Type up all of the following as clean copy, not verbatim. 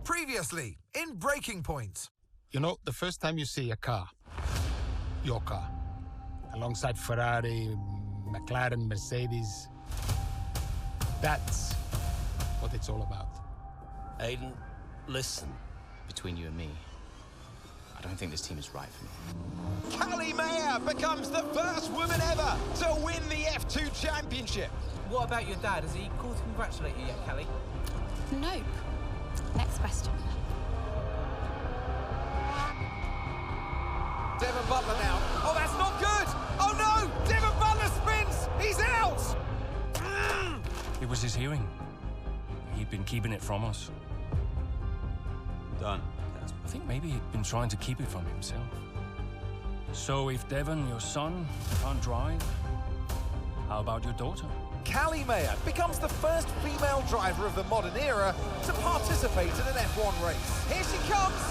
Previously, in Breaking Point. You know, the first time you see a car, your car, alongside Ferrari, McLaren, Mercedes, that's what it's all about. Aiden, listen. Between you and me, I don't think this team is right for me. Callie Mayer becomes the first woman ever to win the F2 Championship. What about your dad? Has he called to congratulate you yet, Callie? Nope. Next question. Devon Butler now. Oh, that's not good! Oh no! Devon Butler spins! He's out! It was his hearing. He'd been keeping it from us. Done. I think maybe he'd been trying to keep it from himself. So if Devon, your son, can't drive, how about your daughter? Callie Mayer becomes the first female driver of the modern era to participate in an F1 race. Here she comes!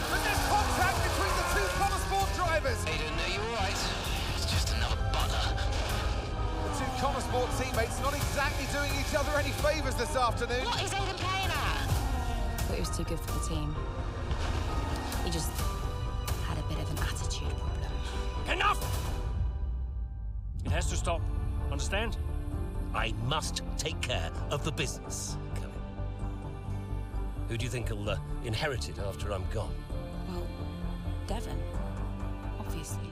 But there's contact between the two Motorsport drivers! Aiden, are you alright? It's just another Butler. The two Motorsport teammates not exactly doing each other any favours this afternoon. What is Aiden playing at? I thought he was too good for the team. He just had a bit of an attitude problem. Enough! It has to stop. Understand? I must take care of the business. Come in. Who do you think will inherit it after I'm gone? Well, Devon, obviously.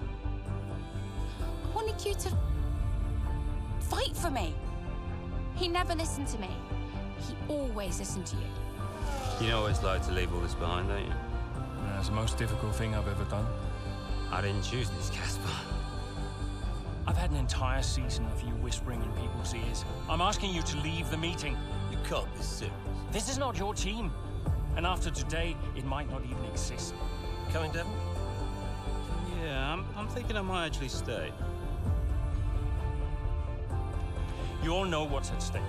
I wanted you to fight for me. He never listened to me. He always listened to you. You know what it's like to leave all this behind, don't you? That's the most difficult thing I've ever done. I didn't choose this, Casper. I've had an entire season of you whispering in people's ears. I'm asking you to leave the meeting. You can't be serious. This is not your team. And after today, it might not even exist. Coming, Devon? Yeah, I'm thinking I might actually stay. You all know what's at stake.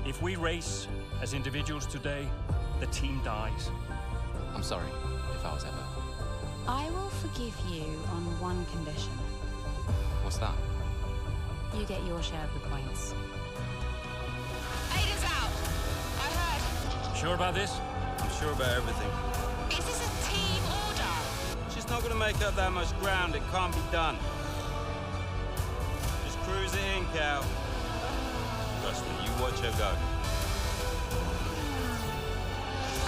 If we race as individuals today, the team dies. I'm sorry if I was ever. I will forgive you on one condition. What's that? You get your share of the points. Aiden's out! I heard. Sure about this? I'm sure about everything. Is this a team order? She's not gonna make up that much ground. It can't be done. Just cruise it in, Cal. Trust me, you watch her go.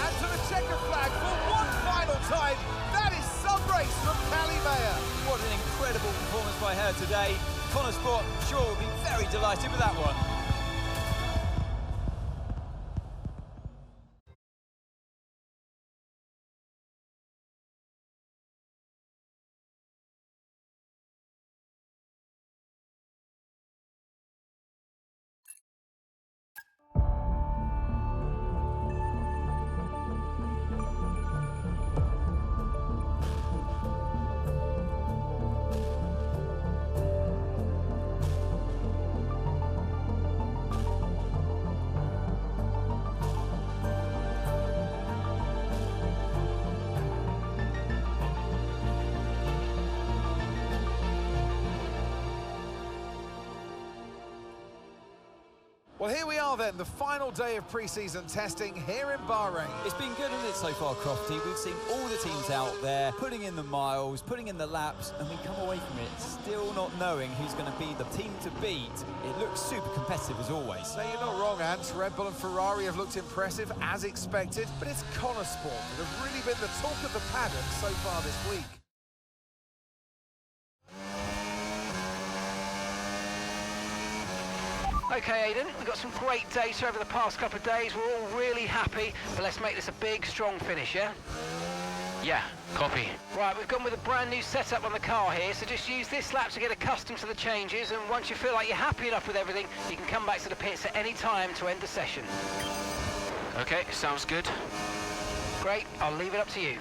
And to the checker flag for one final time. That is some race from Callie Mayer. What an incredible performance by her today. Motorsport, sure, will be very delighted with that one. Well, here we are then, the final day of pre-season testing here in Bahrain. It's been good, hasn't it, so far, Crofty? We've seen all the teams out there, putting in the miles, putting in the laps, and we come away from it still not knowing who's going to be the team to beat. It looks super competitive as always. Now, you're not wrong, Ant. Red Bull and Ferrari have looked impressive, as expected, but it's Motorsport that have really been the talk of the paddock so far this week. Okay, Aiden, we've got some great data over the past couple of days. We're all really happy, but let's make this a big, strong finish, yeah? Yeah, copy. Right, we've gone with a brand new setup on the car here, so just use this lap to get accustomed to the changes, and once you feel like you're happy enough with everything, you can come back to the pits at any time to end the session. Okay, sounds good. Great, I'll leave it up to you.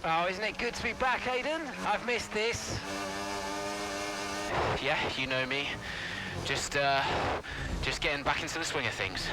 Oh, isn't it good to be back, Aidan? I've missed this. Yeah, you know me. Just getting back into the swing of things.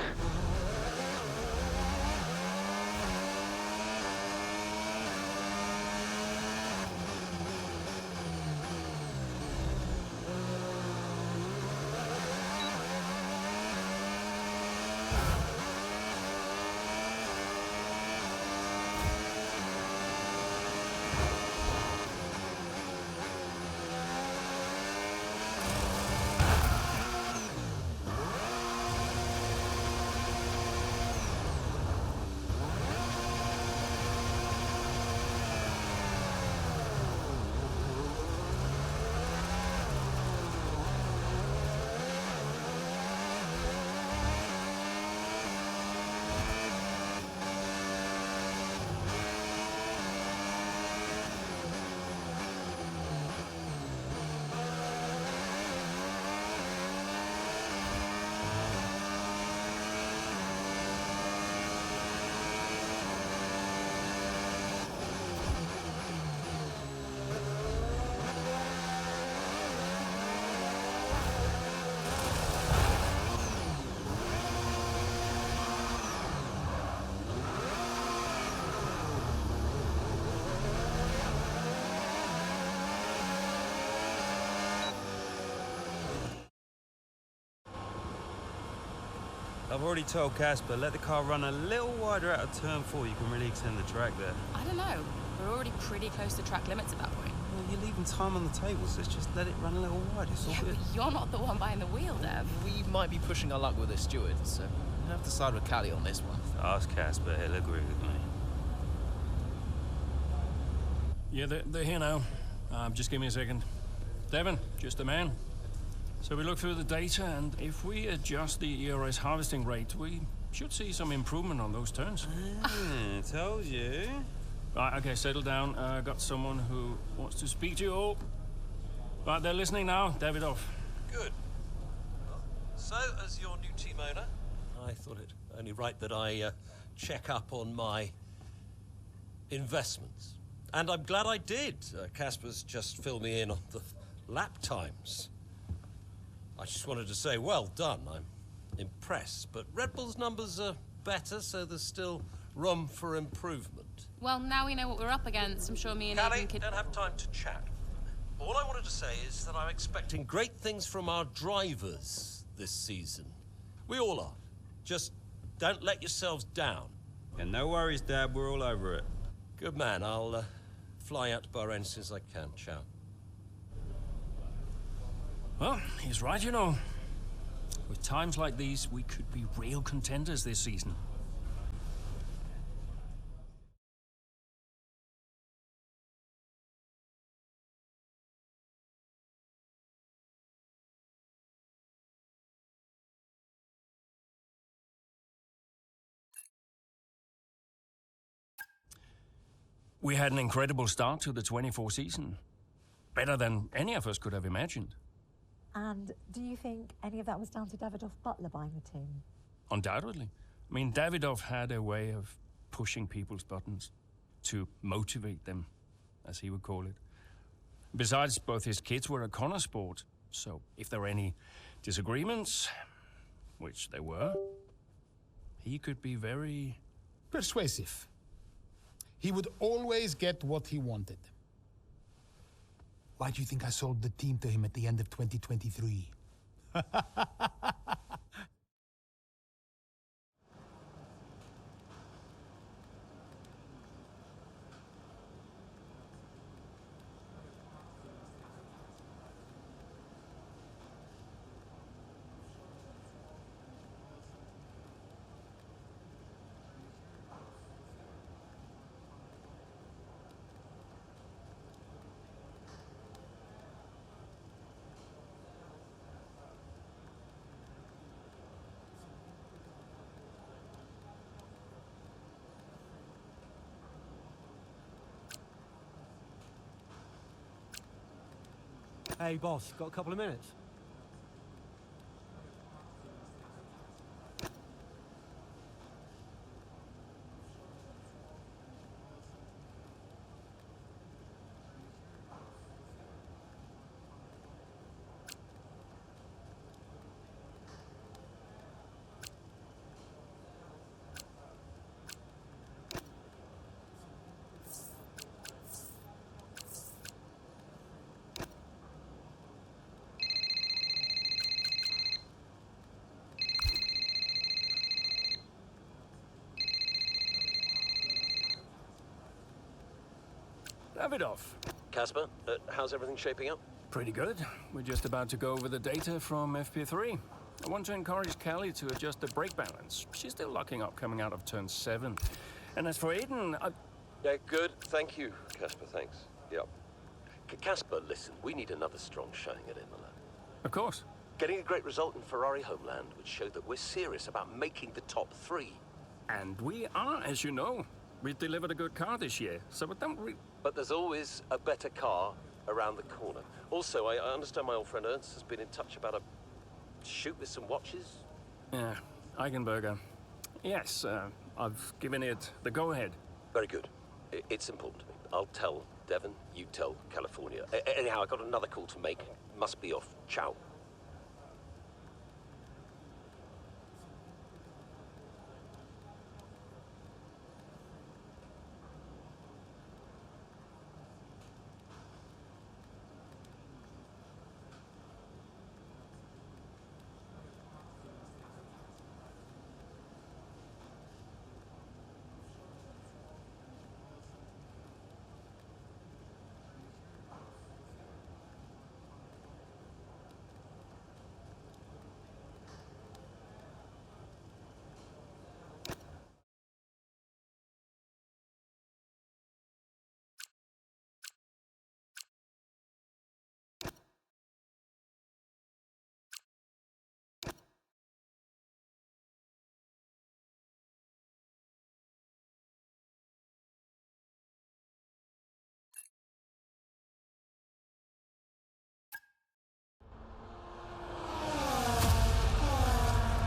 I've already told Casper, let the car run a little wider out of turn 4. You can really extend the track there. I don't know. We're already pretty close to track limits at that point. Well, you're leaving time on the table, so let's just let it run a little wider. It's all Yeah, good. but you're not the one behind the wheel, Dev. We might be pushing our luck with the steward, so we'll have to side with Callie on this one. Ask Casper, he'll agree with me. Yeah, they're here now. Just give me a second. Devon, just a man. So we look through the data, and if we adjust the ERS harvesting rate, we should see some improvement on those turns. Told you. Right, okay, settle down. Got someone who wants to speak to you all. Right, they're listening now. Davidoff. Good. So, as your new team owner, I thought it only right that I check up on my investments. And I'm glad I did. Casper's just filled me in on the lap times. I just wanted to say, well done. I'm impressed. But Red Bull's numbers are better, so there's still room for improvement. Well, now we know what we're up against. I'm sure me and Callie, Aidan could... don't have time to chat. All I wanted to say is that I'm expecting great things from our drivers this season. We all are. Just don't let yourselves down. And no worries, Dad. We're all over it. Good man. I'll fly out to Bahrain as soon as I can. Ciao. Well, he's right, you know. With times like these, we could be real contenders this season. We had an incredible start to the 24 season. Better than any of us could have imagined. And do you think any of that was down to Davidoff Butler buying the team? Undoubtedly. I mean, Davidoff had a way of pushing people's buttons to motivate them, as he would call it. Besides, both his kids were a Connor sport, so if there were any disagreements, which there were, he could be very persuasive. He would always get what he wanted. Why do you think I sold the team to him at the end of 2023? Hey, boss, got a couple of minutes? Davidoff. Casper, how's everything shaping up? Pretty good. We're just about to go over the data from FP3. I want to encourage Callie to adjust the brake balance. She's still locking up coming out of turn 7. And as for Aiden, Yeah, good. Thank you, Casper, thanks. Yep. Casper, listen, we need another strong showing at Imola. Of course. Getting a great result in Ferrari homeland would show that we're serious about making the top 3. And we are, as you know. We delivered a good car this year, so But there's always a better car around the corner. Also, I understand my old friend Ernst has been in touch about a shoot with some watches. Yeah, Eigenberger. Yes, I've given it the go-ahead. Very good. It's important to me. I'll tell Devon, you tell California. Anyhow, I got another call to make. Must be off. Ciao.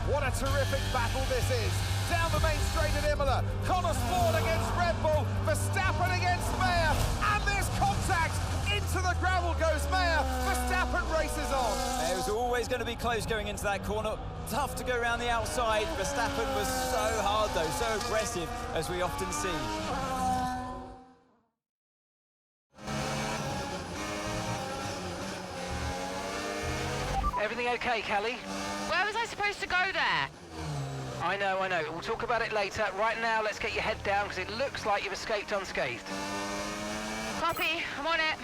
What a terrific battle this is. Down the main straight at Imola. Sport against Red Bull. Verstappen against Mayer. And there's contact. Into the gravel goes Mayer. Verstappen races on. It was always going to be close going into that corner. Tough to go around the outside. Verstappen was so hard though, so aggressive, as we often see. Everything okay, Callie? Where was I supposed to go there? I know. We'll talk about it later. Right now, let's get your head down, because it looks like you've escaped unscathed. Copy, I'm on it.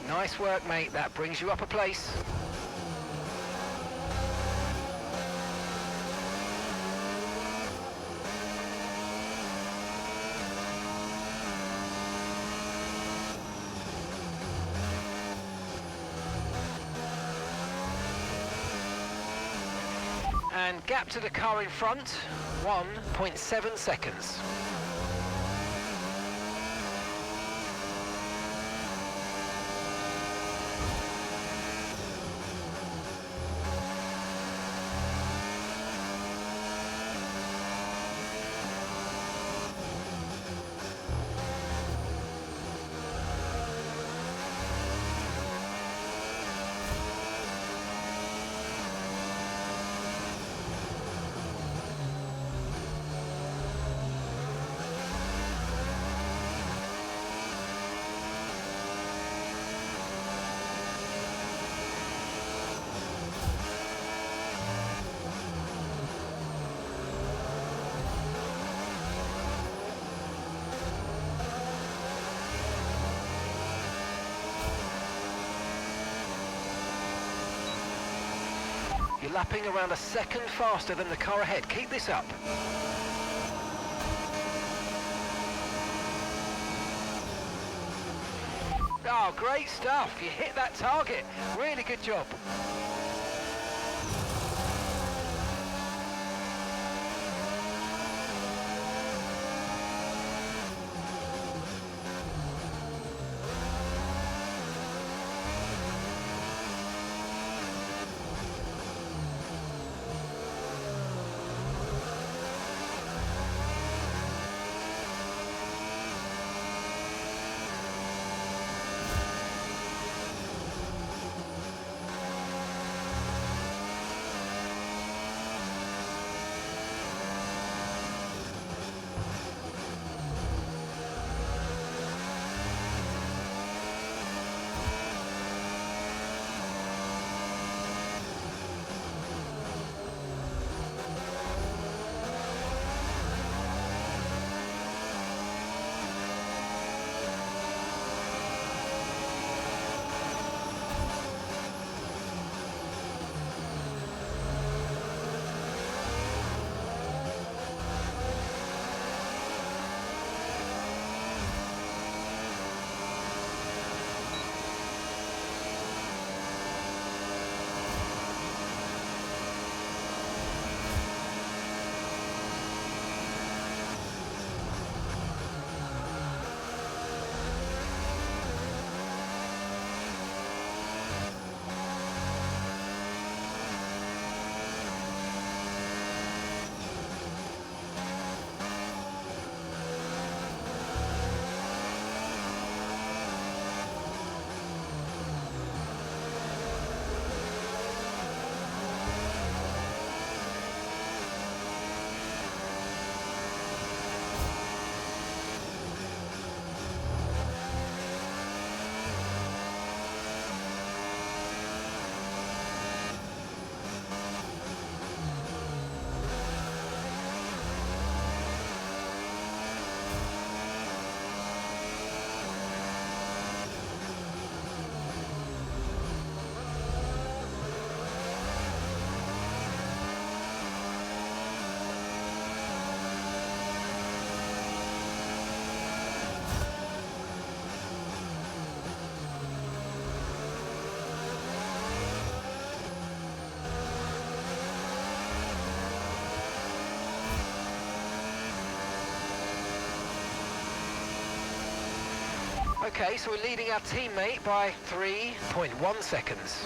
Nice work, mate. That brings you up a place. And gap to the car in front, 1.7 seconds. You're lapping around a second faster than the car ahead. Keep this up. Oh, great stuff. You hit that target. Really good job. Okay, so we're leading our teammate by 3.1 seconds.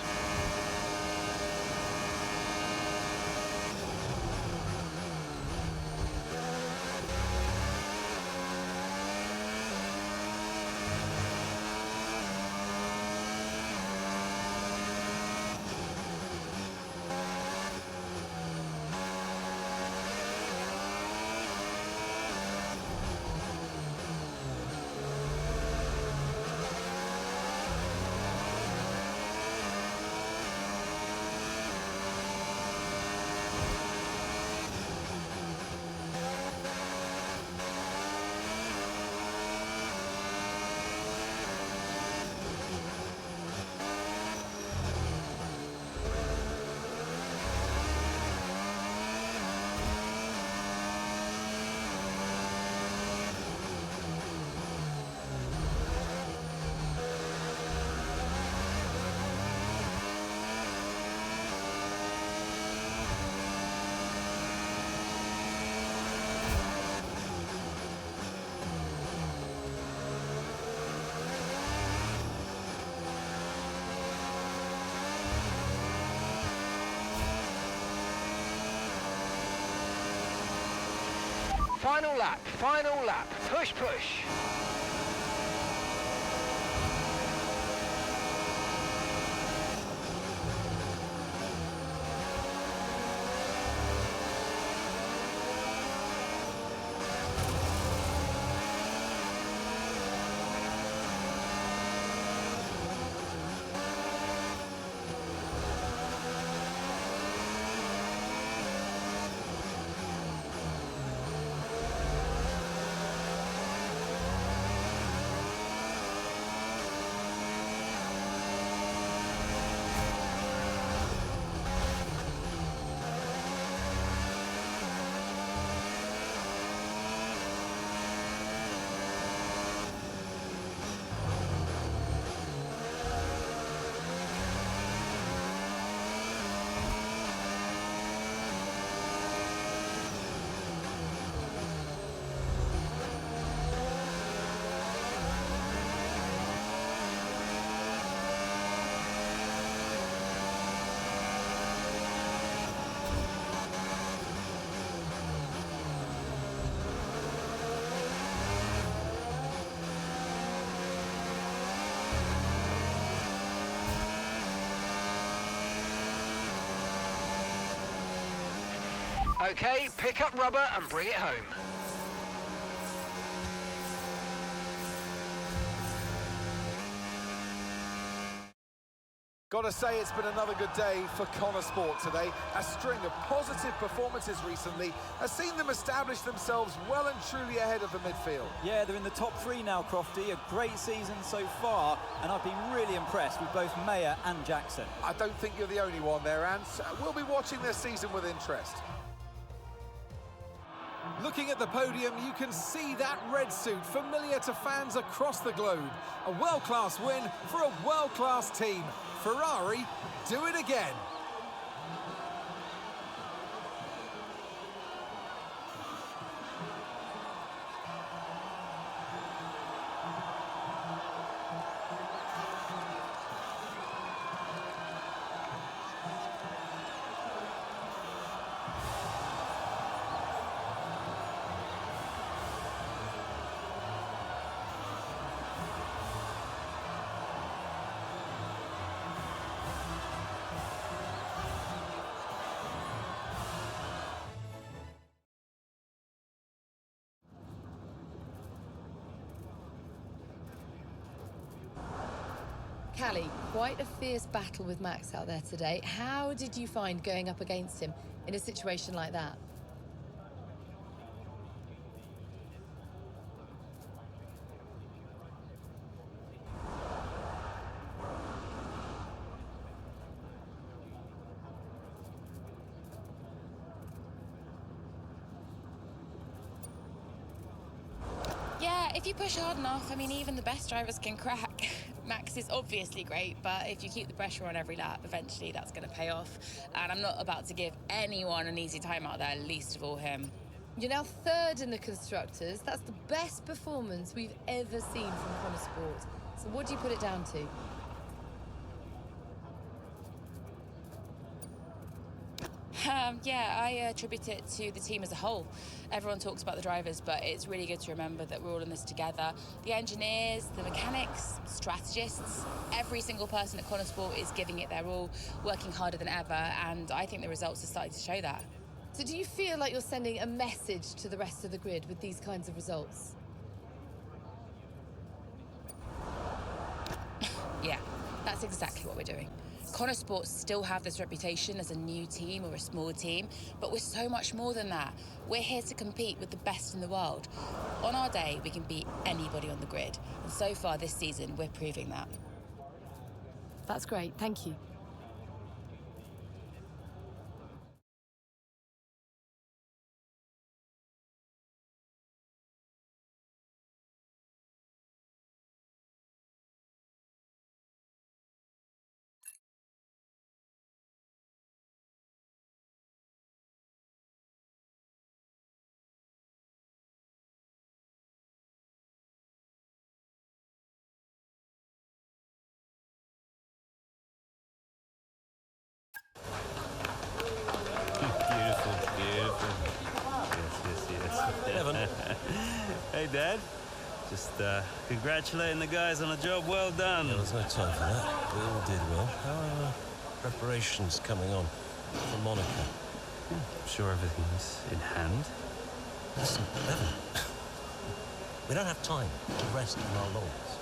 Final lap, push, push. Okay, pick up rubber and bring it home. Gotta say, it's been another good day for Motorsport today. A string of positive performances recently has seen them establish themselves well and truly ahead of the midfield. Yeah, they're in the top 3 now, Crofty. A great season so far, and I've been really impressed with both Mayer and Jackson. I don't think you're the only one there, Ants. We'll be watching this season with interest. Looking at the podium, you can see that red suit familiar to fans across the globe. A world-class win for a world-class team. Ferrari, do it again. Callie, quite a fierce battle with Max out there today. How did you find going up against him in a situation like that? Yeah, if you push hard enough, I mean, even the best drivers can crack. Max is obviously great, but if you keep the pressure on every lap, eventually that's going to pay off. And I'm not about to give anyone an easy time out there, least of all him. You're now 3rd in the Constructors. That's the best performance we've ever seen from Motorsport. So what do you put it down to? Yeah, I attribute it to the team as a whole. Everyone talks about the drivers, but it's really good to remember that we're all in this together. The engineers, the mechanics, strategists, every single person at Motorsport is giving it their all, working harder than ever, and I think the results are starting to show that. So do you feel like you're sending a message to the rest of the grid with these kinds of results? Yeah, that's exactly what we're doing. Motorsport still have this reputation as a new team or a small team, but we're so much more than that. We're here to compete with the best in the world. On our day, we can beat anybody on the grid, and so far this season, we're proving that. That's great, thank you. Hey, Dad. Just congratulating the guys on a job well done. There was no time for that. We all did well. How are preparations coming on for Monaco? I'm sure everything's in hand. Listen, Evan, we don't have time to rest on our laurels.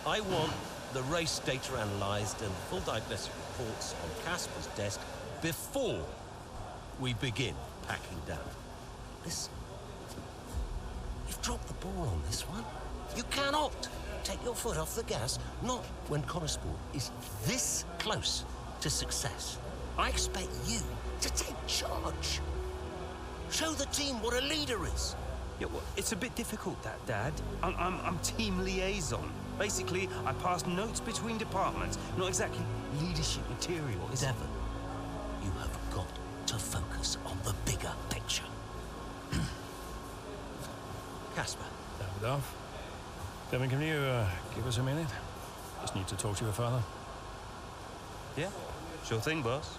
I want the race data analysed and full diagnostic reports on Casper's desk before we begin packing down. Listen, you've dropped the ball on this one. You cannot take your foot off the gas, not when Motorsport is this close to success. I expect you to take charge. Show the team what a leader is. Yeah, well, it's a bit difficult, that, Dad. I'm team liaison. Basically, I pass notes between departments, not exactly leadership material. Devon, you have got to focus on the bigger picture. Casper. Davidoff. Devon, can you give us a minute? Just need to talk to your father. Yeah, sure thing, boss.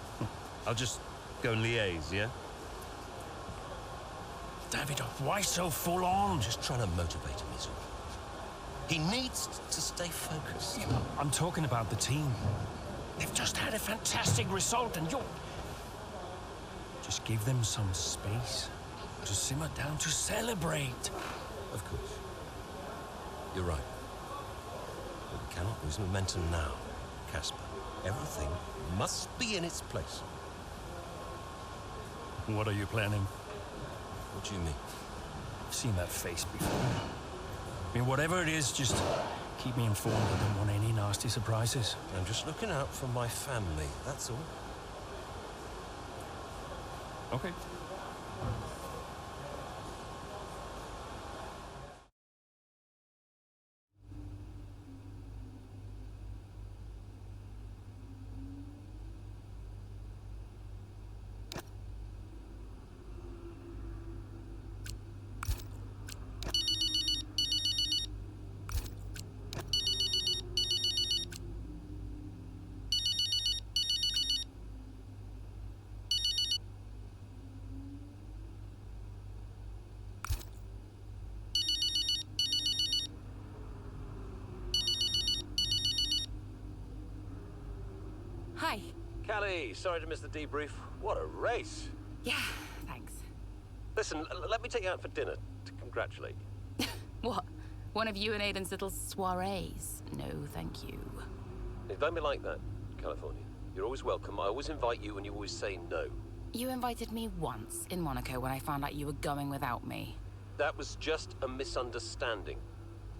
I'll just go and liaise, yeah? Davidoff, why so full on? Just trying to motivate him, is all. He needs to stay focused. Yeah, I'm talking about the team. They've just had a fantastic result and you're... Just give them some space to simmer down, to celebrate. Of course. You're right. But we cannot lose momentum now, Casper. Everything must be in its place. What are you planning? What do you mean? I've seen that face before. I mean, whatever it is, just keep me informed. I don't want any nasty surprises. I'm just looking out for my family, that's all. Okay. Hi. Callie, sorry to miss the debrief. What a race. Yeah, thanks. Listen, let me take you out for dinner to congratulate you. What? One of you and Aiden's little soirees? No, thank you. Hey, don't be like that, California. You're always welcome. I always invite you and you always say no. You invited me once in Monaco when I found out you were going without me. That was just a misunderstanding.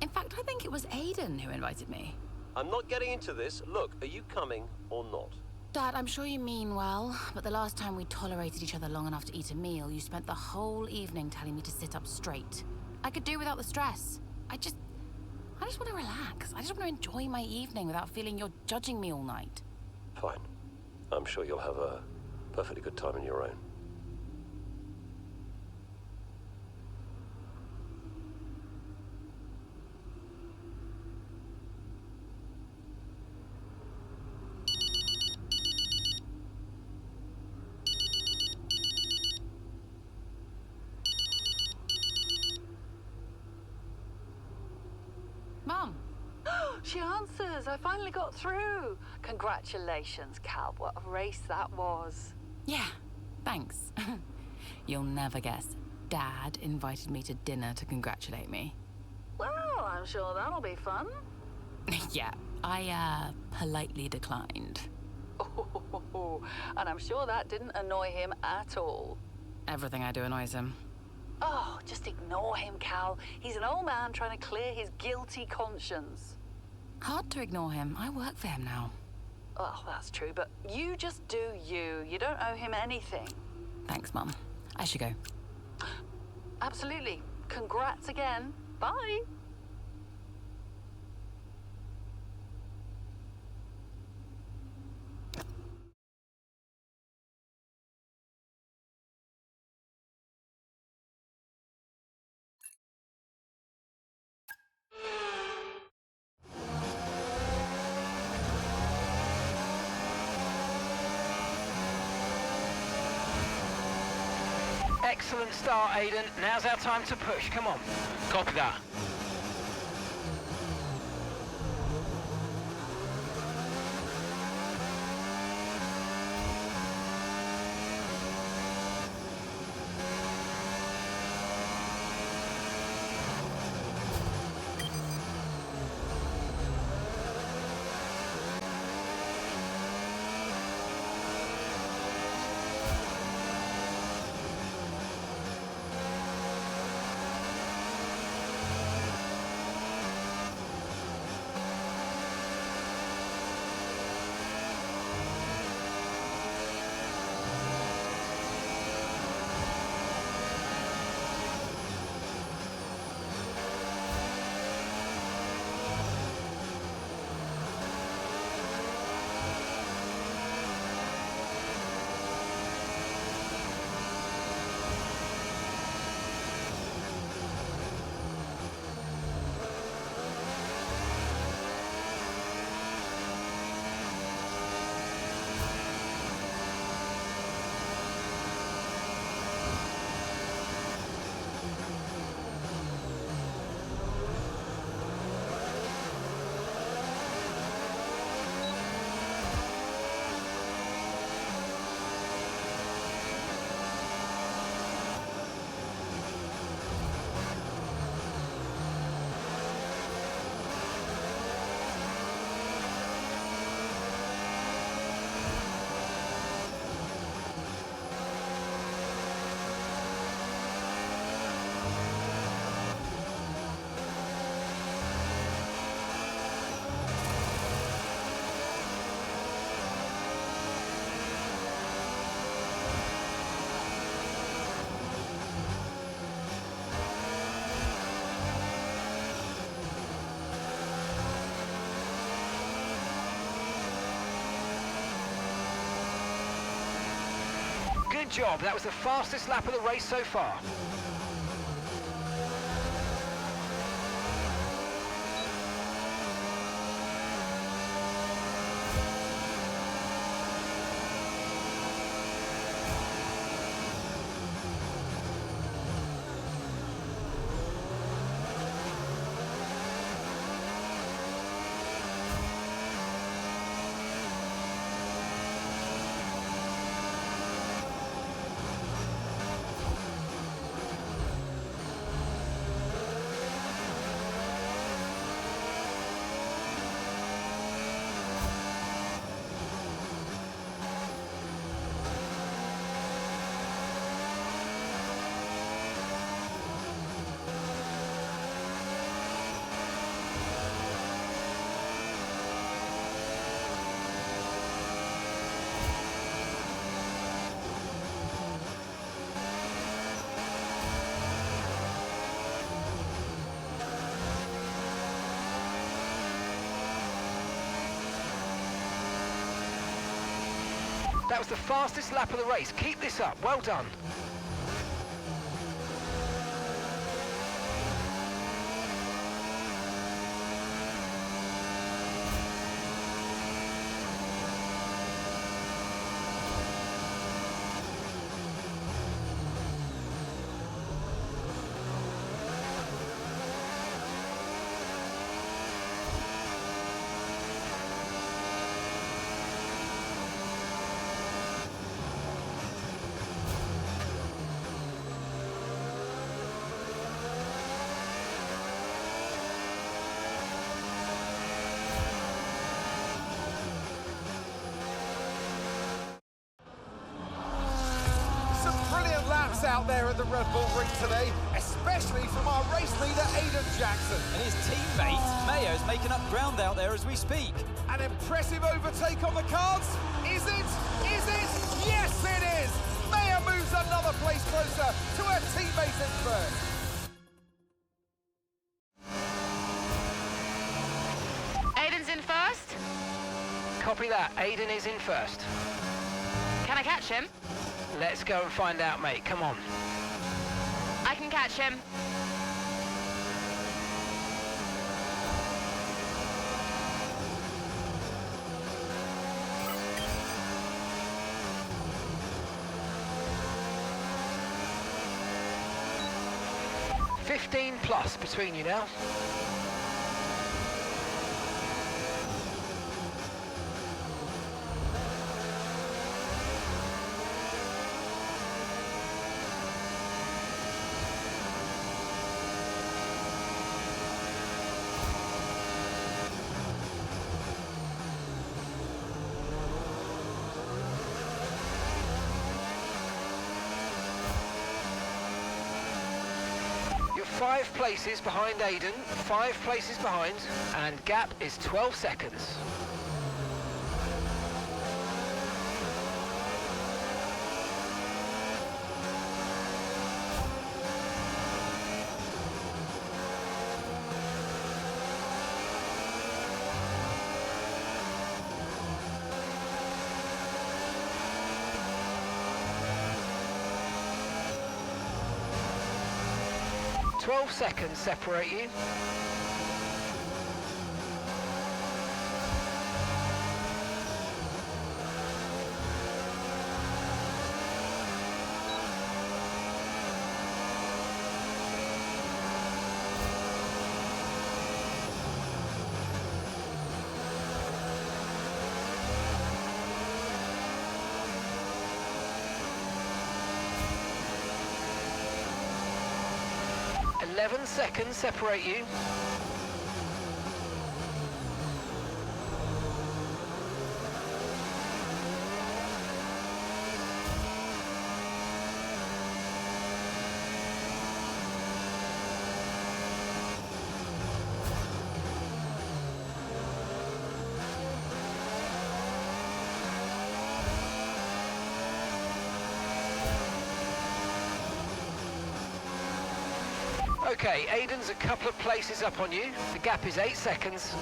In fact, I think it was Aiden who invited me. I'm not getting into this. Look, are you coming or not? Dad, I'm sure you mean well, but the last time we tolerated each other long enough to eat a meal, you spent the whole evening telling me to sit up straight. I could do without the stress. I just want to relax. I just want to enjoy my evening without feeling you're judging me all night. Fine. I'm sure you'll have a perfectly good time on your own. Mum! She answers. I finally got through. Congratulations, Cal. What a race that was. Yeah, thanks. You'll never guess. Dad invited me to dinner to congratulate me. Well, I'm sure that'll be fun. Yeah, I politely declined. Oh, and I'm sure that didn't annoy him at all. Everything I do annoys him. Oh, just ignore him, Cal. He's an old man trying to clear his guilty conscience. Hard to ignore him. I work for him now. Oh, that's true, but you just do you. You don't owe him anything. Thanks, Mum. I should go. Absolutely. Congrats again. Bye. Excellent start, Aiden. Now's our time to push. Come on. Copy that. brilliant job. That was the fastest lap of the race so far. That was the fastest lap of the race. Keep this up. Well done. Out there at the Red Bull ring today, especially from our race leader Aiden Jackson. And his teammate Mayo's making up ground out there as we speak. An impressive overtake on the cards. Is it? Is it? Yes, it is. Mayo moves another place closer to her teammate in first. Aiden's in first. Copy that. Aiden is in first. Can I catch him? Let's go and find out, mate. Come on. I can catch him. +15 between you now. You're 5 places behind Aiden, 5 places behind, and gap is 12 seconds. "12 seconds separate you. "11 seconds separate you. Okay, Aiden's a couple of places up on you. The gap is 8 seconds.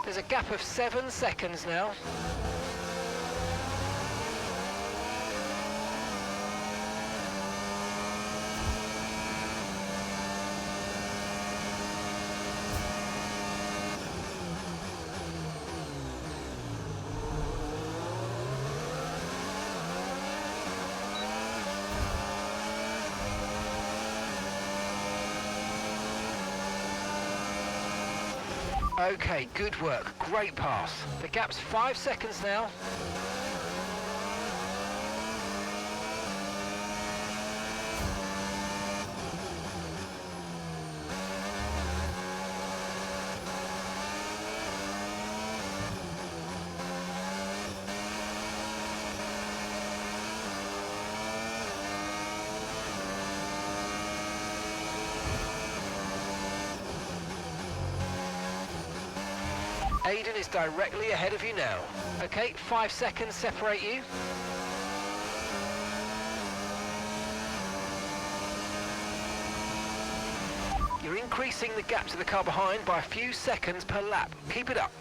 There's a gap of 7 seconds now. Okay, good work, great pass. The gap's 5 seconds now. Aiden is directly ahead of you now. Okay, 5 seconds separate you. You're increasing the gap to the car behind by a few seconds per lap. Keep it up.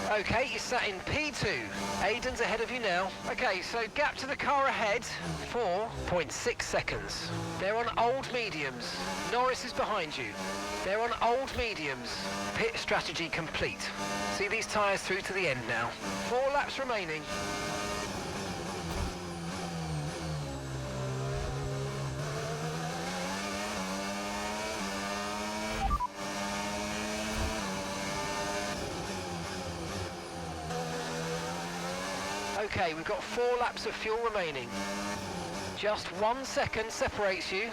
Okay, you sat in P2. Aiden's ahead of you now. Okay, so gap to the car ahead, 4.6 seconds. They're on old mediums. Norris is behind you. They're on old mediums. Pit strategy complete. See these tyres through to the end now. 4 laps remaining. Okay, we've got 4 laps of fuel remaining. Just 1 second separates you.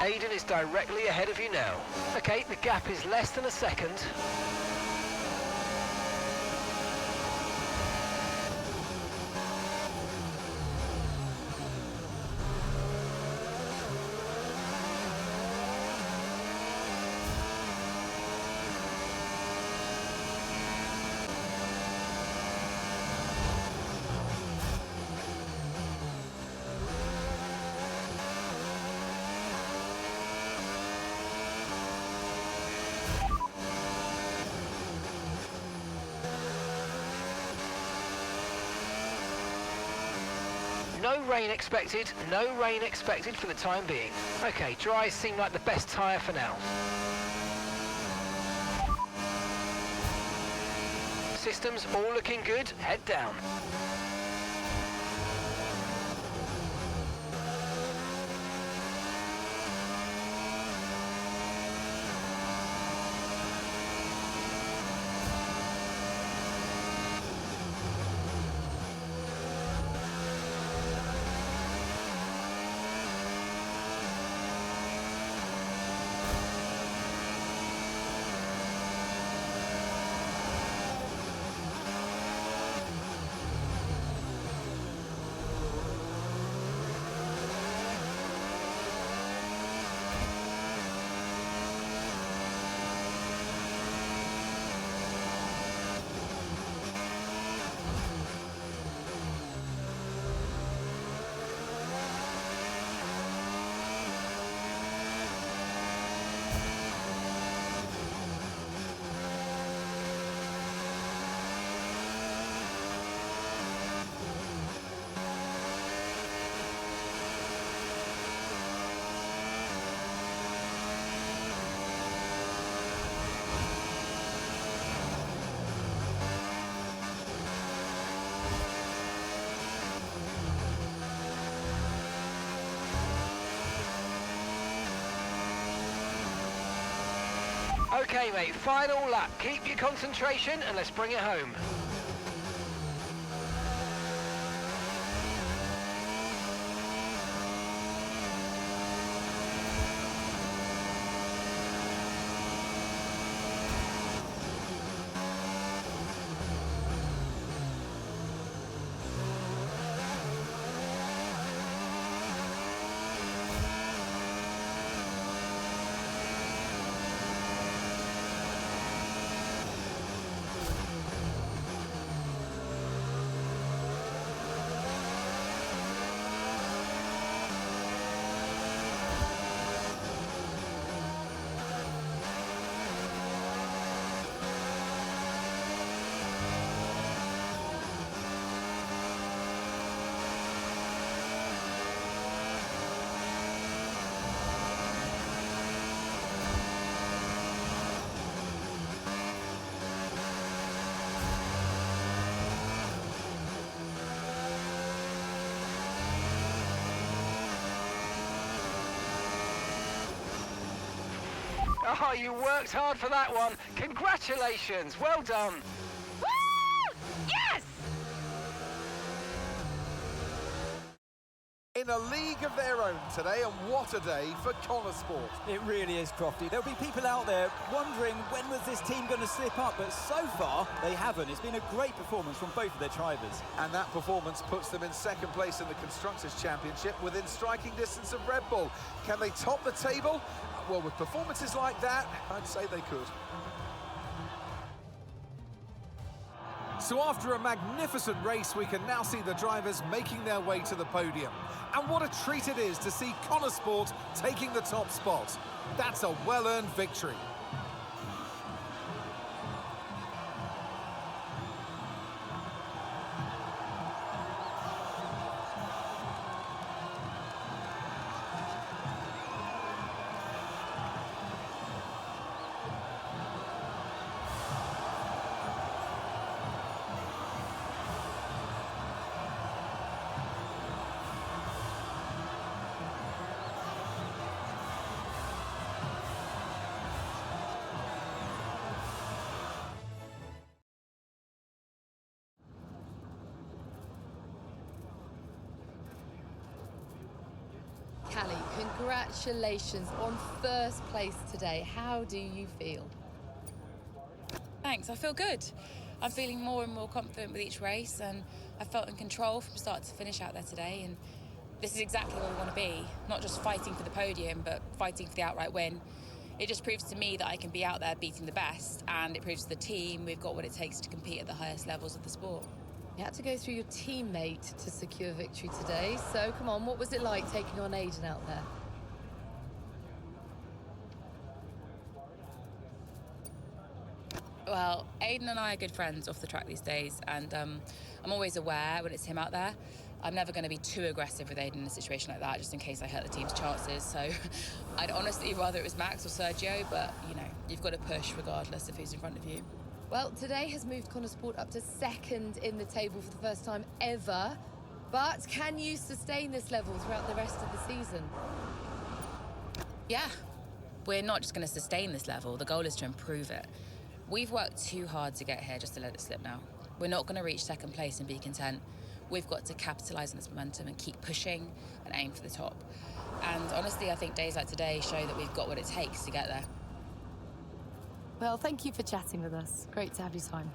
Aiden is directly ahead of you now. Okay, the gap is less than a second. No rain expected, no rain expected for the time being. Okay, dries seem like the best tyre for now. Systems all looking good, head down. Okay, mate, final lap. Keep your concentration and let's bring it home. Oh, you worked hard for that one. Congratulations. Well done. Woo! Yes! In a league of their own today, and what a day for Motorsport. It really is, Crofty. There'll be people out there wondering when was this team going to slip up, but so far they haven't. It's been a great performance from both of their drivers. And that performance puts them in second place in the Constructors' Championship within striking distance of Red Bull. Can they top the table? Well, with performances like that, I'd say they could. So after a magnificent race, we can now see the drivers making their way to the podium. And what a treat it is to see Motorsport taking the top spot. That's a well-earned victory. Callie, congratulations on first place today. How do you feel? Thanks, I feel good. I'm feeling more and more confident with each race, and I felt in control from start to finish out there today, and this is exactly where we want to be. Not just fighting for the podium, but fighting for the outright win. It just proves to me that I can be out there beating the best, and it proves to the team we've got what it takes to compete at the highest levels of the sport. You had to go through your teammate to secure victory today, so come on, what was it like taking on Aiden out there? Well, Aiden and I are good friends off the track these days, and I'm always aware when it's him out there. I'm never going to be too aggressive with Aiden in a situation like that, just in case I hurt the team's chances. So I'd honestly rather it was Max or Sergio, but, you know, you've got to push regardless of who's in front of you. Well, today has moved Motorsport up to second in the table for the first time ever. But can you sustain this level throughout the rest of the season? Yeah, we're not just going to sustain this level. The goal is to improve it. We've worked too hard to get here just to let it slip now. We're not going to reach second place and be content. We've got to capitalise on this momentum and keep pushing and aim for the top. And honestly, I think days like today show that we've got what it takes to get there. Well, thank you for chatting with us. Great to have your time.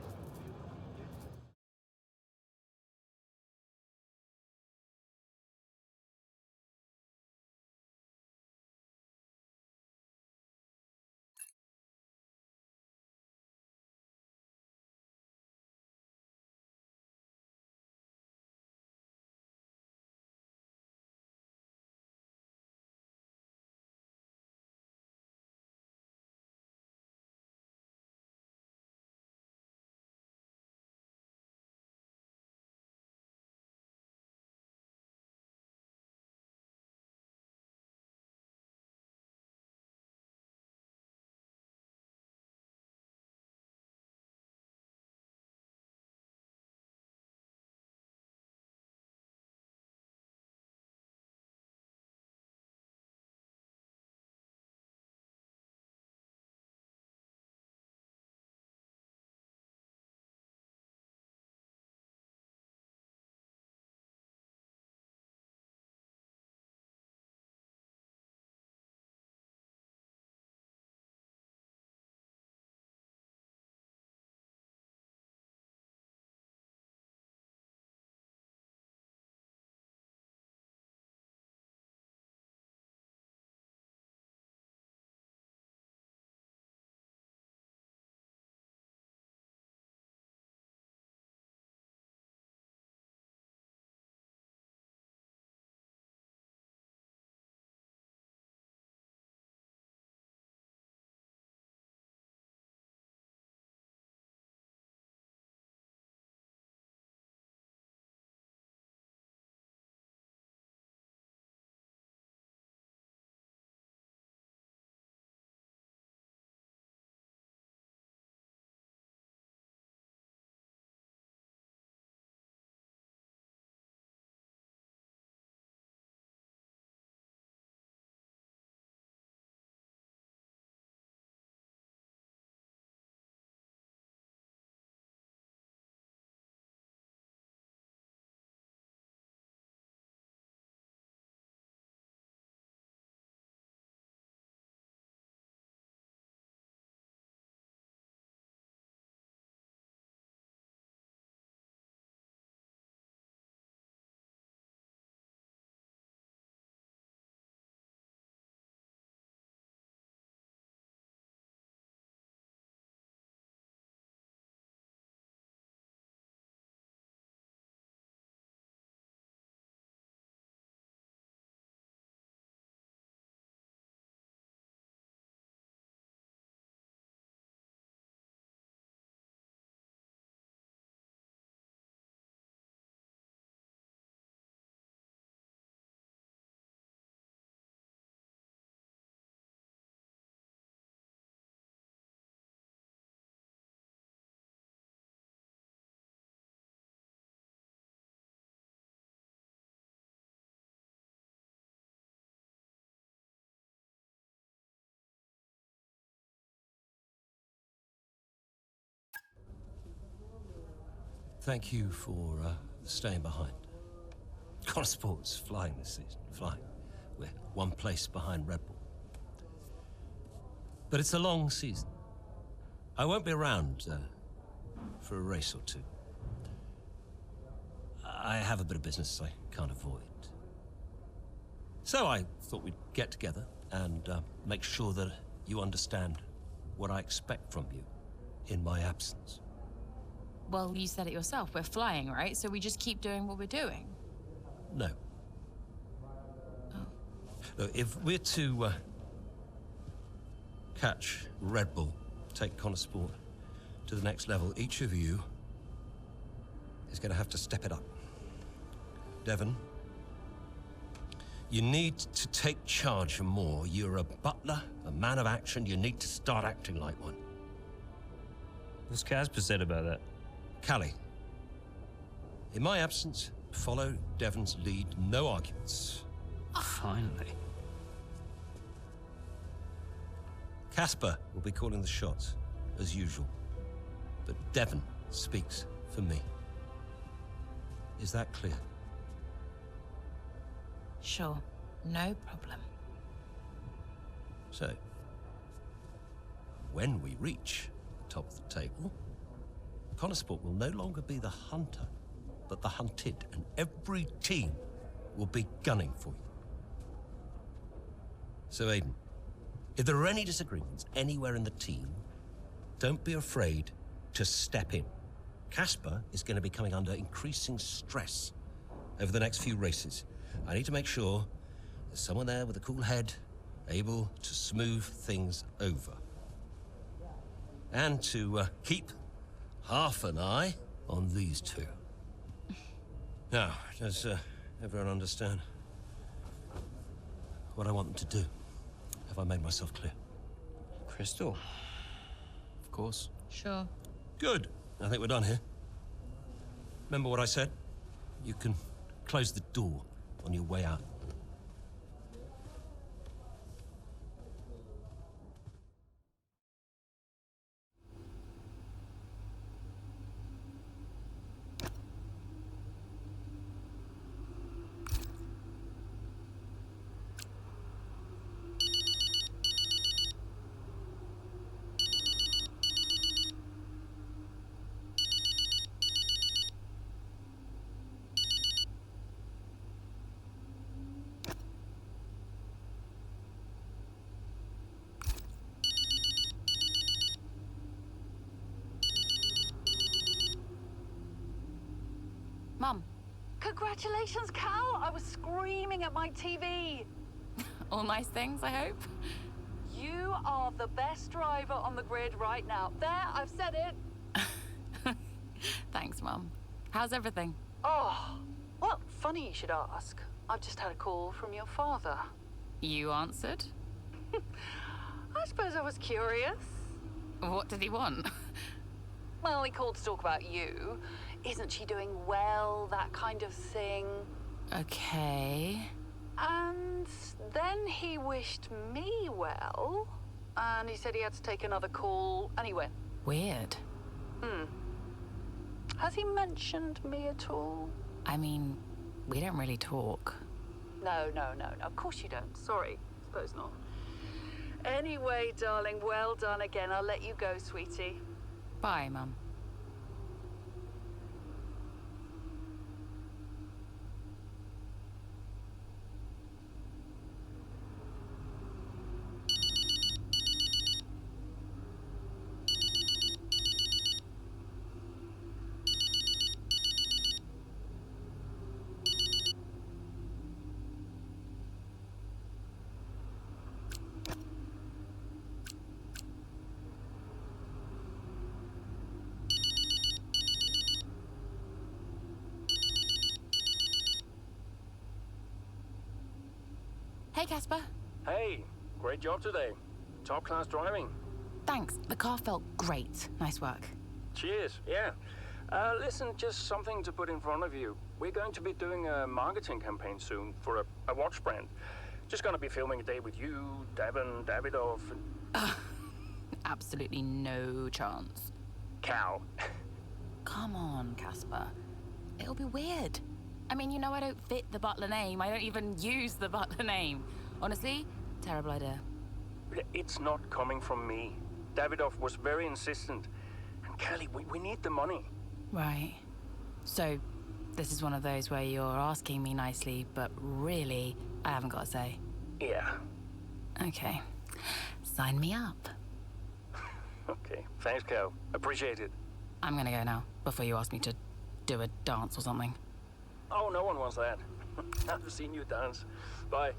Thank you for staying behind. Motorsport's flying this season, flying. We're one place behind Red Bull. But it's a long season. I won't be around for a race or two. I have a bit of business I can't avoid. So I thought we'd get together and make sure that you understand what I expect from you in my absence. Well, you said it yourself. We're flying, right? So we just keep doing what we're doing. No. Look, if we're to catch Red Bull, take Motorsport to the next level, each of you is going to have to step it up. Devon, you need to take charge more. You're a butler, a man of action. You need to start acting like one. What's Casper said about that? Callie, in my absence, follow Devon's lead. No arguments. Finally. Casper will be calling the shots, as usual. But Devon speaks for me. Is that clear? Sure. No problem. So, when we reach the top of the table, Motorsport will no longer be the hunter, but the hunted, and every team will be gunning for you. So, Aiden, if there are any disagreements anywhere in the team, don't be afraid to step in. Casper is going to be coming under increasing stress over the next few races. I need to make sure there's someone there with a cool head, able to smooth things over. And to keep half an eye on these two. Now, does everyone understand what I want them to do? Have I made myself clear? Crystal. Of course. Sure. Good. I think we're done here. Remember what I said? You can close the door on your way out. Mum. Congratulations, Cal! I was screaming at my TV. All nice things, I hope. You are the best driver on the grid right now. There, I've said it. Thanks, Mum. How's everything? Oh, well, funny you should ask. I've just had a call from your father. You answered? I suppose I was curious. What did he want? Well, he called to talk about you. Isn't she doing well? That kind of thing. Okay. And then he wished me well. And he said he had to take another call. And he went. Weird. Has he mentioned me at all? I mean, we don't really talk. No. Of course you don't. Sorry. Suppose not. Anyway, darling, well done again. I'll let you go, sweetie. Bye, Mum. Hey, Casper. Hey, great job today. Top class driving. Thanks. The car felt great. Nice work. Cheers, yeah. Listen, just something to put in front of you. We're going to be doing a marketing campaign soon for a watch brand. Just gonna be filming a day with you, Devon, Davidoff, and... Absolutely no chance. Cal. Come on, Casper. It'll be weird. I mean, you know I don't fit the Butler name. I don't even use the Butler name. Honestly, terrible idea. It's not coming from me. Davidoff was very insistent. And Kelly, we need the money. Right. So, this is one of those where you're asking me nicely, but really, I haven't got a say. Yeah. Okay. Sign me up. Okay. Thanks, Cal. Appreciate it. I'm gonna go now, before you ask me to do a dance or something. Oh, no one wants that. I've seen you dance. Bye.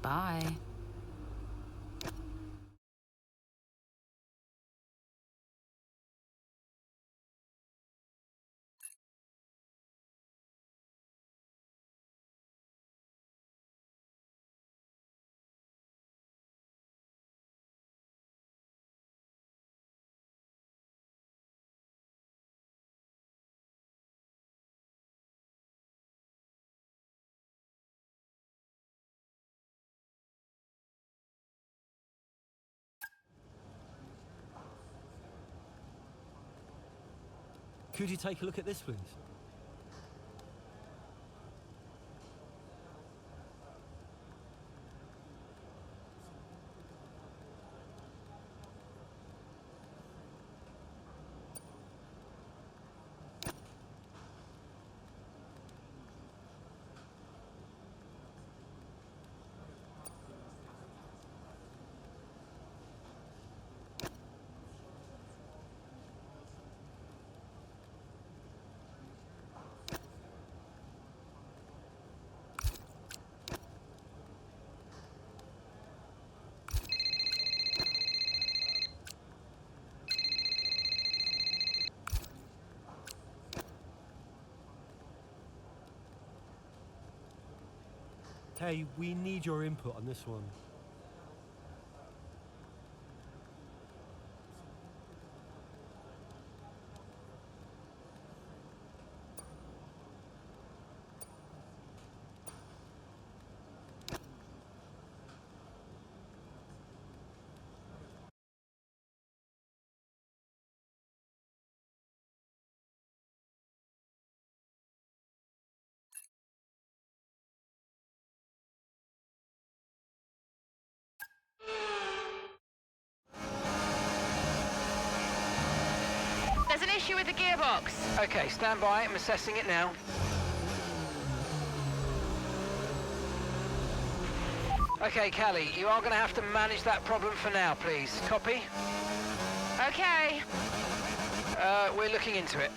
Bye. Could you take a look at this, please? Hey, we need your input on this one. There's an issue with the gearbox. Okay, stand by. I'm assessing it now. Okay, Callie, you are going to have to manage that problem for now, please. Copy? Okay. We're looking into it.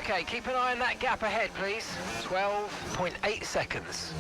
Okay, keep an eye on that gap ahead, please. 12.8 seconds.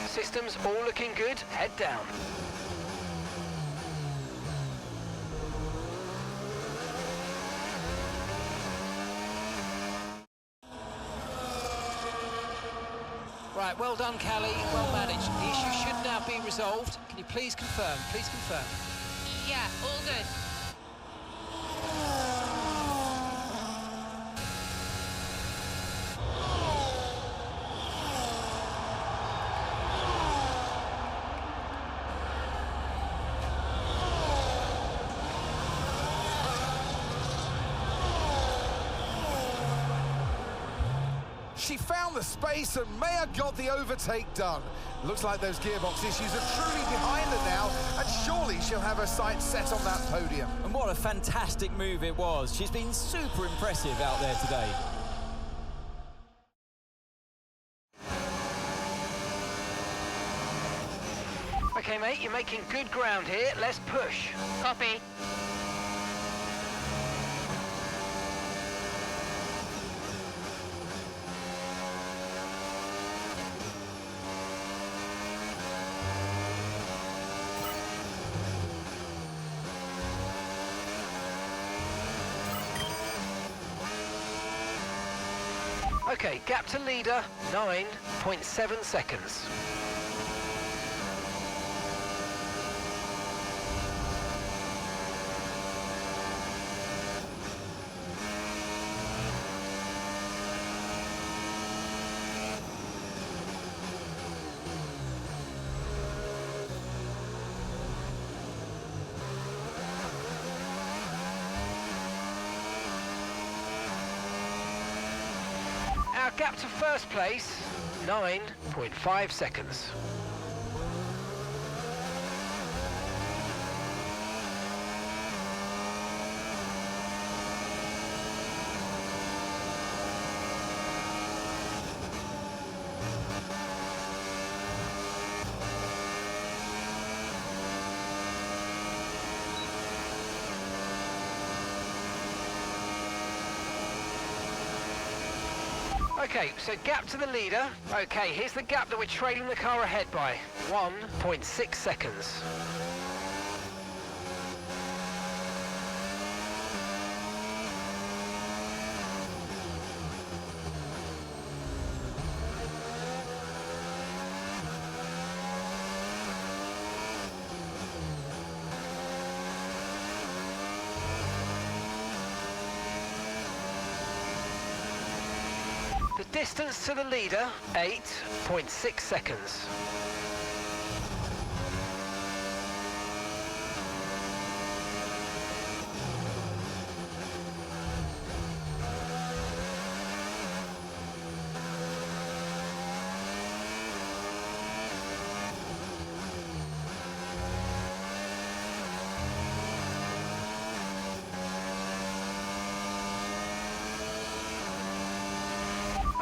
Systems all looking good, head down. Right, well done, Callie, well managed. The issue should now be resolved. Can you please confirm? Please confirm. Yeah, all good. She found the space and Maya got the overtake done. Looks like those gearbox issues are truly behind her now, and surely she'll have her sights set on that podium. And what a fantastic move it was. She's been super impressive out there today. Okay, mate, you're making good ground here. Let's push. Copy. Okay, gap to leader, 9.7 seconds. Our gap to first place, 9.5 seconds. Okay, so gap to the leader. Okay, here's the gap that we're trailing the car ahead by. 1.6 seconds. Distance to the leader, 8.6 seconds.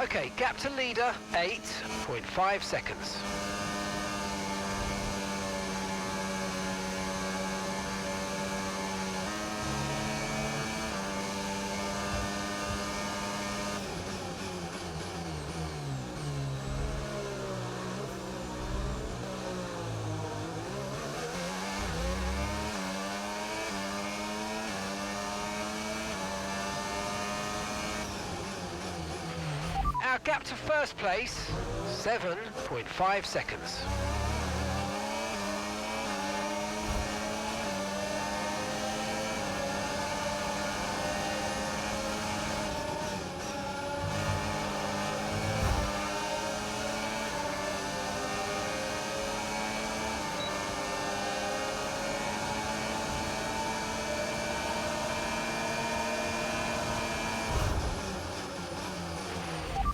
Okay, gap to leader, 8.5 seconds. Our gap to first place, 7.5 seconds.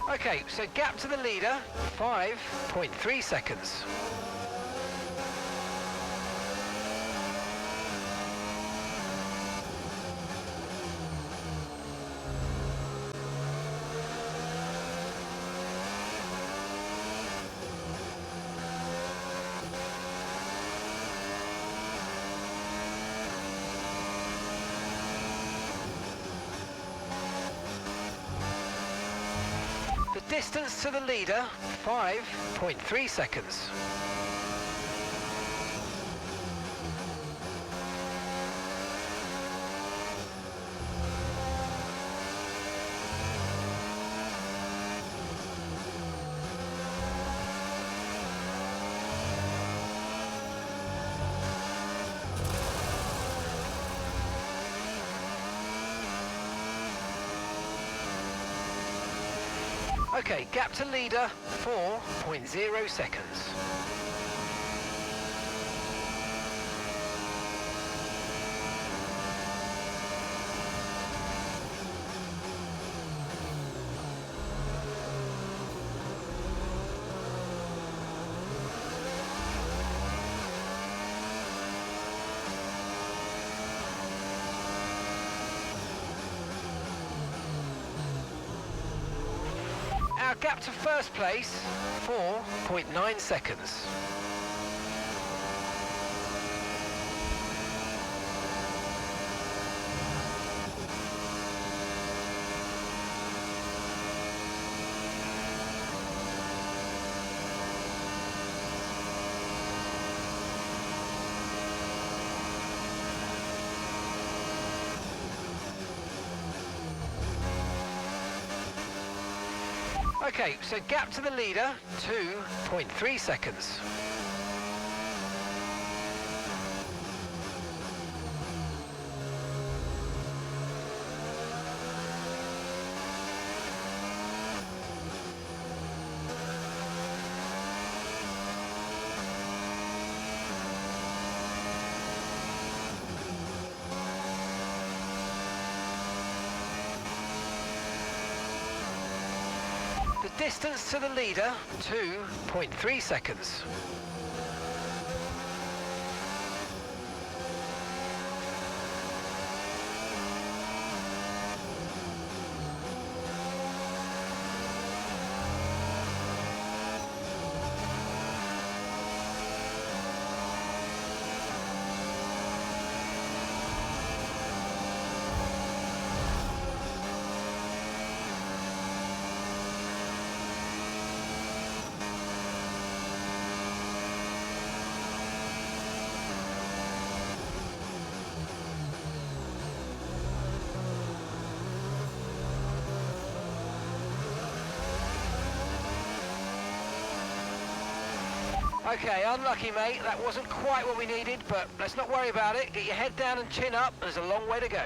Okay, so gap to the leader, 5.3 seconds. Distance to the leader, 5.3 seconds. Okay, gap to leader, 4.0 seconds. Our gap to first place, 4.9 seconds. Okay, so gap to the leader, 2.3 seconds. Distance to the leader, 2.3 seconds. Okay, unlucky, mate. That wasn't quite what we needed, but let's not worry about it. Get your head down and chin up. There's a long way to go.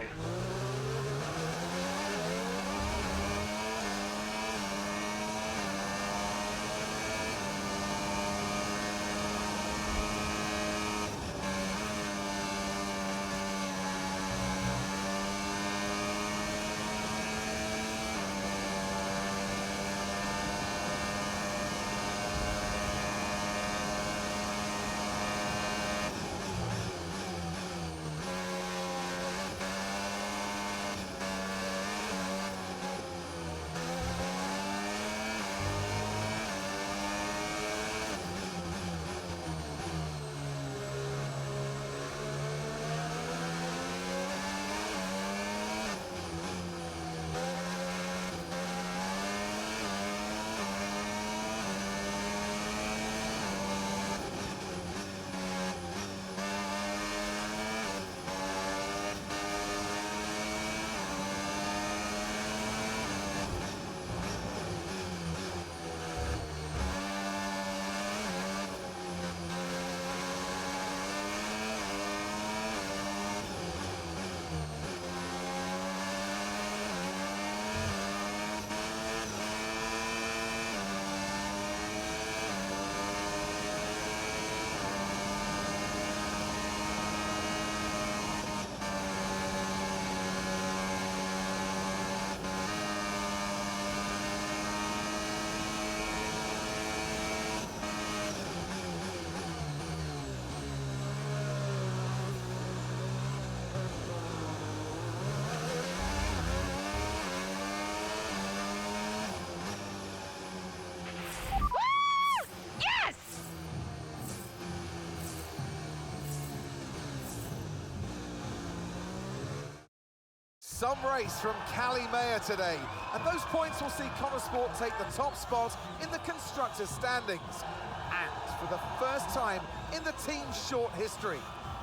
Some race from Cali Mayer today, and those points will see Sport take the top spot in the constructors' standings. And for the first time in the team's short history.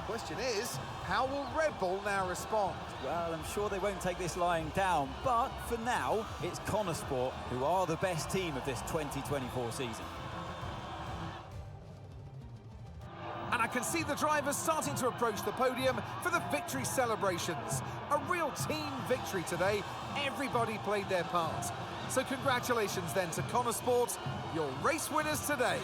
Question is, how will Red Bull now respond? Well, I'm sure they won't take this lying down, but for now, it's Sport who are the best team of this 2024 season. And I can see the drivers starting to approach the podium for the victory celebrations. A real team victory today. Everybody played their part. So congratulations then to Sport, your race winners today.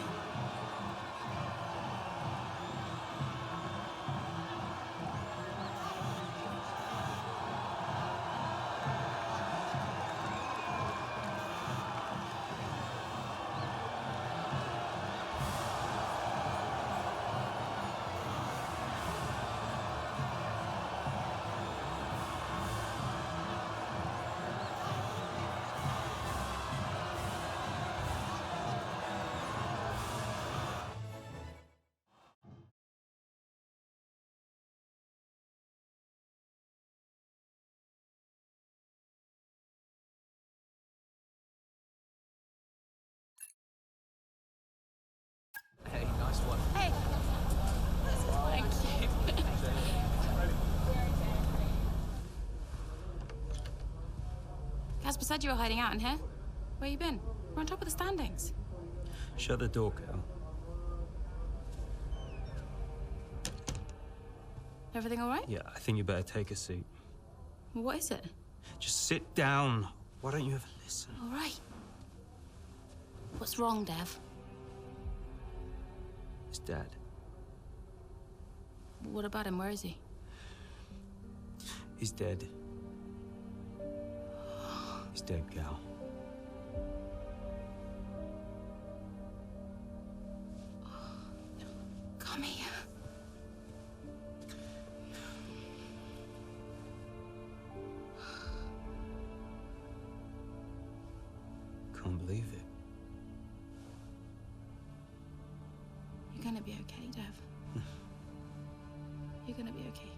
Hey, nice one. Hey. Thank you. Casper said you were hiding out in here. Where you been? We're on top of the standings. Shut the door, Cal. Everything all right? Yeah, I think you better take a seat. What is it? Just sit down. Why don't you ever listen? All right. What's wrong, Dev? It's Dad. What about him? Where is he? He's dead. He's dead, Cal. Come here. Can't believe it. You're gonna be okay, Dev. You're gonna be okay.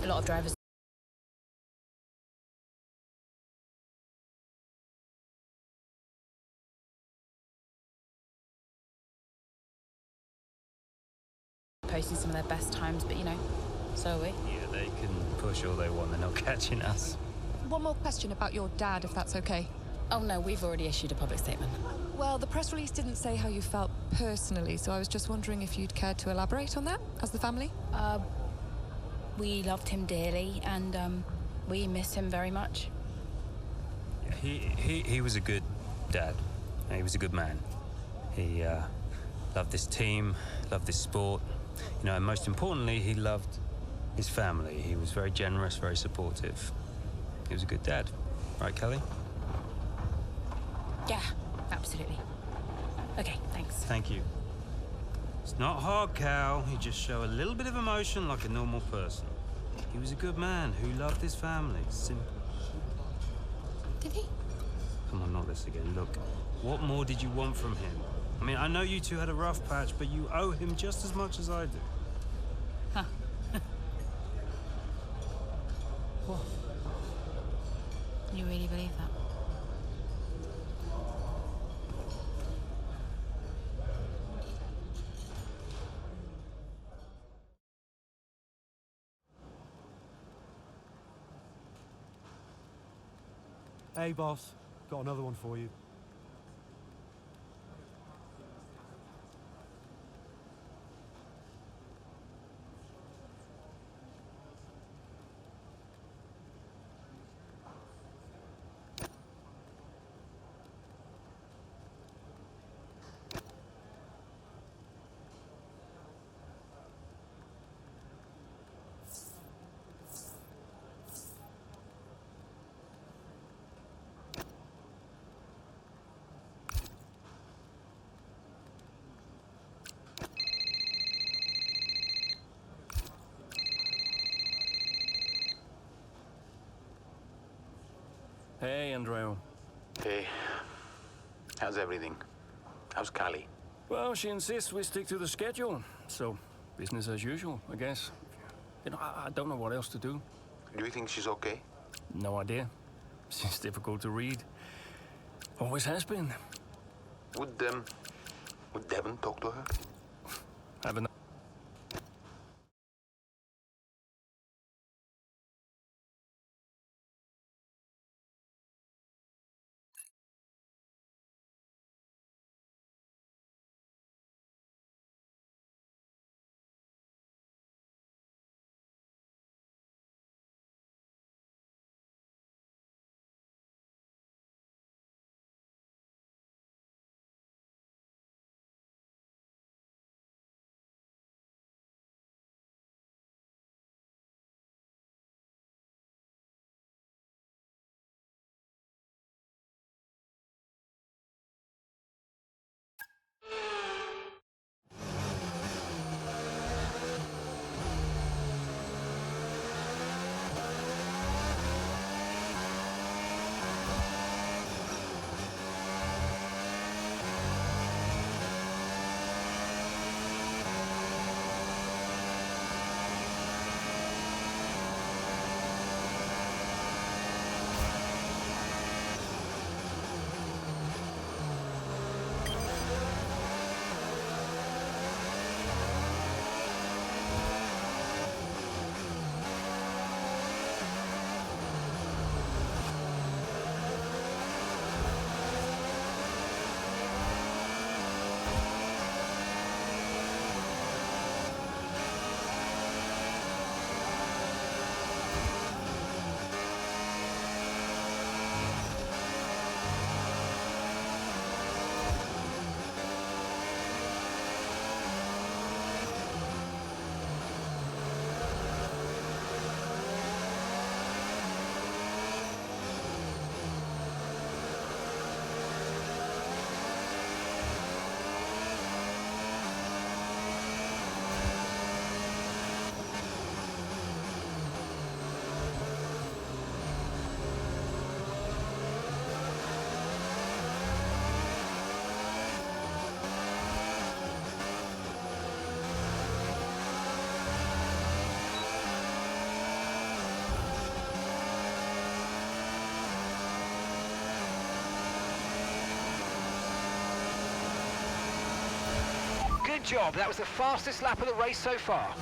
A lot of drivers posting some of their best times, but you know, so are we. Yeah, they can push all they want. They're not catching us. One more question about your dad, if that's okay. Oh no, we've already issued a public statement. Well, the press release didn't say how you felt personally, so I was just wondering if you'd care to elaborate on that, as the family? We loved him dearly, and we miss him very much. Yeah, he was a good dad. He was a good man. He loved this team, loved this sport. You know, and most importantly, he loved his family. He was very generous, very supportive. He was a good dad. Right, Kelly? Yeah, absolutely. Okay, thanks. Thank you. It's not hard, Cal. You just show a little bit of emotion like a normal person. He was a good man who loved his family. Simple. Did he? Come on, not this again. Look, what more did you want from him? I mean, I know you two had a rough patch, but you owe him just as much as I do. Huh. What? You really believe that? Hey, boss. Got another one for you. Hey, Andreo. Hey, how's everything? How's Callie? Well, she insists we stick to the schedule, so business as usual, I guess. You know, I don't know what else to do. Do you think she's okay? No idea. She's difficult to read. Always has been. Would Devon talk to her? Have an... Good job. That was the fastest lap of the race so far.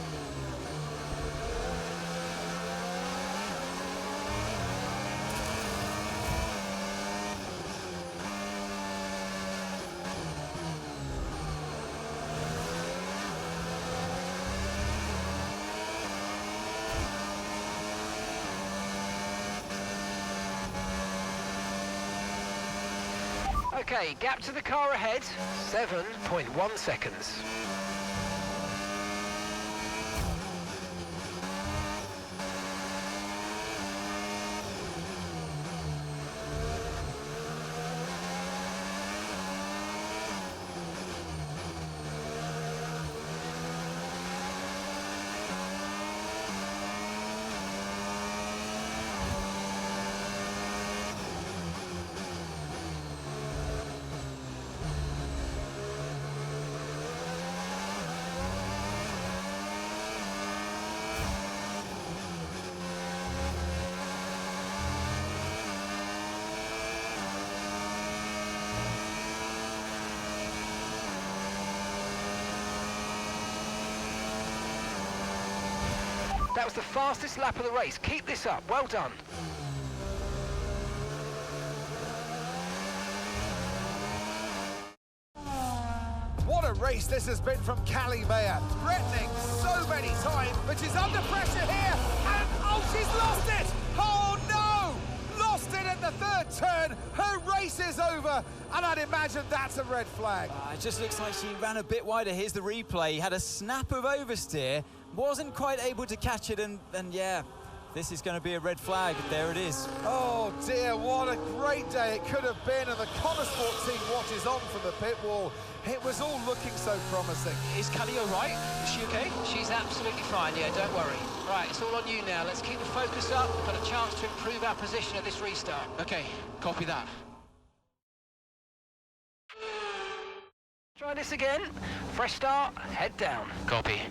Okay, gap to the car ahead, 7.1 seconds. That was the fastest lap of the race. Keep this up. Well done. What a race this has been from Callie Mayer. Threatening so many times, but she's under pressure here. And oh, she's lost it! Oh no! Lost it at the third turn. Her race is over. And I'd imagine that's a red flag. It just looks like she ran a bit wider. Here's the replay. Had a snap of oversteer. Wasn't quite able to catch it, and yeah, This is going to be a red flag. There it is. Oh dear, what a great day it could have been, and the Motorsport team watches on from the pit wall. It was all looking so promising. Is Kelly all right? Is she okay? She's absolutely fine, yeah, don't worry. Right, it's all on you now. Let's keep the focus up. We've got a chance to improve our position at this restart. Okay, copy that. Try this again. Fresh start, head down. Copy.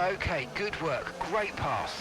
Okay, good work. Great pass.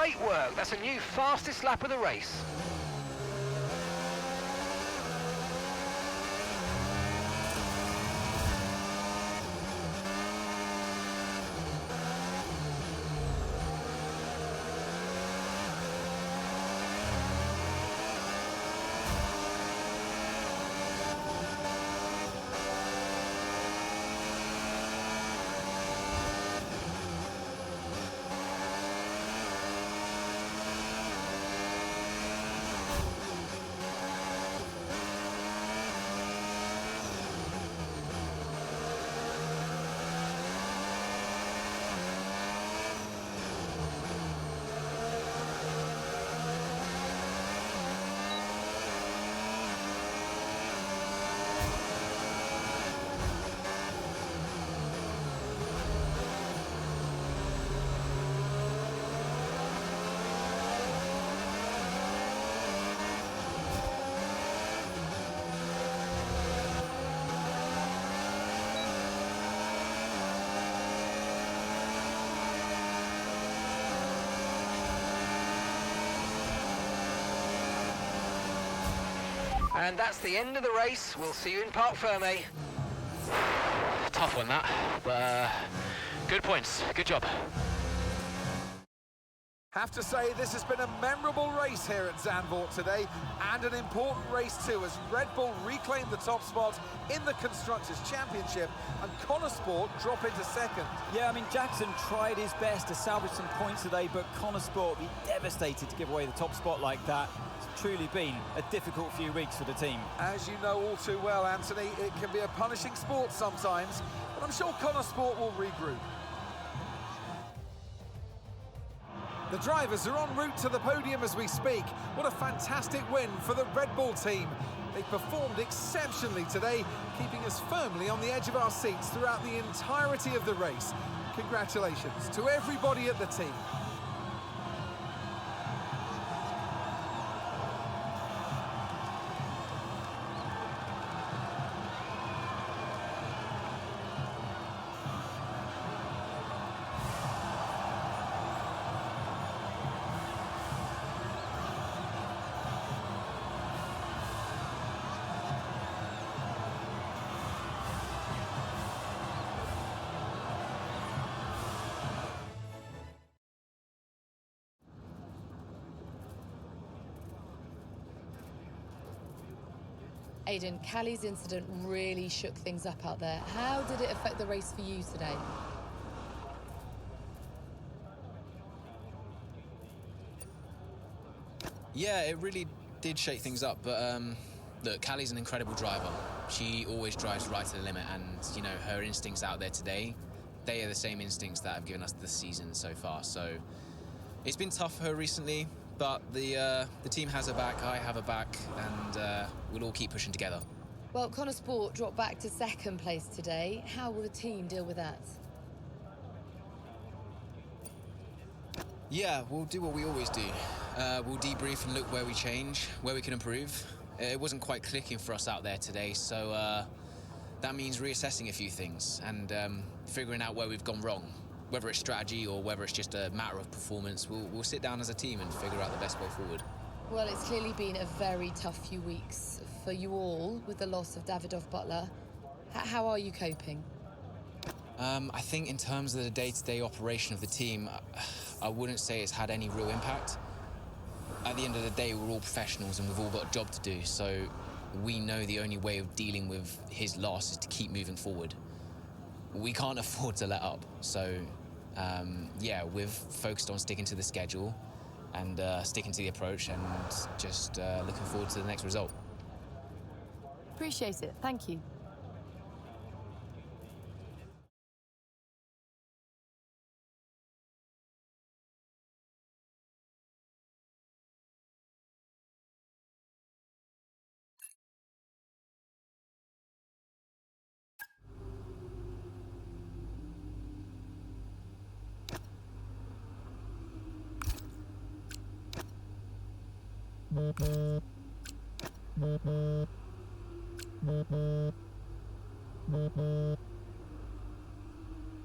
Great work. That's a new fastest lap of the race. And that's the end of the race. We'll see you in Parc Fermé. Tough one, that, but good points. Good job. Have to say, this has been a memorable race here at Zandvoort today, and an important race too, as Red Bull reclaimed the top spot in the Constructors' Championship, and Sport drop into second. Yeah, I mean, Jackson tried his best to salvage some points today, but Sport be devastated to give away the top spot like that. It's truly been a difficult few weeks for the team. As you know all too well, Anthony, it can be a punishing sport sometimes, but I'm sure Sport will regroup. The drivers are en route to the podium as we speak. What a fantastic win for the Red Bull team. They performed exceptionally today, keeping us firmly on the edge of our seats throughout the entirety of the race. Congratulations to everybody at the team. Aidan, Callie's incident really shook things up out there. How did it affect the race for you today? Yeah, it really did shake things up, but look, Callie's an incredible driver. She always drives right to the limit, and, you know, her instincts out there today, they are the same instincts that have given us this season so far. So it's been tough for her recently, but the team has her back, I have her back, and we'll all keep pushing together. Well, Sport dropped back to second place today. How will the team deal with that? Yeah, we'll do what we always do. We'll debrief and look where we change, where we can improve. It wasn't quite clicking for us out there today, so that means reassessing a few things and figuring out where we've gone wrong. Whether it's strategy or whether it's just a matter of performance, we'll sit down as a team and figure out the best way forward. Well, it's clearly been a very tough few weeks for you all with the loss of Davidoff Butler. How are you coping? I think in terms of the day-to-day operation of the team, I wouldn't say it's had any real impact. At the end of the day, we're all professionals and we've all got a job to do, so we know the only way of dealing with his loss is to keep moving forward. We can't afford to let up, so yeah, we've focused on sticking to the schedule and sticking to the approach and just looking forward to the next result. Appreciate it. Thank you.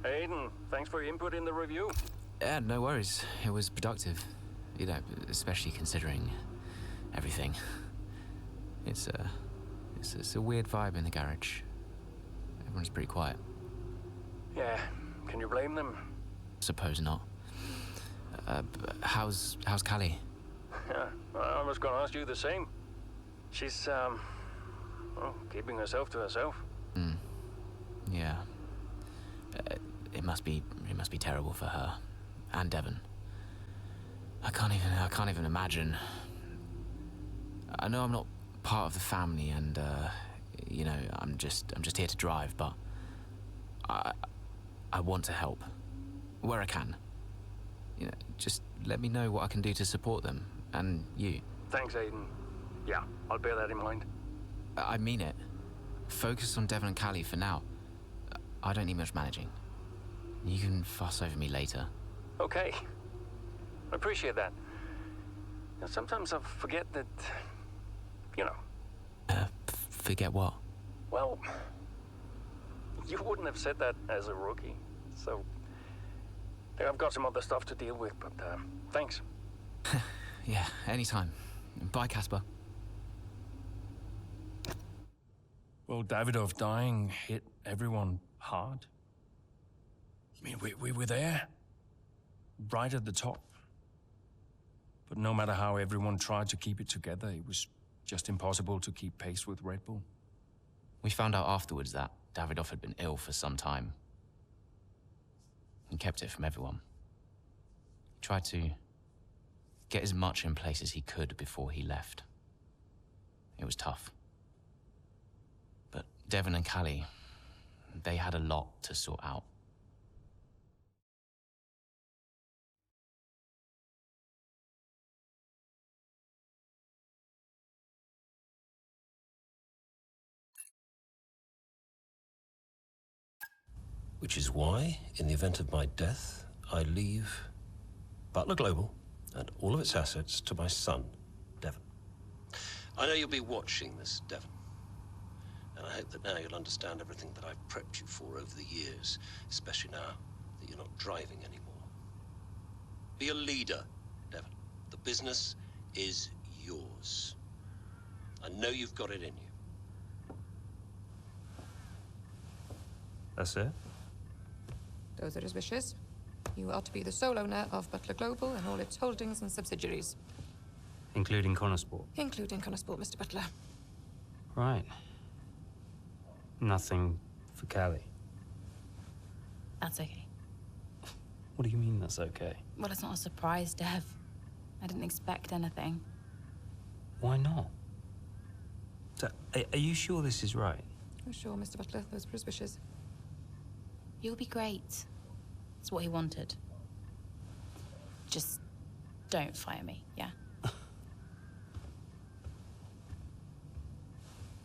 Aidan, thanks for your input in the review. Yeah, no worries. It was productive. You know, especially considering everything. It's a weird vibe in the garage. Everyone's pretty quiet. Yeah, can you blame them? Suppose not. How's Callie? Yeah, I was gonna ask you the same. She's, well, keeping herself to herself. Yeah. It must be terrible for her. And Devon. I can't even imagine. I know I'm not part of the family and, you know, I'm just here to drive, but I want to help. Where I can. You know, just let me know what I can do to support them, and you. Thanks, Aiden. Yeah, I'll bear that in mind. I mean it. Focus on Devon and Callie for now. I don't need much managing. You can fuss over me later. Okay. I appreciate that. Now, sometimes I forget that, you know. Forget what? Well, you wouldn't have said that as a rookie, so I've got some other stuff to deal with, but thanks. Yeah, anytime. Bye, Casper. Well, Davidoff dying hit everyone hard. I mean, we were there, right at the top. But no matter how everyone tried to keep it together, it was just impossible to keep pace with Red Bull. We found out afterwards that Davidoff had been ill for some time. He kept it from everyone. He tried to get as much in place as he could before he left. It was tough. But Devon and Callie, they had a lot to sort out. Which is why, in the event of my death, I leave Butler Global and all of its assets to my son, Devon. I know you'll be watching this, Devon. And I hope that now you'll understand everything that I've prepped you for over the years, especially now that you're not driving anymore. Be a leader, Devon. The business is yours. I know you've got it in you. That's it? Those are his wishes. You are to be the sole owner of Butler Global and all its holdings and subsidiaries. Including Connorsport? Including Connorsport, Mr. Butler. Right. Nothing for Callie? That's okay. What do you mean that's okay? Well, it's not a surprise, Dev. I didn't expect anything. Why not? So, are you sure this is right? Oh, sure, Mr. Butler. Those were his wishes. You'll be great. That's what he wanted. Just don't fire me, yeah?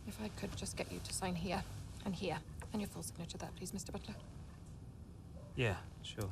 If I could just get you to sign here, and your full signature there, please, Mr. Butler. Yeah, sure.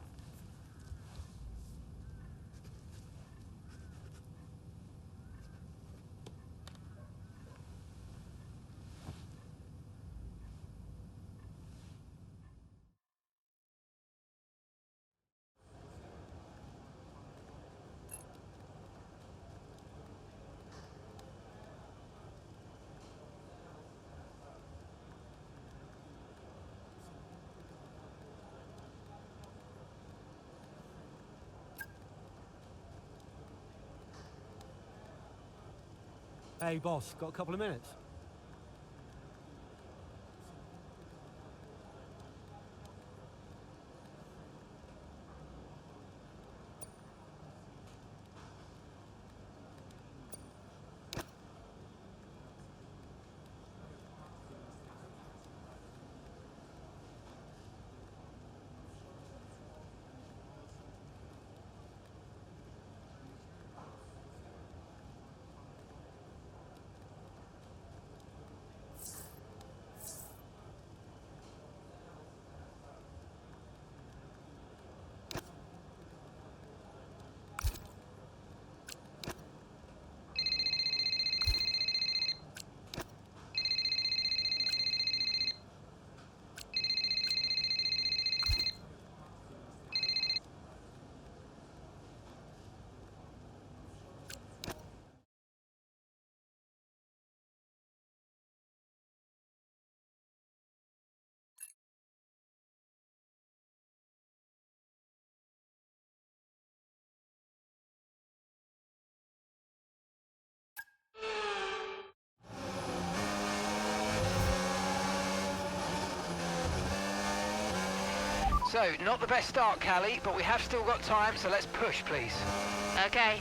Hey, boss, got a couple of minutes? So, not the best start, Callie, but we have still got time, so let's push, please. Okay.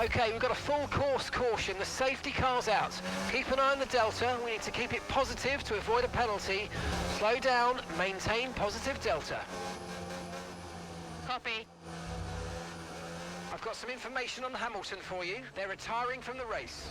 Okay, we've got a full course caution. The safety car's out. Keep an eye on the delta. We need to keep it positive to avoid a penalty. Slow down, maintain positive delta. Copy. I've got some information on Hamilton for you. They're retiring from the race.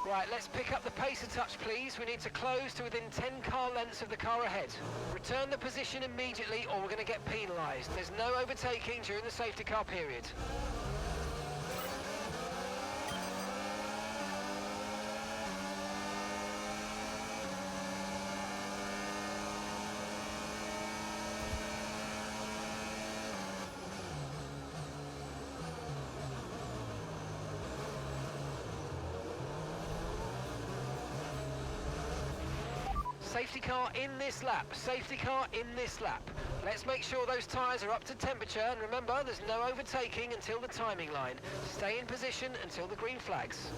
Right, let's pick up the pace a touch, please. We need to close to within 10 car lengths of the car ahead. Return the position immediately or we're going to get penalised. There's no overtaking during the safety car period. Safety car in this lap, safety car in this lap. Let's make sure those tyres are up to temperature, and remember, there's no overtaking until the timing line. Stay in position until the green flags.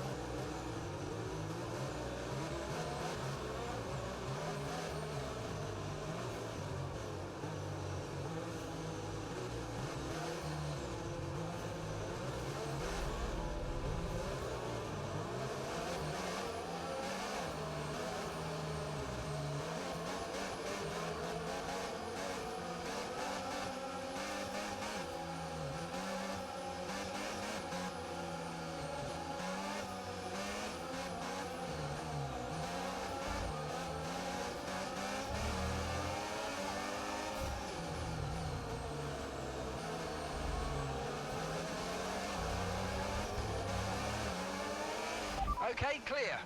Okay, clear.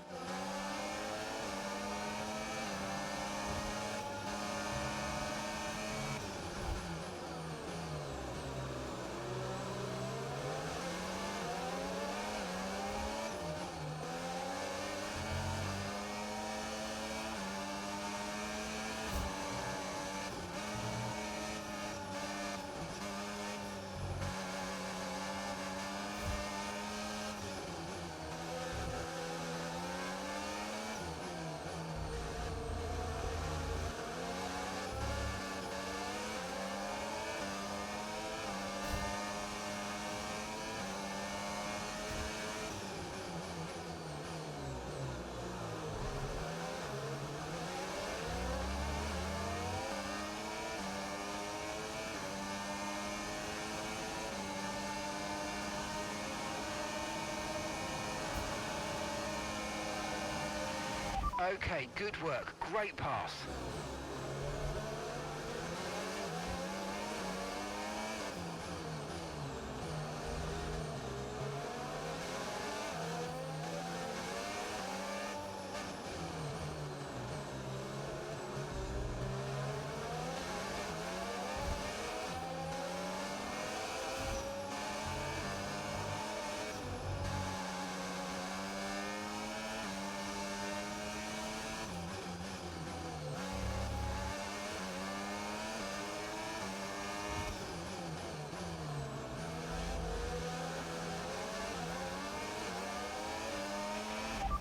Okay, good work. Great pass.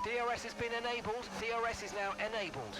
DRS has been enabled. DRS is now enabled.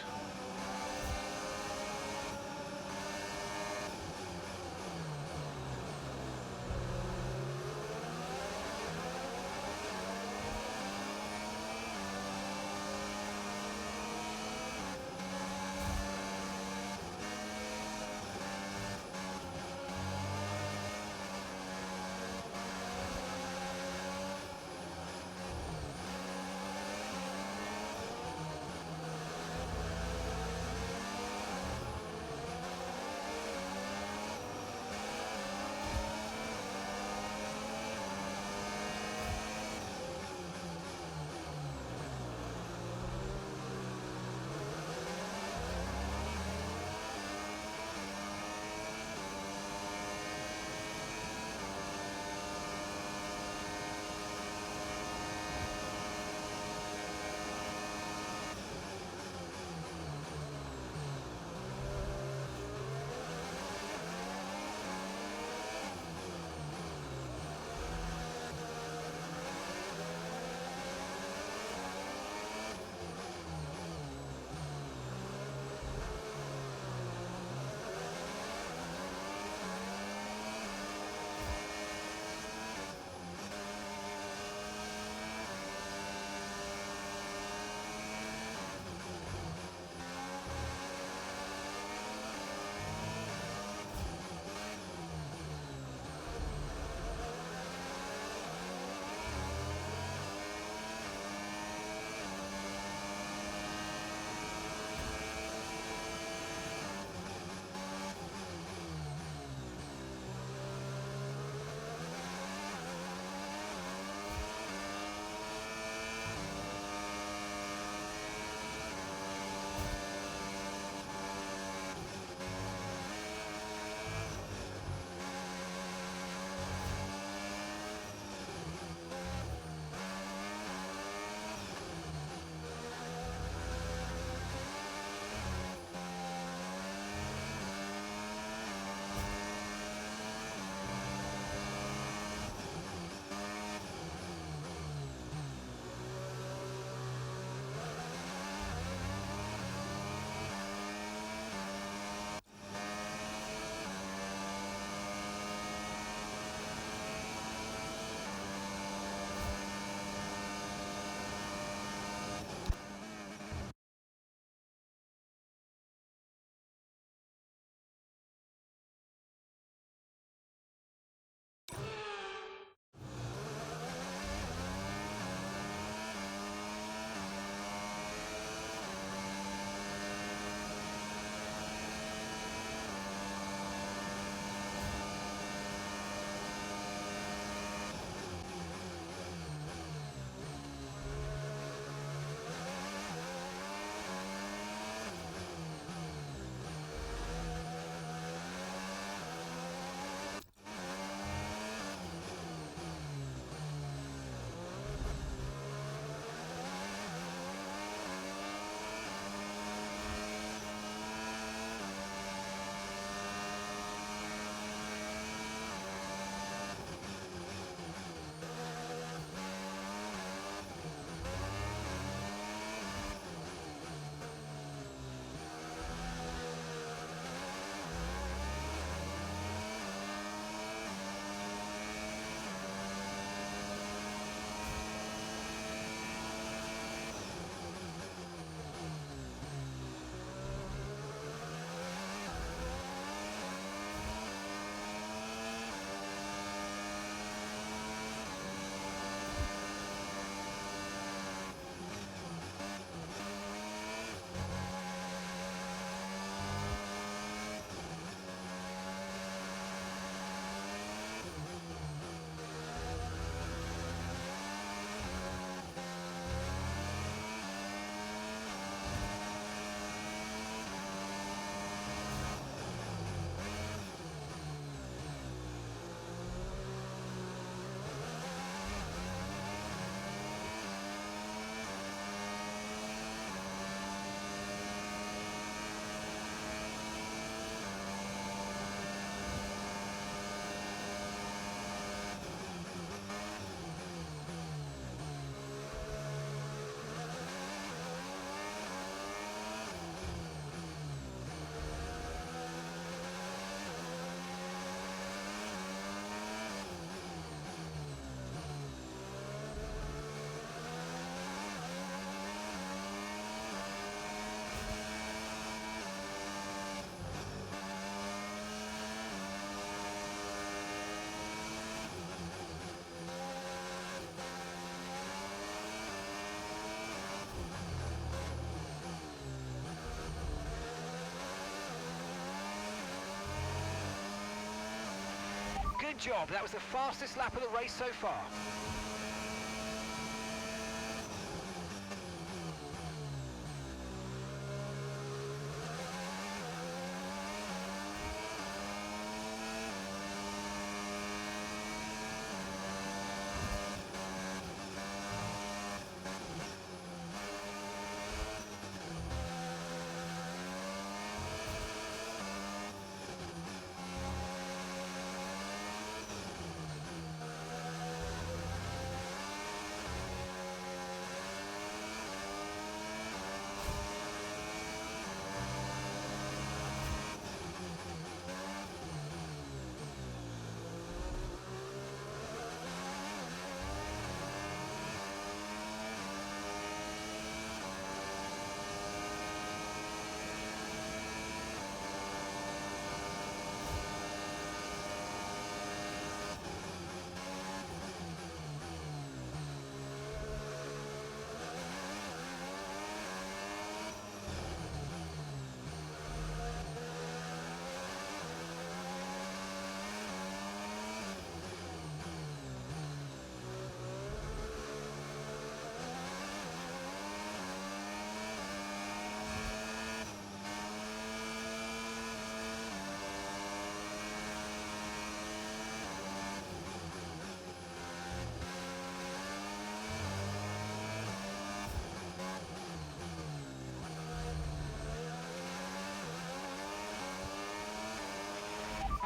Good job. That was the fastest lap of the race so far.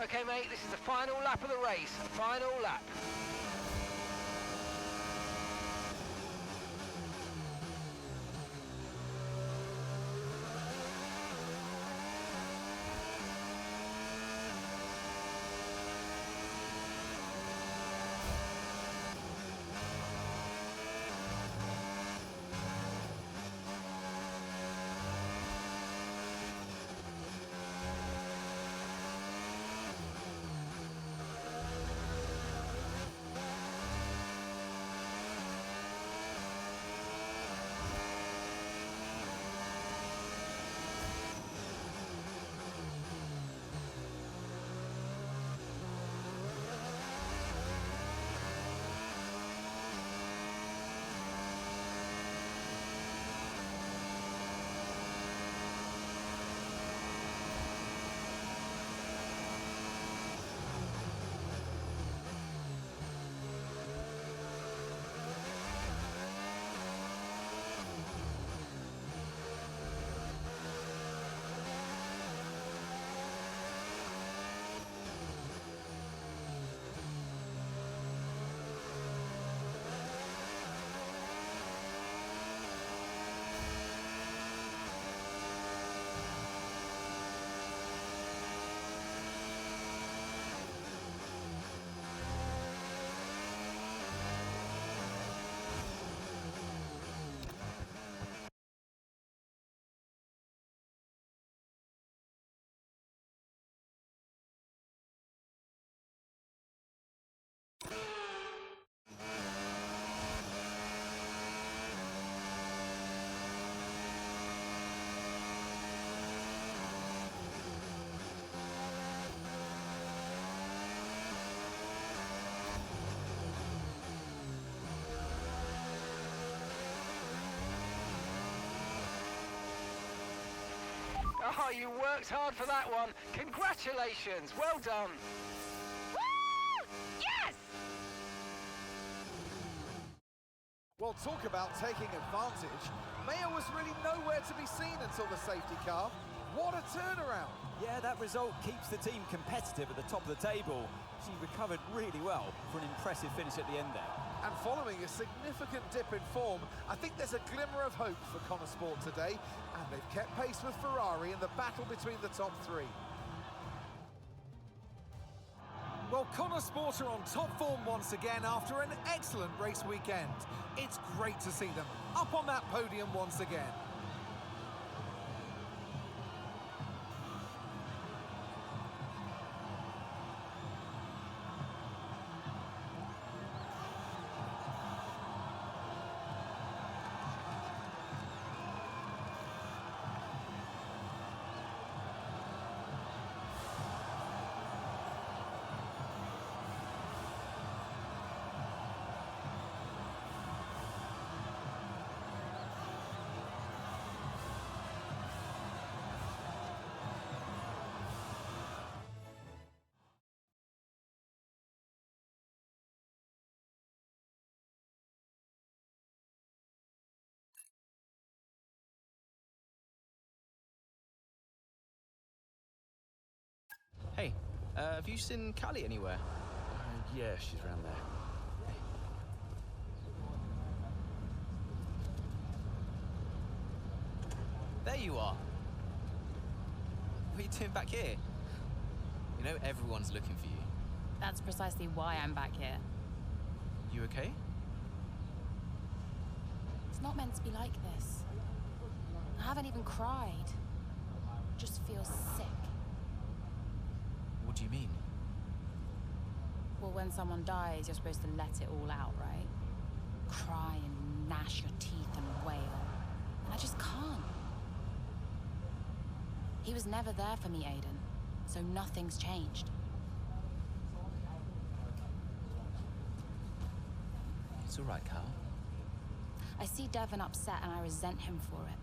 Okay, mate, this is the final lap of the race. Final lap. Oh, you worked hard for that one. Congratulations. Well done. Woo! Yes! Well, talk about taking advantage. Maya was really nowhere to be seen until the safety car. What a turnaround. Yeah, that result keeps the team competitive at the top of the table. She recovered really well for an impressive finish at the end there. And following a significant dip in form, I think there's a glimmer of hope for Motorsport today, and they've kept pace with Ferrari in the battle between the top three. Well, Motorsport are on top form once again after an excellent race weekend. It's great to see them up on that podium once again. Hey, have you seen Callie anywhere? Yeah, she's around there. There you are. What are you doing back here? You know everyone's looking for you. That's precisely why I'm back here. You okay? It's not meant to be like this. I haven't even cried. Just feel sick. What do you mean? Well, when someone dies, you're supposed to let it all out, right? Cry and gnash your teeth and wail. And I just can't. He was never there for me, Aiden, so nothing's changed. It's all right, Cal. I see Devon upset and I resent him for it.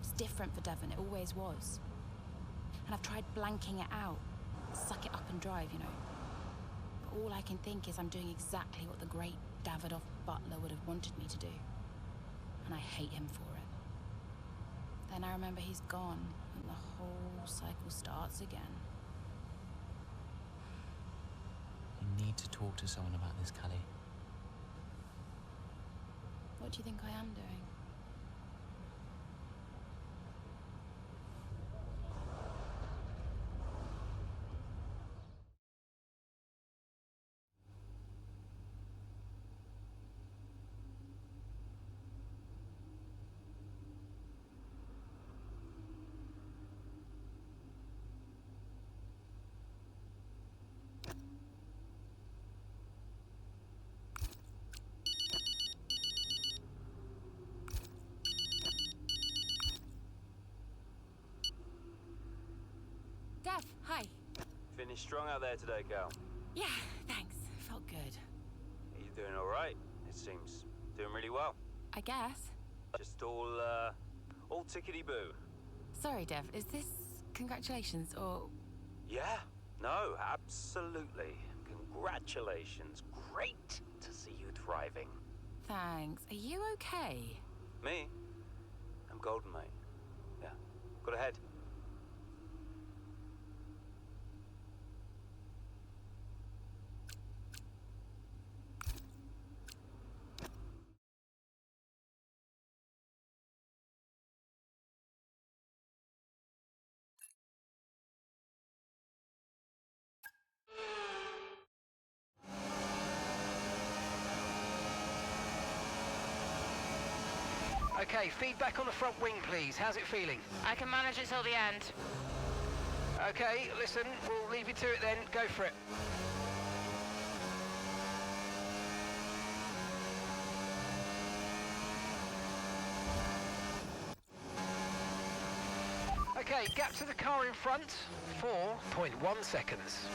It's different for Devon, it always was. And I've tried blanking it out. Suck it up and drive, you know. But all I can think is I'm doing exactly what the great Davidoff Butler would have wanted me to do. And I hate him for it. Then I remember he's gone, and the whole cycle starts again. You need to talk to someone about this, Callie. What do you think I am doing? Dev, hi. Finished strong out there today, Cal. Yeah, thanks. Felt good. Are you doing all right? It seems doing really well. I guess. Just all tickety-boo. Sorry, Dev, is this congratulations or... Yeah, no, absolutely. Congratulations. Great to see you thriving. Thanks. Are you okay? Me? I'm golden, mate. Yeah, got ahead. Okay, feedback on the front wing, please. How's it feeling? I can manage it till the end. Okay, listen, we'll leave you to it then. Go for it. Okay, gap to the car in front, 4.1 seconds.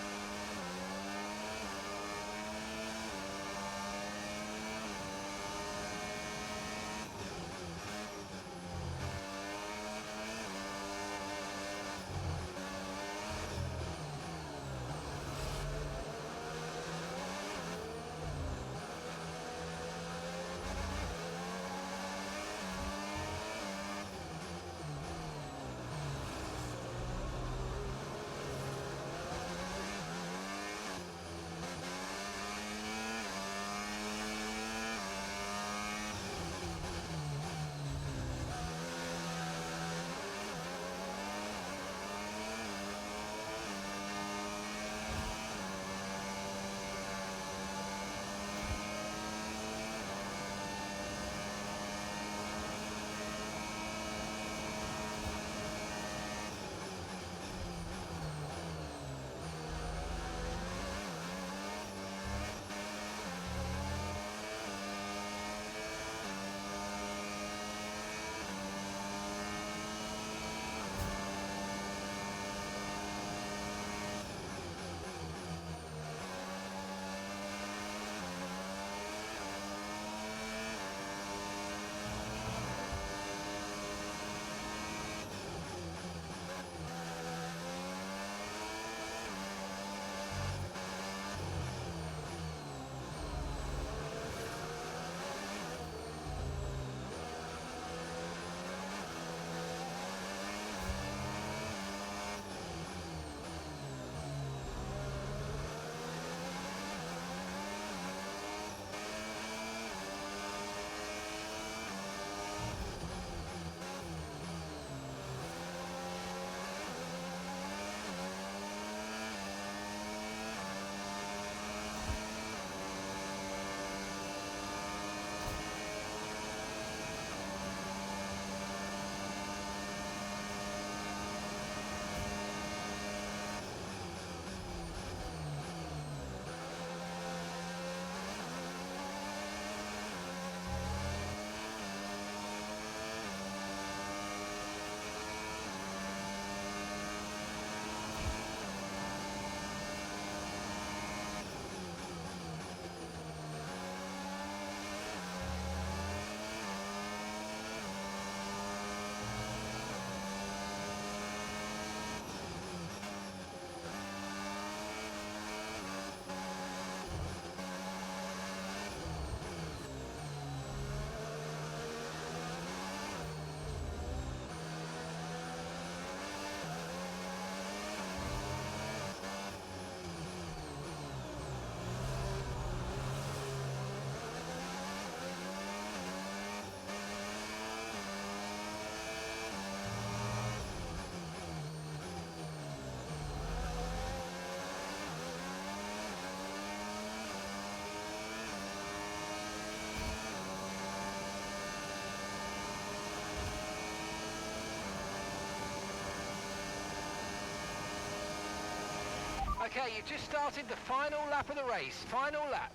Okay, you've just started the final lap of the race. Final lap.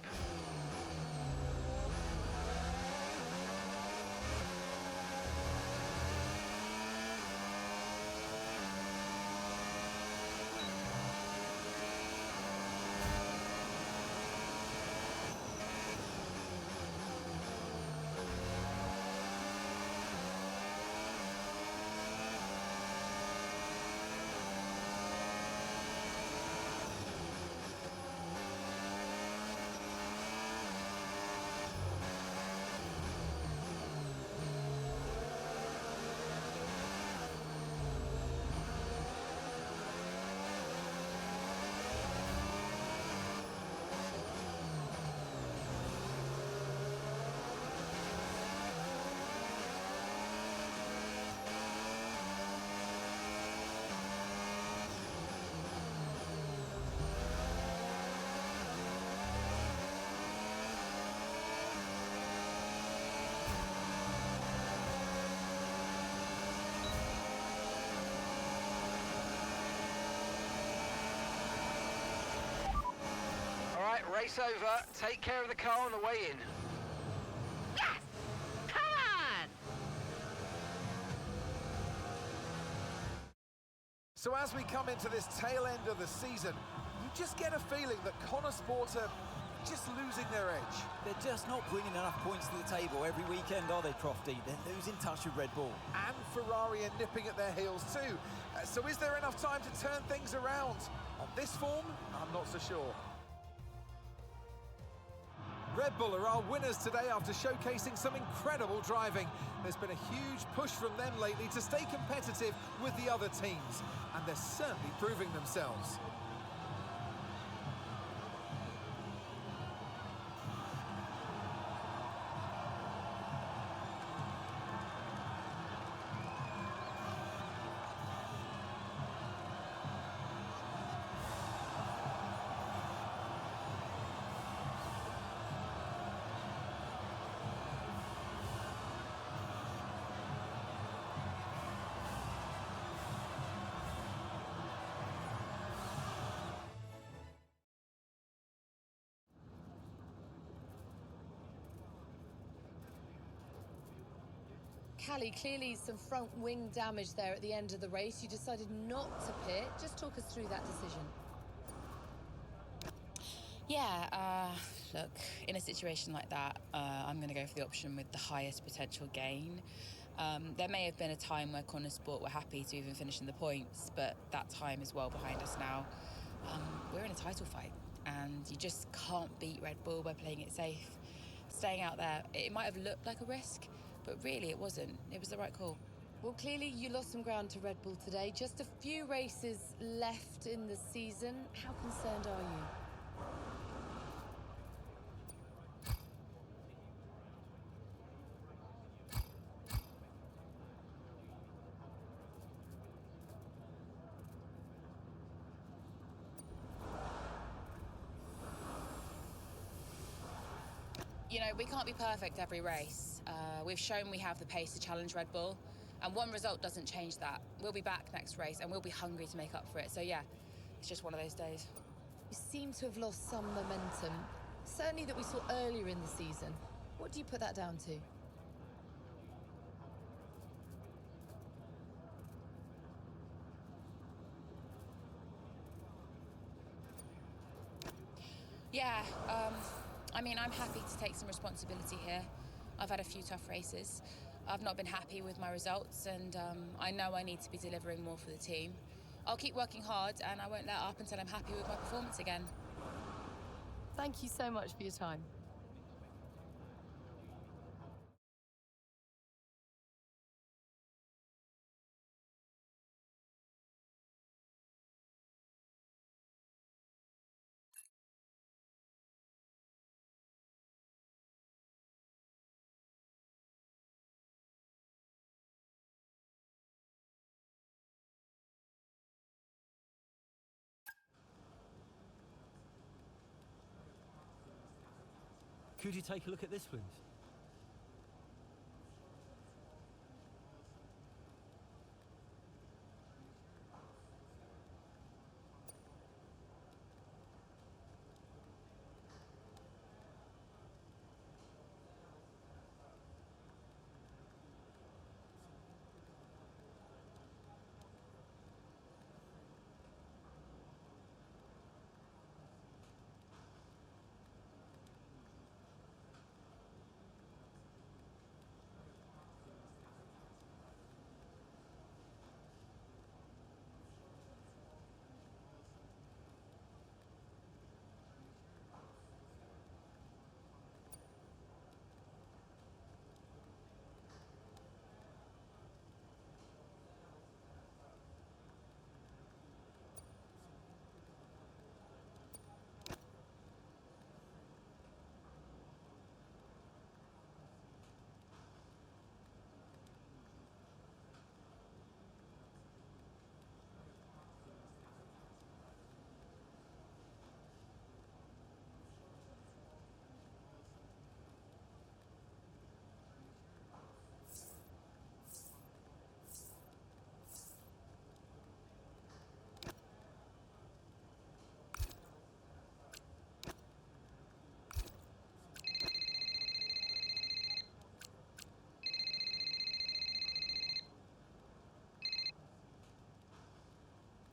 Race over. Take care of the car on the way in. Yes! Come on! So as we come into this tail end of the season, you just get a feeling that Sport are just losing their edge. They're just not bringing enough points to the table every weekend, are they, Crofty? They're losing touch with Red Bull. And Ferrari are nipping at their heels too. So is there enough time to turn things around? On this form, I'm not so sure. Red Bull are our winners today after showcasing some incredible driving. There's been a huge push from them lately to stay competitive with the other teams, and they're certainly proving themselves. Callie, clearly some front wing damage there at the end of the race. You decided not to pit. Just talk us through that decision. Yeah, look, in a situation like that, I'm going to go for the option with the highest potential gain. There may have been a time where Sport were happy to even finish in the points, but that time is well behind us now. We're in a title fight, and you just can't beat Red Bull by playing it safe. Staying out there, it might have looked like a risk, but really it wasn't. It was the right call. Well, clearly you lost some ground to Red Bull today. Just a few races left in the season. How concerned are you? You know, we can't be perfect every race. We've shown we have the pace to challenge Red Bull, and one result doesn't change that. We'll be back next race, and we'll be hungry to make up for it. So yeah, it's just one of those days. You seem to have lost some momentum, certainly that we saw earlier in the season. What do you put that down to? Yeah, I mean, I'm happy to take some responsibility here. I've had a few tough races. I've not been happy with my results, and I know I need to be delivering more for the team. I'll keep working hard, and I won't let up until I'm happy with my performance again. Thank you so much for your time. Could you take a look at this, please?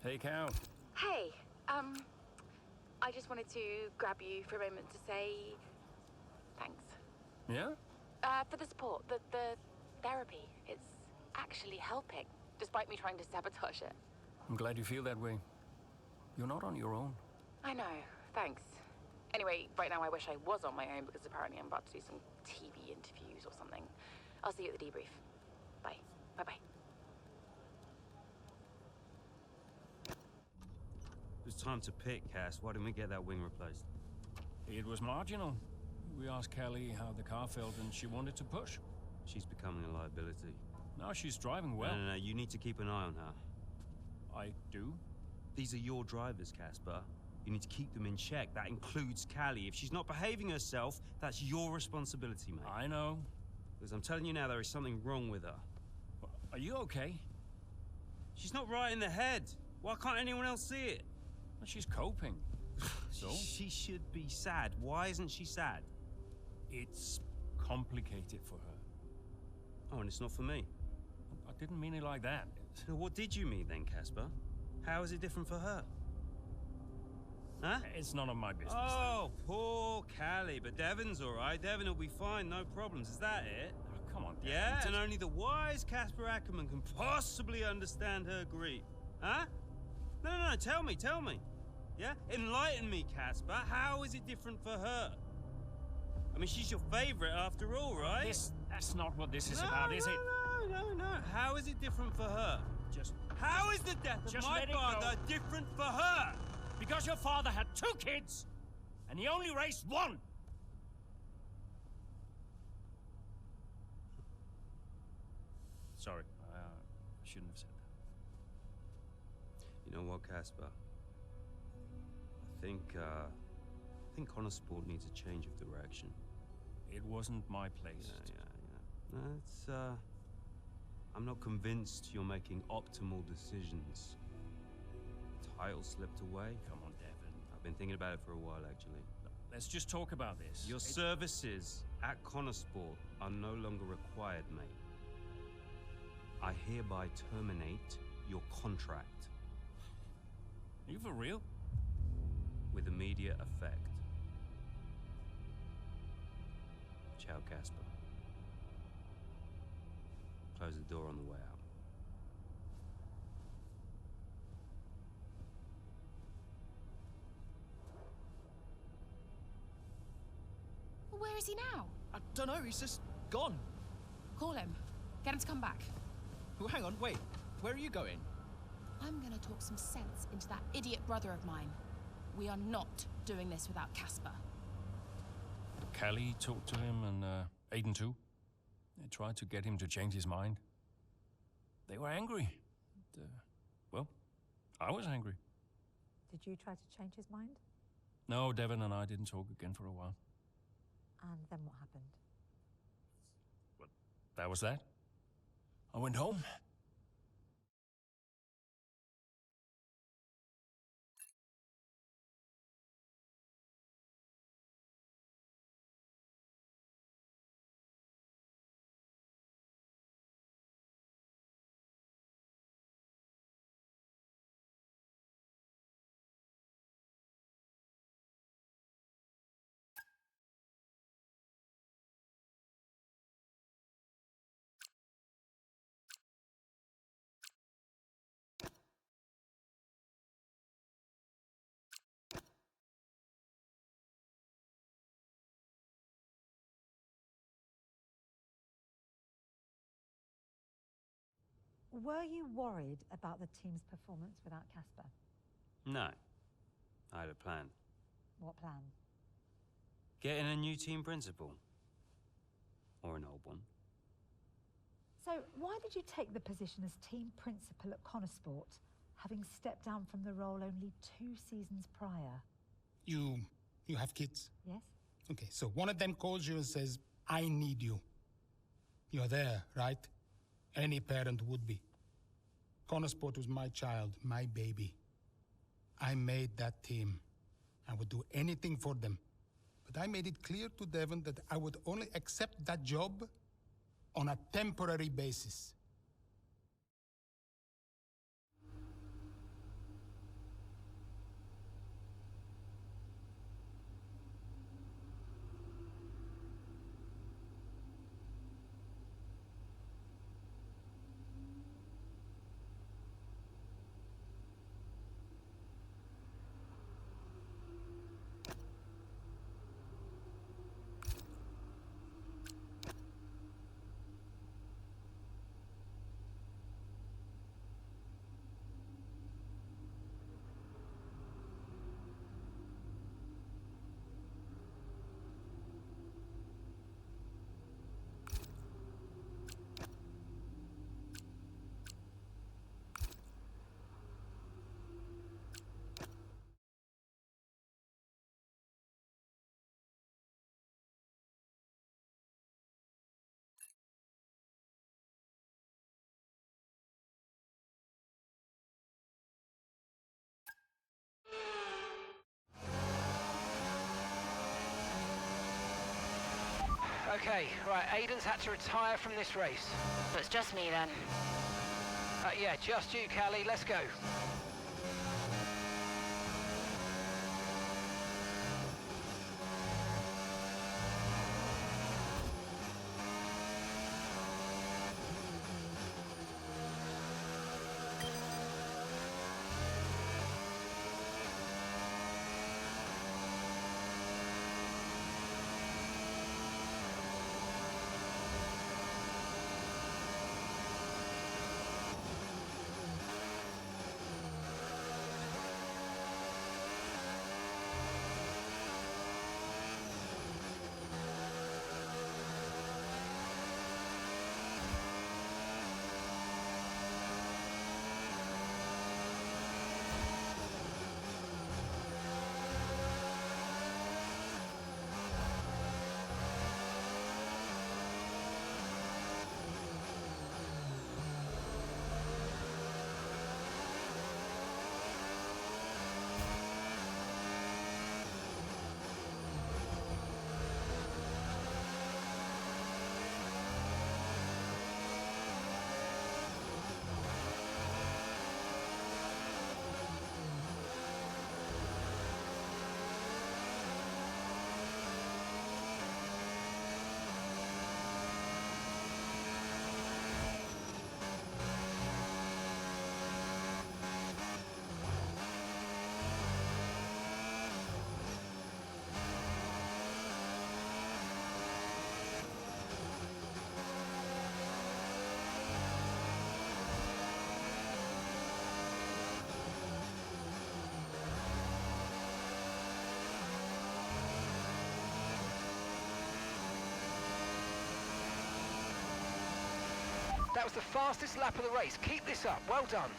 Hey, Cal. Hey, I just wanted to grab you for a moment to say thanks. Yeah? For the support, the therapy. It's actually helping, despite me trying to sabotage it. I'm glad you feel that way. You're not on your own. I know, thanks. Anyway, right now I wish I was on my own because apparently I'm about to do some TV interviews or something. I'll see you at the debrief. Bye. Bye-bye. It was time to pick, Cass. Why didn't we get that wing replaced? It was marginal. We asked Kelly how the car felt and she wanted to push. She's becoming a liability. No, she's driving well. No, you need to keep an eye on her. I do? These are your drivers, Casper. You need to keep them in check. That includes Callie. If she's not behaving herself, that's your responsibility, mate. I know. Because I'm telling you now, there is something wrong with her. Are you okay? She's not right in the head. Why can't anyone else see it? Well, she's coping. So? She should be sad. Why isn't she sad? It's complicated for her. Oh, and it's not for me. I didn't mean it like that. So what did you mean then, Casper? How is it different for her? Huh? It's none of my business. Oh, poor Callie. But Devon's all right. Devon will be fine, no problems. Is that it? Oh, come on, Devon. Yeah, and only the wise Casper Ackerman can possibly understand her grief. Huh? No, tell me. Yeah? Enlighten me, Casper. How is it different for her? I mean, she's your favorite after all, right? That's not what this is about, is it? No. How is it different for her? How is the death of my father different for her? Because your father had 2 kids, and he only raised 1. Sorry, I shouldn't have said that. You know what, Casper? I think Motorsport needs a change of direction. It wasn't my place. Yeah. No, I'm not convinced you're making optimal decisions. Title slipped away. Come on, Devon. I've been thinking about it for a while, actually. Let's just talk about this. Your services at Motorsport are no longer required, mate. I hereby terminate your contract. Are you for real? With immediate effect. Ciao, Casper. Close the door on the way out. Where is he now? I don't know, he's just gone. Call him. Get him to come back. Well, hang on, wait. Where are you going? I'm gonna talk some sense into that idiot brother of mine. We are not doing this without Casper. Callie talked to him and Aiden too. They tried to get him to change his mind. They were angry. Well, I was angry. Did you try to change his mind? No, Devon and I didn't talk again for a while. And then what happened? Well, that was that. I went home. Were you worried about the team's performance without Casper? No. I had a plan. What plan? Getting a new team principal. Or an old one. So why did you take the position as team principal at Motorsport, having stepped down from the role only 2 seasons prior? You have kids? Yes. Okay, so one of them calls you and says, I need you. You're there, right? Any parent would be. Motorsport was my child, my baby. I made that team. I would do anything for them. But I made it clear to Devon that I would only accept that job on a temporary basis. Okay, right, Aiden's had to retire from this race. So it's just me then. Yeah, just you, Callie. Let's go. That was the fastest lap of the race. Keep this up. Well done.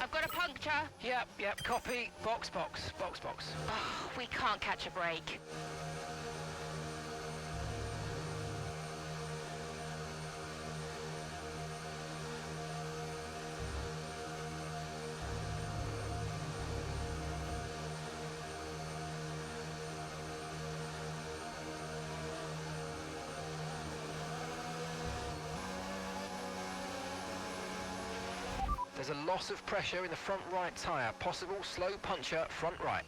I've got a puncture. Yep, copy. Box. Oh, we can't catch a break. There's a loss of pressure in the front right tyre. Possible slow puncture front right.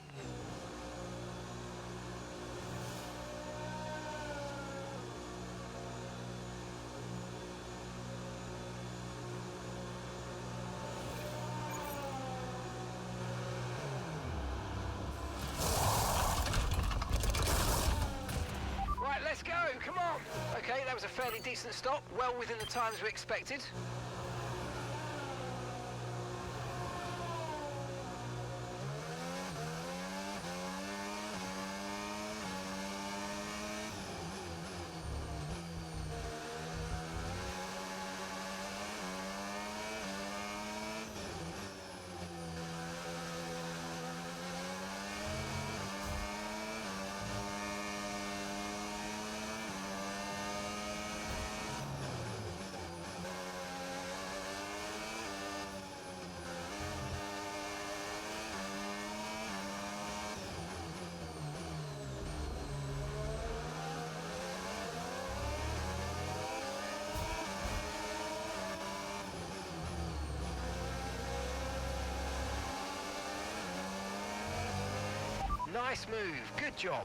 Right, let's go, come on. Okay, that was a fairly decent stop, well within the times we expected. Nice move, good job.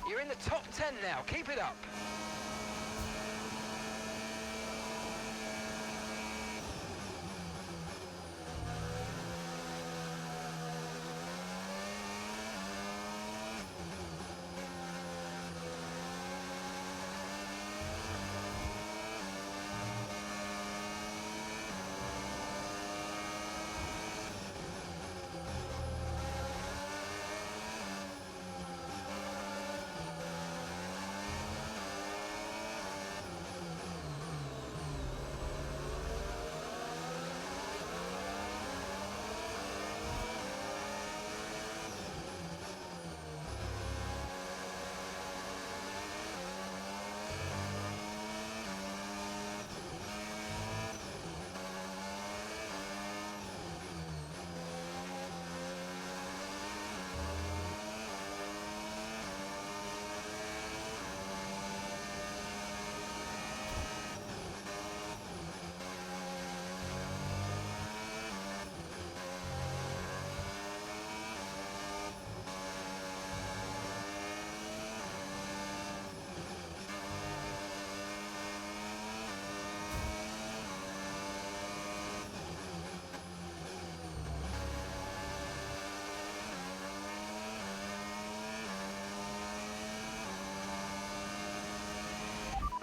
You're in the top 10 now, keep it up.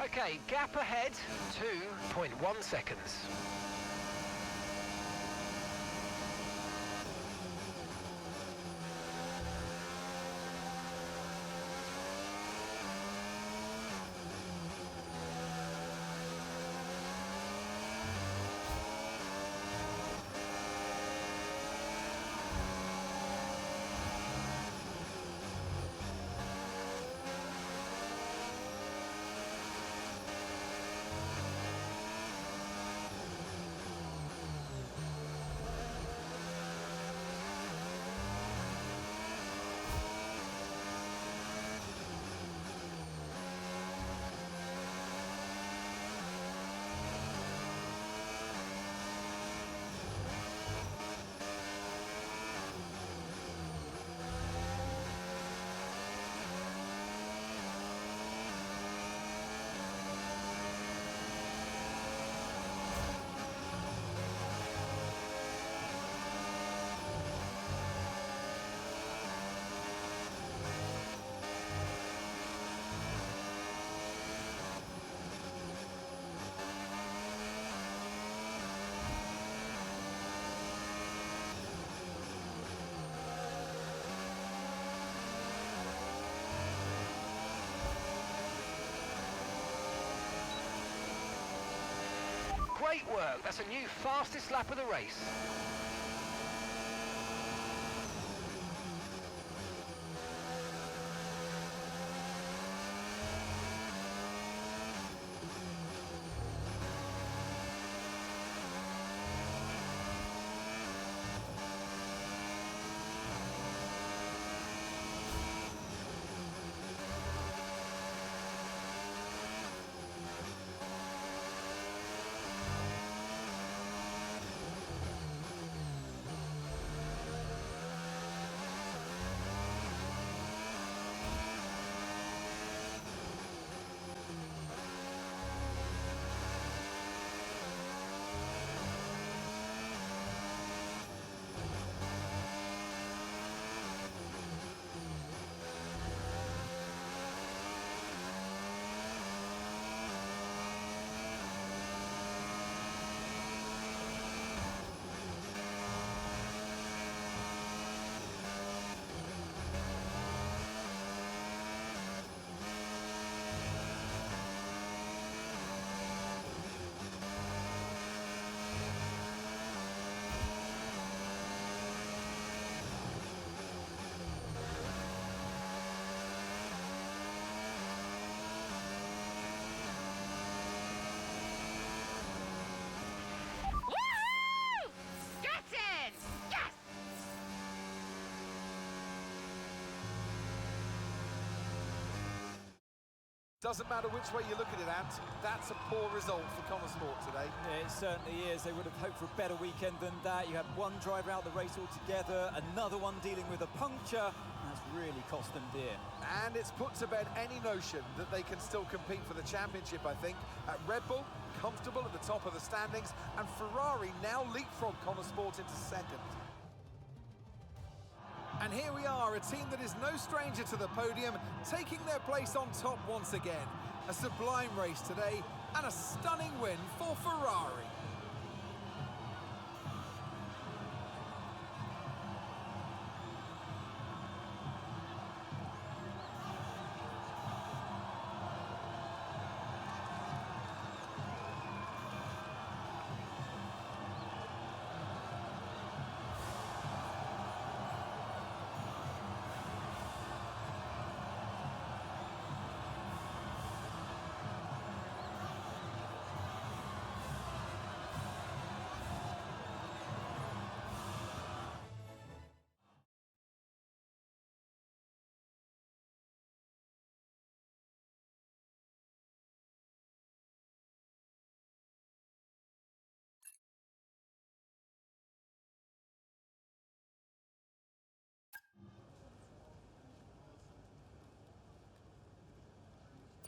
Okay, gap ahead, 2.1 seconds. Great work, that's a new fastest lap of the race. doesn't matter which way you look at it, Ant, that's a poor result for Sport today. Yeah, it certainly is. They would have hoped for a better weekend than that. You had one driver out the race altogether, another one dealing with a puncture. That's really cost them dear. And it's put to bed any notion that they can still compete for the championship, I think. At Red Bull, comfortable at the top of the standings, and Ferrari now leapfrog Sport into second. And here we are, a team that is no stranger to the podium, taking their place on top once again. A sublime race today, and a stunning win for Ferrari.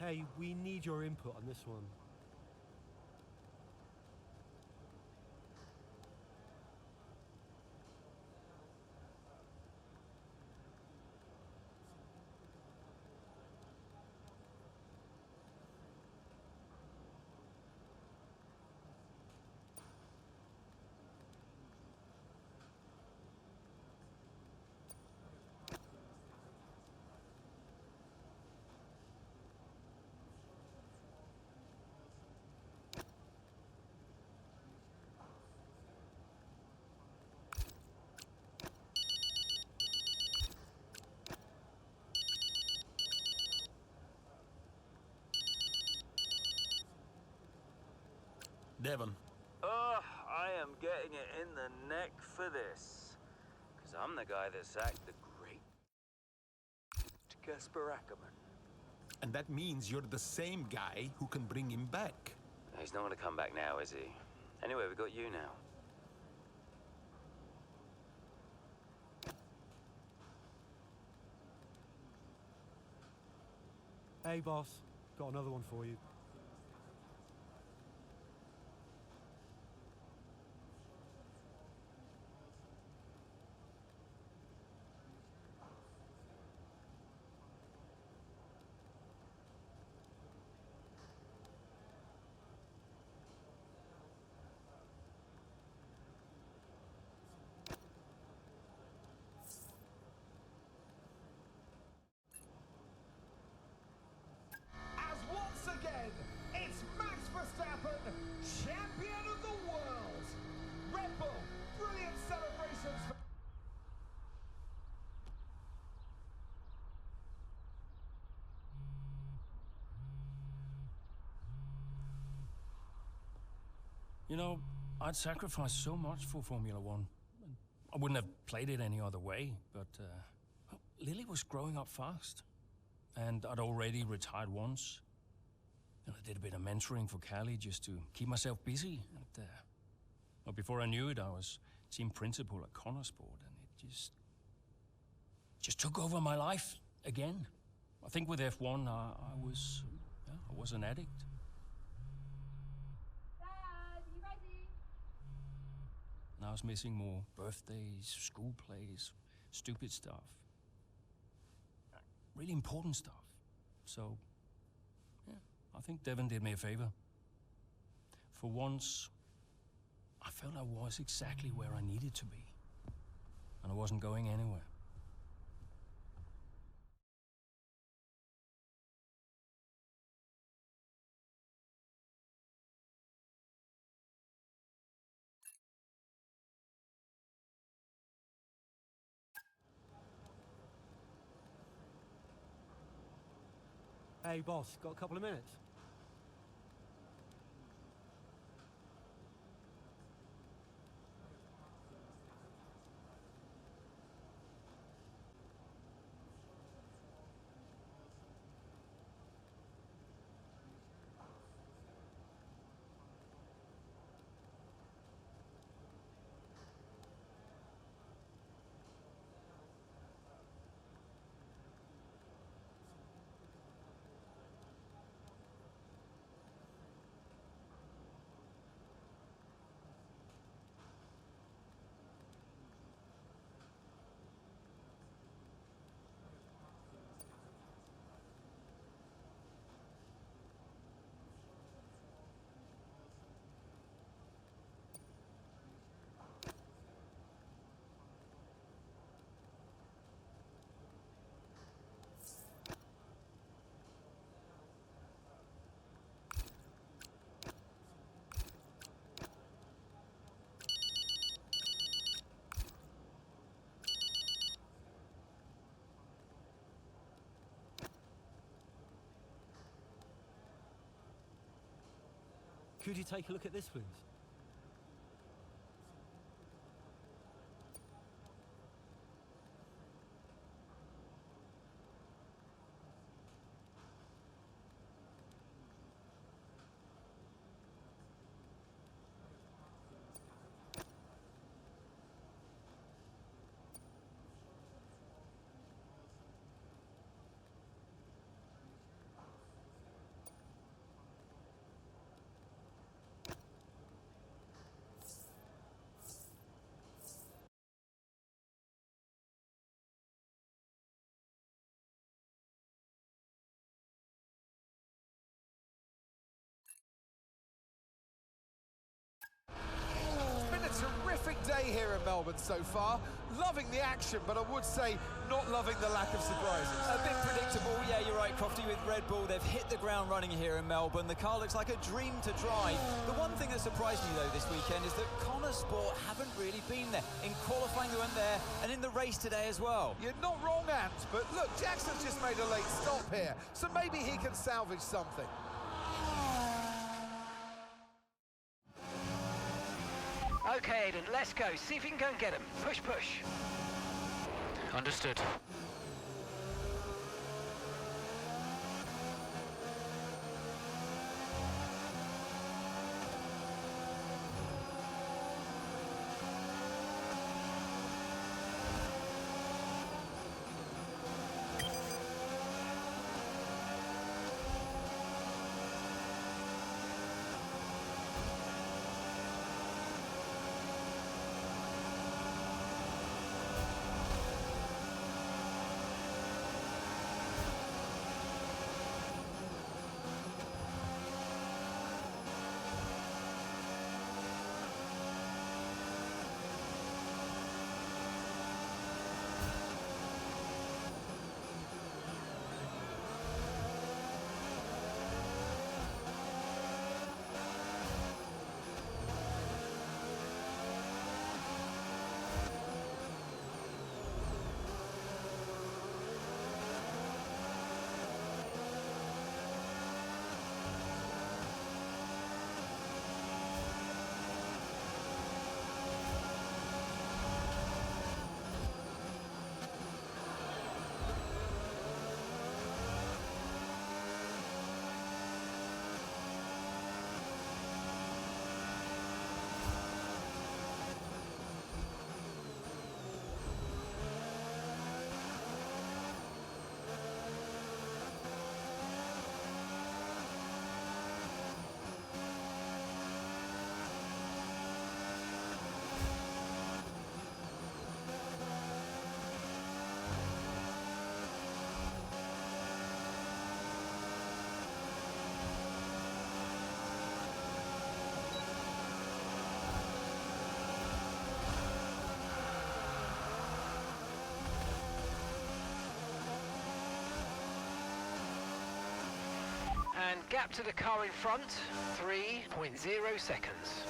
Hey, we need your input on this one. Devon. Oh, I am getting it in the neck for this. Because I'm the guy that sacked the great Kasper Ackerman. And that means you're the same guy who can bring him back. He's not going to come back now, is he? Anyway, we've got you now. Hey, boss. Got another one for you. As once again, it's Max Verstappen, champion of the world. Red Bull, brilliant celebrations. You know, I'd sacrificed so much for Formula One. I wouldn't have played it any other way, but Lily was growing up fast. And I'd already retired once. And I did a bit of mentoring for Callie just to keep myself busy. And, well, before I knew it, I was team principal at Sport, and it just took over my life again. I think with F1, I was an addict. Dad, you ready? And I was missing more birthdays, school plays, stupid stuff. Really important stuff. So, yeah, I think Devon did me a favor. For once, I felt I was exactly where I needed to be. And I wasn't going anywhere. Hey, boss. Got a couple of minutes? Could you take a look at this, please? Terrific day here in Melbourne so far. Loving the action, but I would say not loving the lack of surprises. A bit predictable, yeah, you're right, Crofty, with Red Bull. They've hit the ground running here in Melbourne. The car looks like a dream to drive. The one thing that surprised me, though, this weekend is that Sport haven't really been there. In qualifying, they went there, and in the race today as well. You're not wrong, Ant, but look, Jackson's just made a late stop here, so maybe he can salvage something. Okay, Aiden, let's go. See if you can go and get him. Push, push. Understood. And gap to the car in front, 3.0 seconds.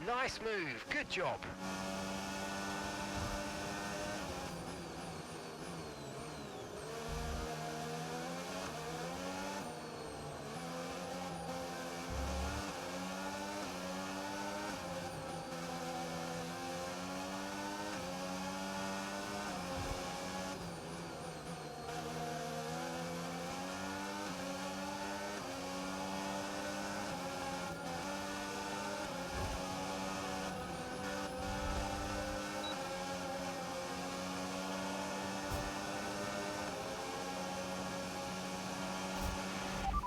Nice move, good job.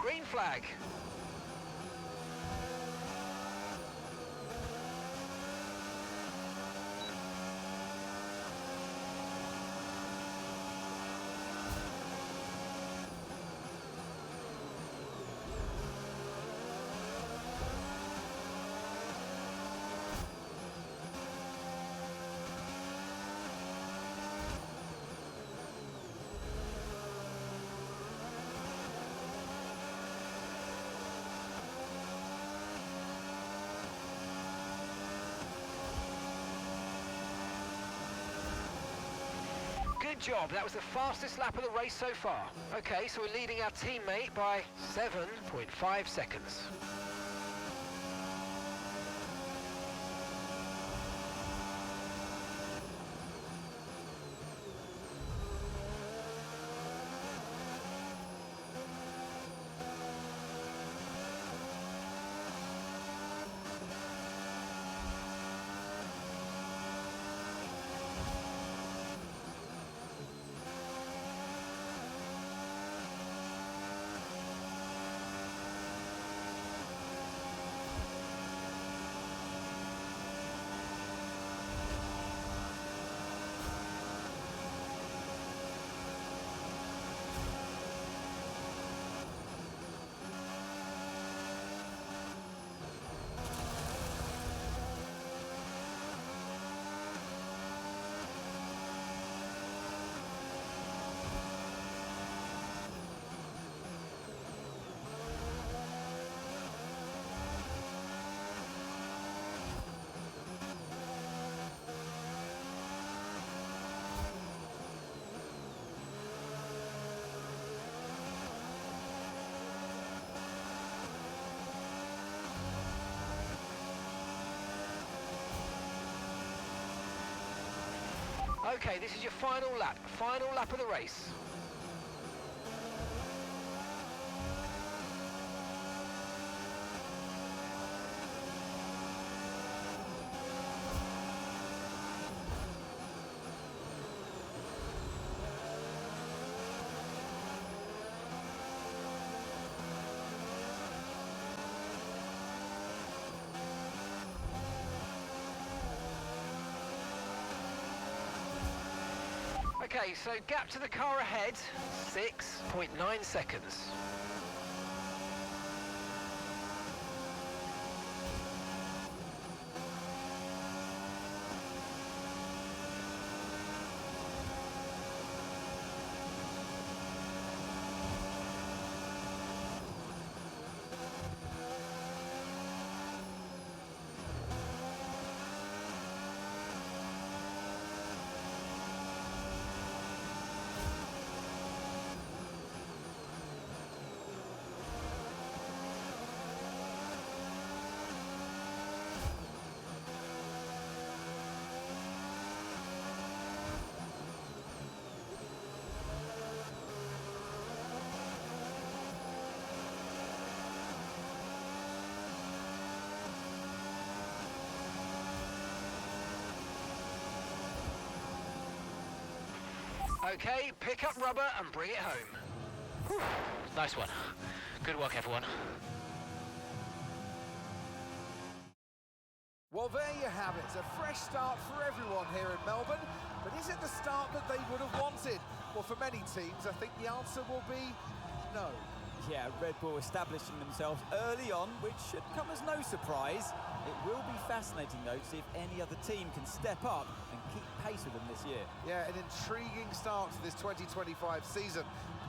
Green flag. Good job. That was the fastest lap of the race so far. Okay, so we're leading our teammate by 7.5 seconds. Okay, this is your final lap of the race. Okay, so gap to the car ahead, 6.9 seconds. Okay, pick up rubber and bring it home. Whew. Nice one. Good work, everyone. Well, there you have it. A fresh start for everyone here in Melbourne. But is it the start that they would have wanted? Well, for many teams, I think the answer will be no. Yeah, Red Bull establishing themselves early on, which should come as no surprise. It will be fascinating, though, to see if any other team can step up and keep pace with them this year. Yeah, an intriguing start to this 2025 season.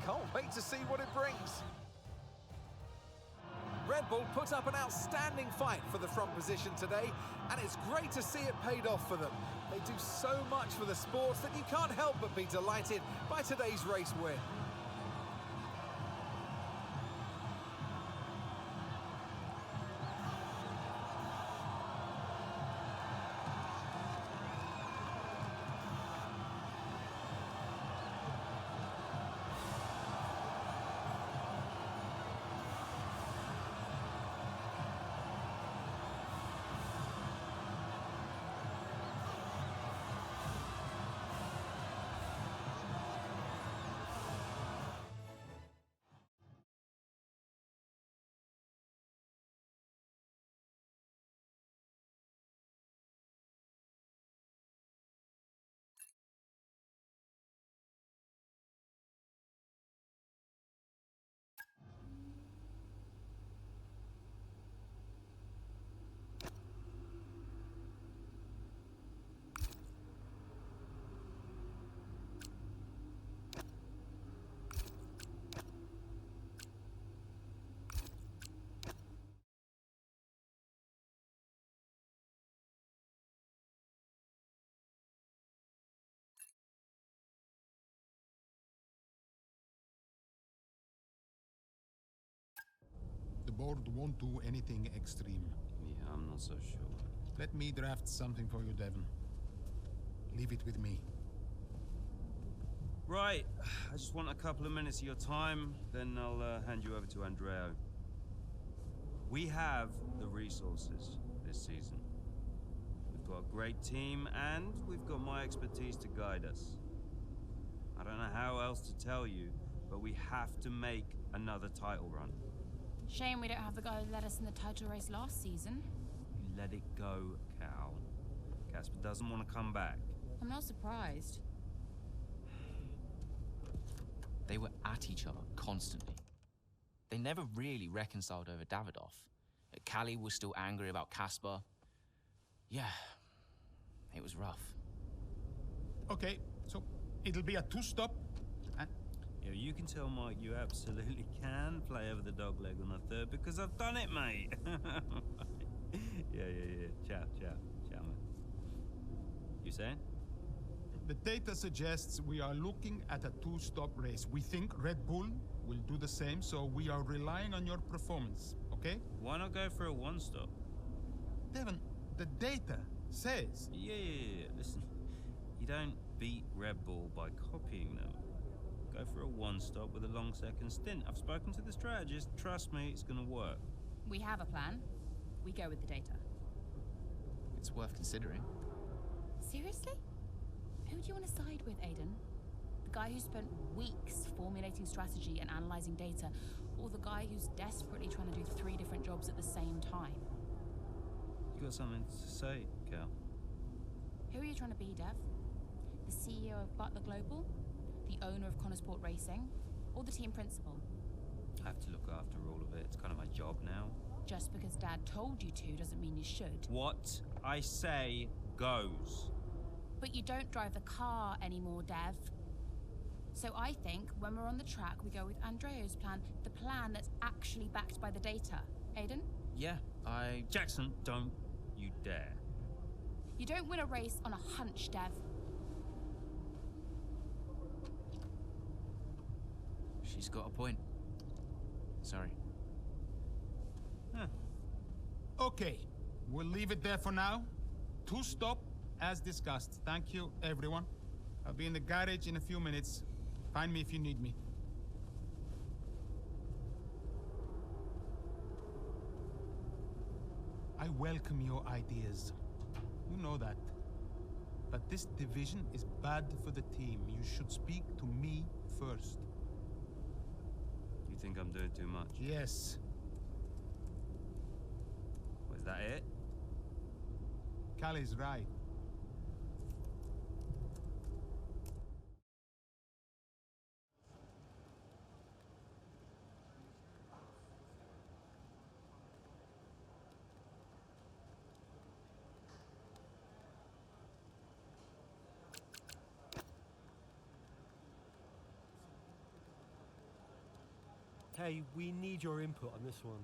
Can't wait to see what it brings. Red Bull put up an outstanding fight for the front position today, and it's great to see it paid off for them. They do so much for the sport that you can't help but be delighted by today's race win. board won't do anything extreme. Yeah, I'm not so sure. Let me draft something for you, Devon. Leave it with me. Right, I just want a couple of minutes of your time, then I'll hand you over to Andrea. We have the resources this season. We've got a great team, and we've got my expertise to guide us. I don't know how else to tell you, but we have to make another title run. Shame we don't have the guy who led us in the title race last season. You let it go, Cal. Casper doesn't want to come back. I'm not surprised. They were at each other constantly. They never really reconciled over Davidoff. Callie was still angry about Casper. Yeah, it was rough. Okay, so it'll be a two-stop. Yeah, you can tell Mike you absolutely can play over the dog leg on a third because I've done it, mate. Yeah. Ciao, man. You saying? The data suggests we are looking at a two-stop race. We think Red Bull will do the same, so we are relying on your performance, okay? Why not go for a one-stop? Devon, the data says... Yeah. Listen, you don't beat Red Bull by copying them. Go for a one-stop with a long second stint. I've spoken to the strategist. Trust me, it's gonna work. We have a plan. We go with the data. It's worth considering. Seriously? Who do you want to side with, Aiden? The guy who spent weeks formulating strategy and analyzing data, or the guy who's desperately trying to do 3 different jobs at the same time? You got something to say, Cal? Who are you trying to be, Dev? The CEO of Butler Global? The owner of Connorsport Racing? Or the team principal? I have to look after all of it. It's kind of my job now. Just because Dad told you to doesn't mean you should. What I say goes. But you don't drive the car anymore, Dev. So I think when we're on the track, we go with Andrea's plan, the plan that's actually backed by the data. Aiden? Yeah, Jackson, don't you dare. You don't win a race on a hunch, Dev. She's got a point. Sorry. Okay, we'll leave it there for now. Two-stop, as discussed. Thank you, everyone. I'll be in the garage in a few minutes. Find me if you need me. I welcome your ideas. You know that. But this division is bad for the team. You should speak to me first. You think I'm doing too much? Yes. Was that it? Callie's right. Hey, we need your input on this one.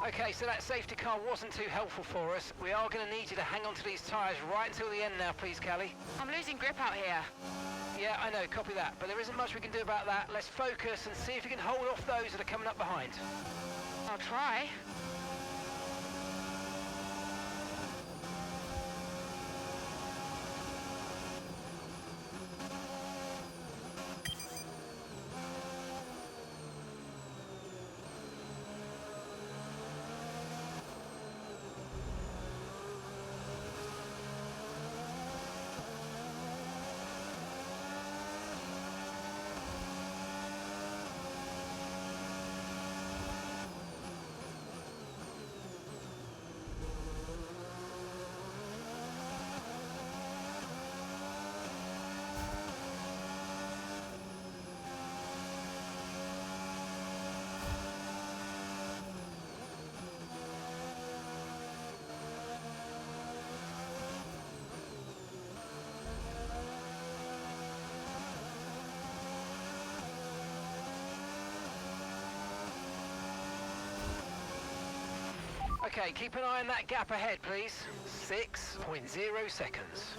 Okay, so that safety car wasn't too helpful for us. We are going to need you to hang on to these tyres right until the end now, please, Callie. I'm losing grip out here. Yeah, I know, copy that. But there isn't much we can do about that. Let's focus and see if we can hold off those that are coming up behind. I'll try. Okay, keep an eye on that gap ahead, please. 6.0 seconds.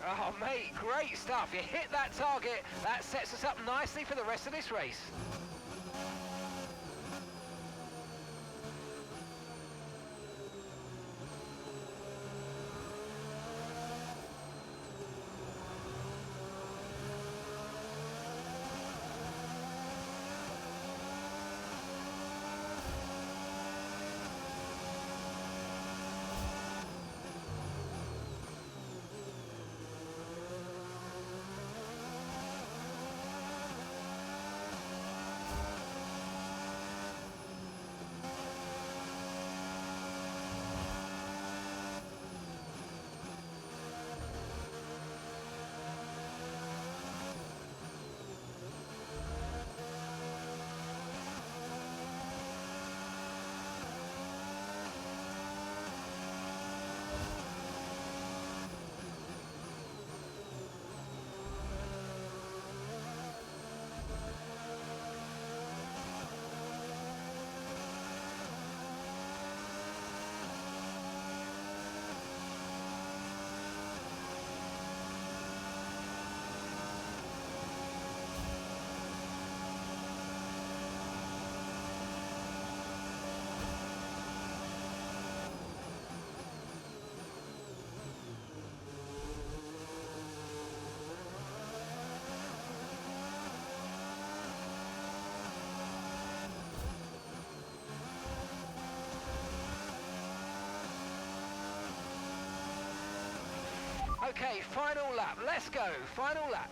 Oh, mate, great stuff. You hit that target. That sets us up nicely for the rest of this race. Okay, final lap. Let's go. Final lap.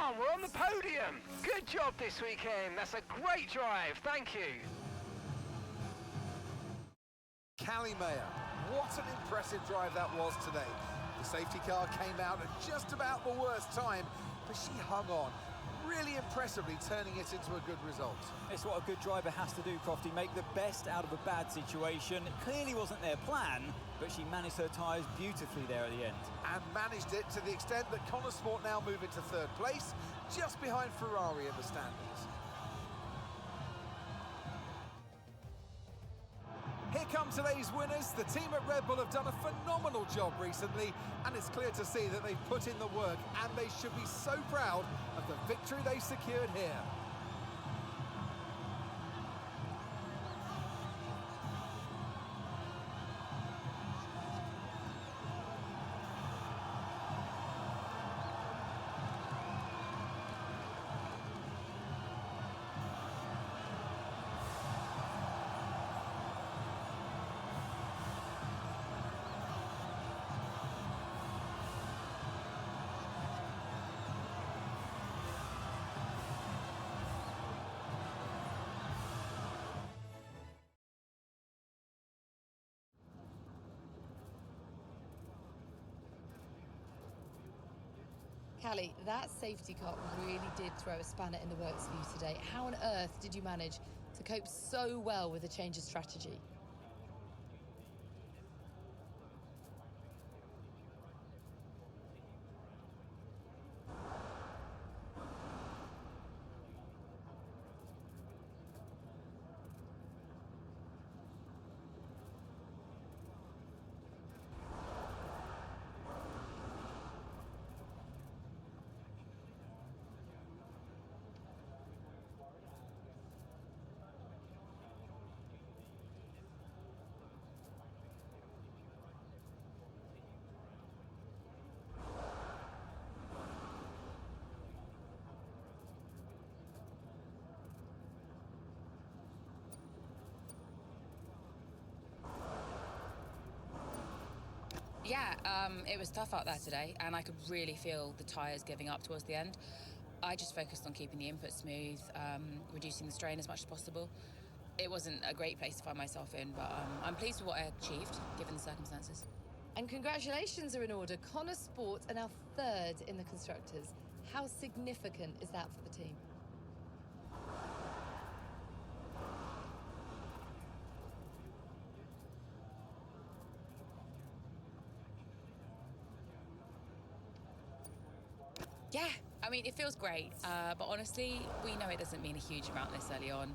on, we're on the podium. Good job this weekend. That's a great drive. Thank you. Callie Mayer, what an impressive drive that was today. The safety car came out at just about the worst time, but she hung on, really impressively turning it into a good result. It's what a good driver has to do, Crofty, make the best out of a bad situation. It clearly wasn't their plan, but she managed her tyres beautifully there at the end. And managed it to the extent that Sport now move into third place, just behind Ferrari in the standings. Here come today's winners. The team at Red Bull have done a phenomenal job recently, and it's clear to see that they've put in the work, and they should be so proud of the victory they secured here. Callie, that safety car really did throw a spanner in the works for you today. How on earth did you manage to cope so well with the change of strategy? Yeah, it was tough out there today, and I could really feel the tyres giving up towards the end. I just focused on keeping the input smooth, reducing the strain as much as possible. It wasn't a great place to find myself in, but I'm pleased with what I achieved, given the circumstances. And congratulations are in order. Sport are now third in the Constructors. How significant is that for the team? Yeah, I mean, it feels great, but honestly, we know it doesn't mean a huge amount this early on.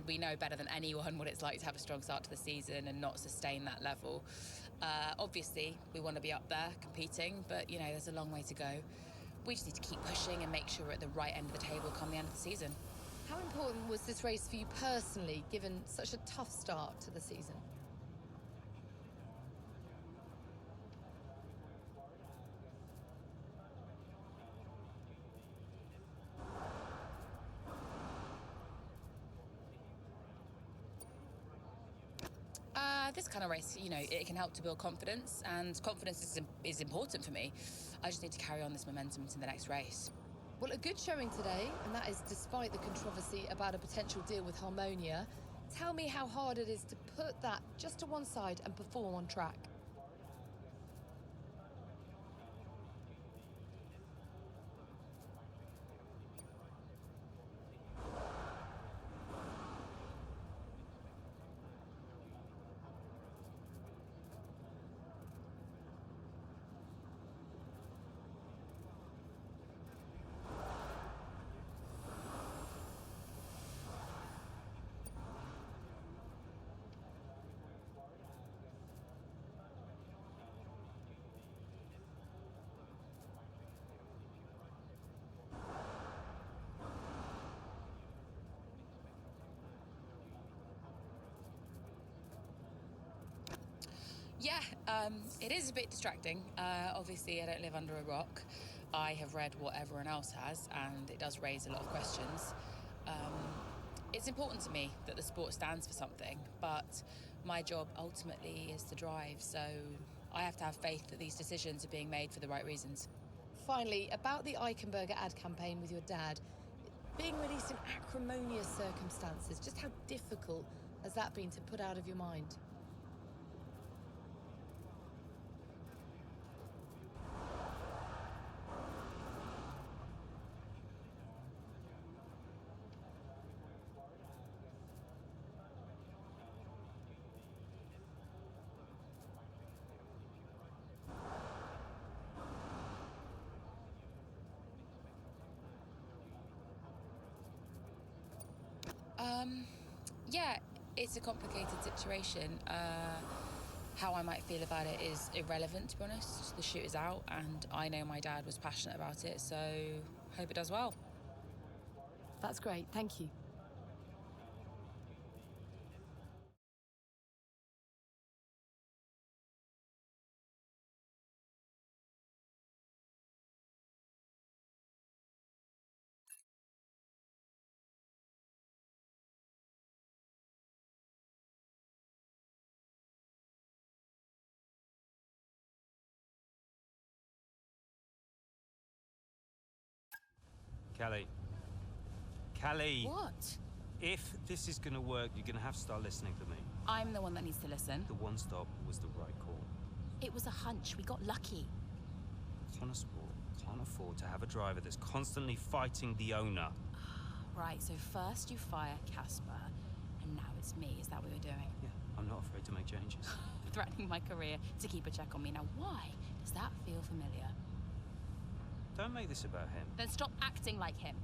We know better than anyone what it's like to have a strong start to the season and not sustain that level. Obviously, we want to be up there competing, but, you know, there's a long way to go. We just need to keep pushing and make sure we're at the right end of the table come the end of the season. How important was this race for you personally, given such a tough start to the season? This kind of race, you know, it can help to build confidence, and confidence is important for me. I just need to carry on this momentum into the next race. Well, a good showing today, and that is despite the controversy about a potential deal with Harmonia. Tell me how hard it is to put that just to one side and perform on track. Yeah, it is a bit distracting. Obviously, I don't live under a rock. I have read what everyone else has, and it does raise a lot of questions. It's important to me that the sport stands for something, but my job ultimately is to drive, so I have to have faith that these decisions are being made for the right reasons. Finally, about the Eichenberger ad campaign with your dad. Being released in acrimonious circumstances, just how difficult has that been to put out of your mind? Yeah, it's a complicated situation. How I might feel about it is irrelevant, to be honest. The shoot is out, and I know my dad was passionate about it, so hope it does well. That's great, thank you. Callie. What? If this is going to work, you're going to have to start listening to me. I'm the one that needs to listen. The one stop was the right call. It was a hunch. We got lucky. Motorsport can't afford to have a driver that's constantly fighting the owner. Right, so first you fire Casper, and now it's me. Is that what you're doing? Yeah, I'm not afraid to make changes. Threatening my career to keep a check on me. Now, why does that feel familiar? Don't make this about him. Then stop acting like him.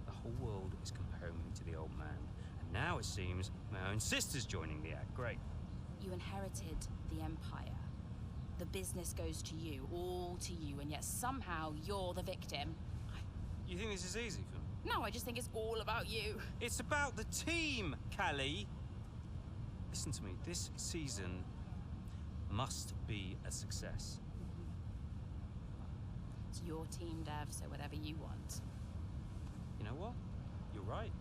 The whole world is comparing me to the old man. And now it seems my own sister's joining the act. Great. You inherited the empire. The business goes to you, all to you, and yet somehow you're the victim. You think this is easy for me? No, I just think it's all about you. It's about the team, Callie. Listen to me. This season must be a success. It's your team, Dev, so whatever you want. You know what? You're right.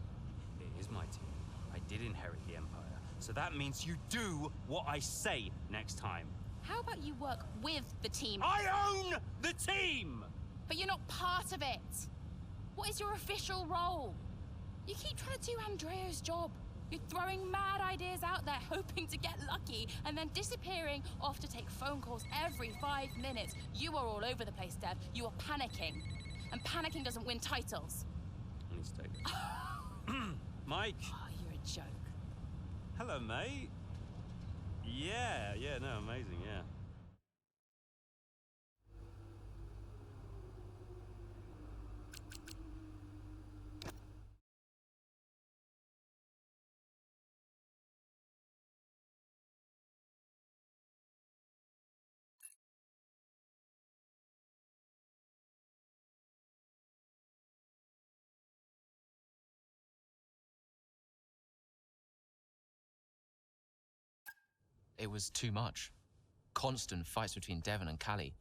It is my team. I did inherit the empire. So that means you do what I say next time. How about you work with the team? I own the team! But you're not part of it. What is your official role? You keep trying to do Andrea's job. You're throwing mad ideas out there, hoping to get lucky, and then disappearing off to take phone calls every 5 minutes. You are all over the place, Dev. You are panicking. And panicking doesn't win titles. I need to take this. Mike. Oh, you're a joke. Hello, mate. Yeah, no, amazing, yeah. It was too much. Constant fights between Devon and Callie.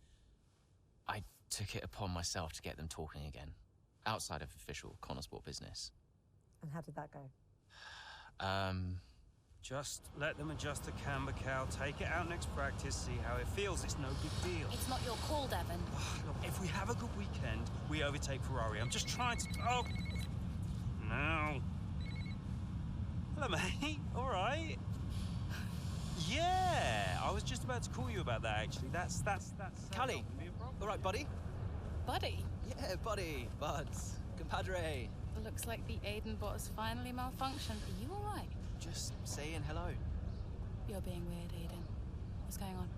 I took it upon myself to get them talking again, outside of official Connorsport business. And how did that go? Just let them adjust the camber, Cal. Take it out next practice, see how it feels. It's no big deal. It's not your call, Devon. Look, if we have a good weekend, we overtake Ferrari. I'm just trying to... Oh! No. Hello, mate. All right. Yeah, I was just about to call you about that, actually. That's Callie, all right, buddy? Buddy? Yeah, buddy, buds, compadre. Looks like the Aiden bot has finally malfunctioned. Are you all right? Just saying hello. You're being weird, Aiden. What's going on?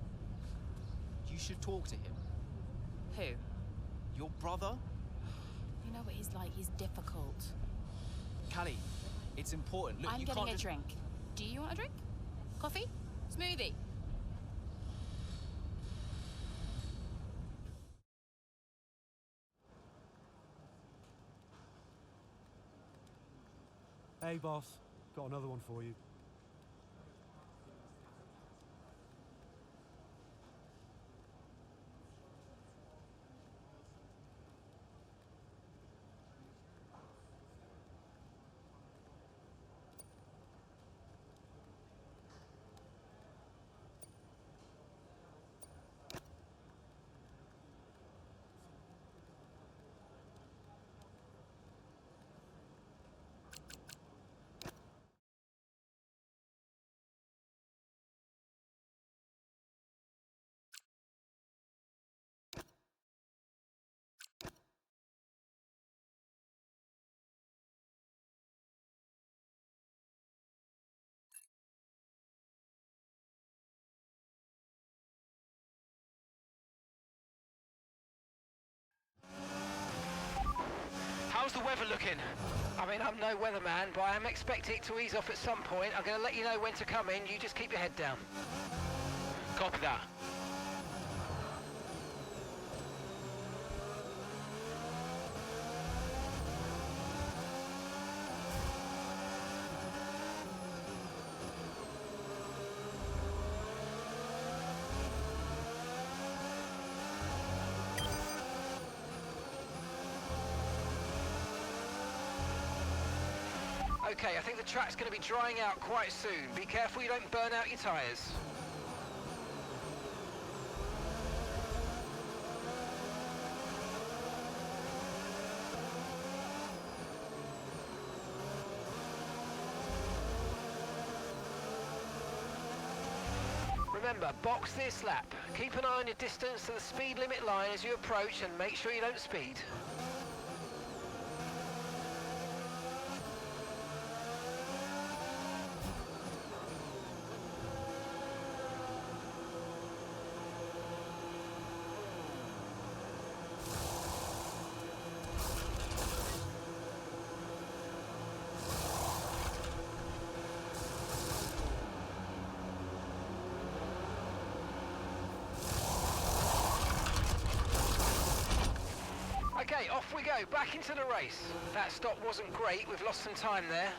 You should talk to him. Who? Your brother? You know what he's like. He's difficult. Callie, it's important. Look, I'm you getting can't a drink. Do you want a drink? Coffee? Smoothie? Hey, boss. Got another one for you. How's the weather looking? I mean, I'm no weatherman, but I am expecting it to ease off at some point. I'm going to let you know when to come in. You just keep your head down. Copy that. Okay, I think the track's going to be drying out quite soon. Be careful you don't burn out your tyres. Remember, box this lap. Keep an eye on your distance to the speed limit line as you approach and make sure you don't speed. Okay, off we go, back into the race. That stop wasn't great, we've lost some time there.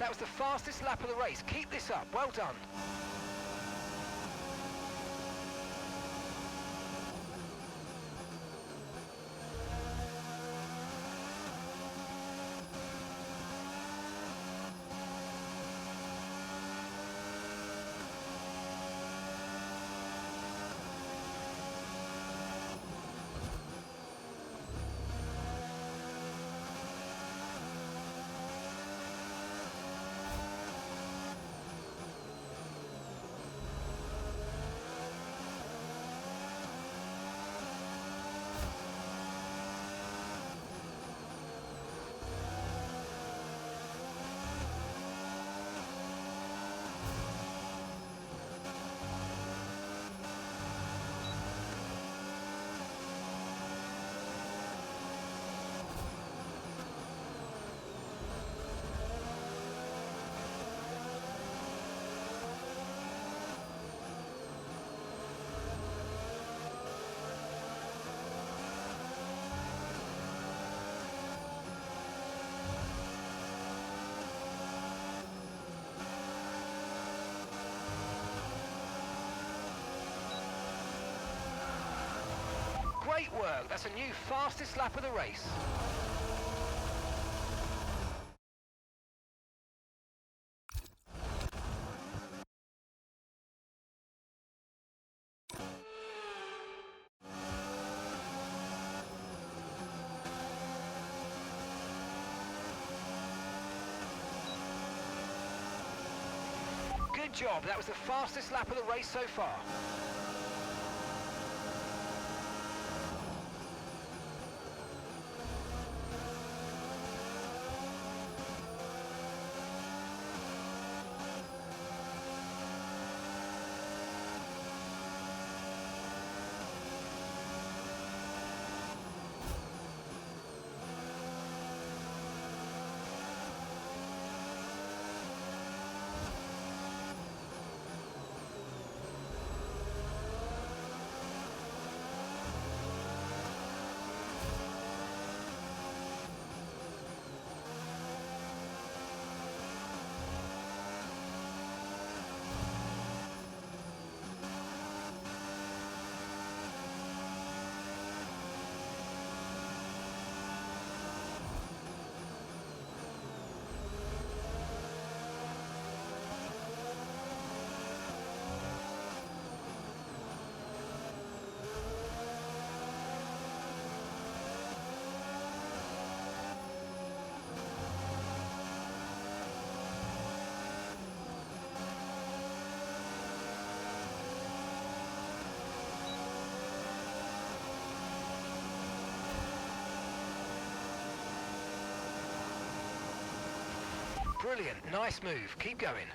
That was the fastest lap of the race. Keep this up. Well done. work. That's a new fastest lap of the race. Good job. That was the fastest lap of the race so far. Brilliant, nice move, keep going.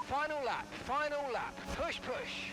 Final lap, final lap. Push, push.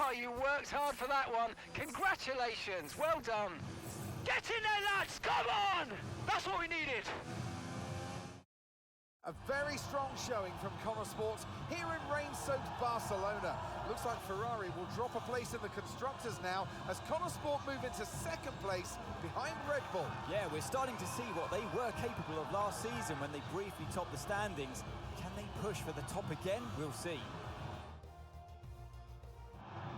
Oh, you worked hard for that one. Congratulations. Well done. Get in there, lads. Come on. That's what we needed. A very strong showing from Motorsport here in rain-soaked Barcelona. Looks like Ferrari will drop a place in the constructors now as Motorsport move into second place behind Red Bull. Yeah, we're starting to see what they were capable of last season when they briefly topped the standings. Can they push for the top again? We'll see.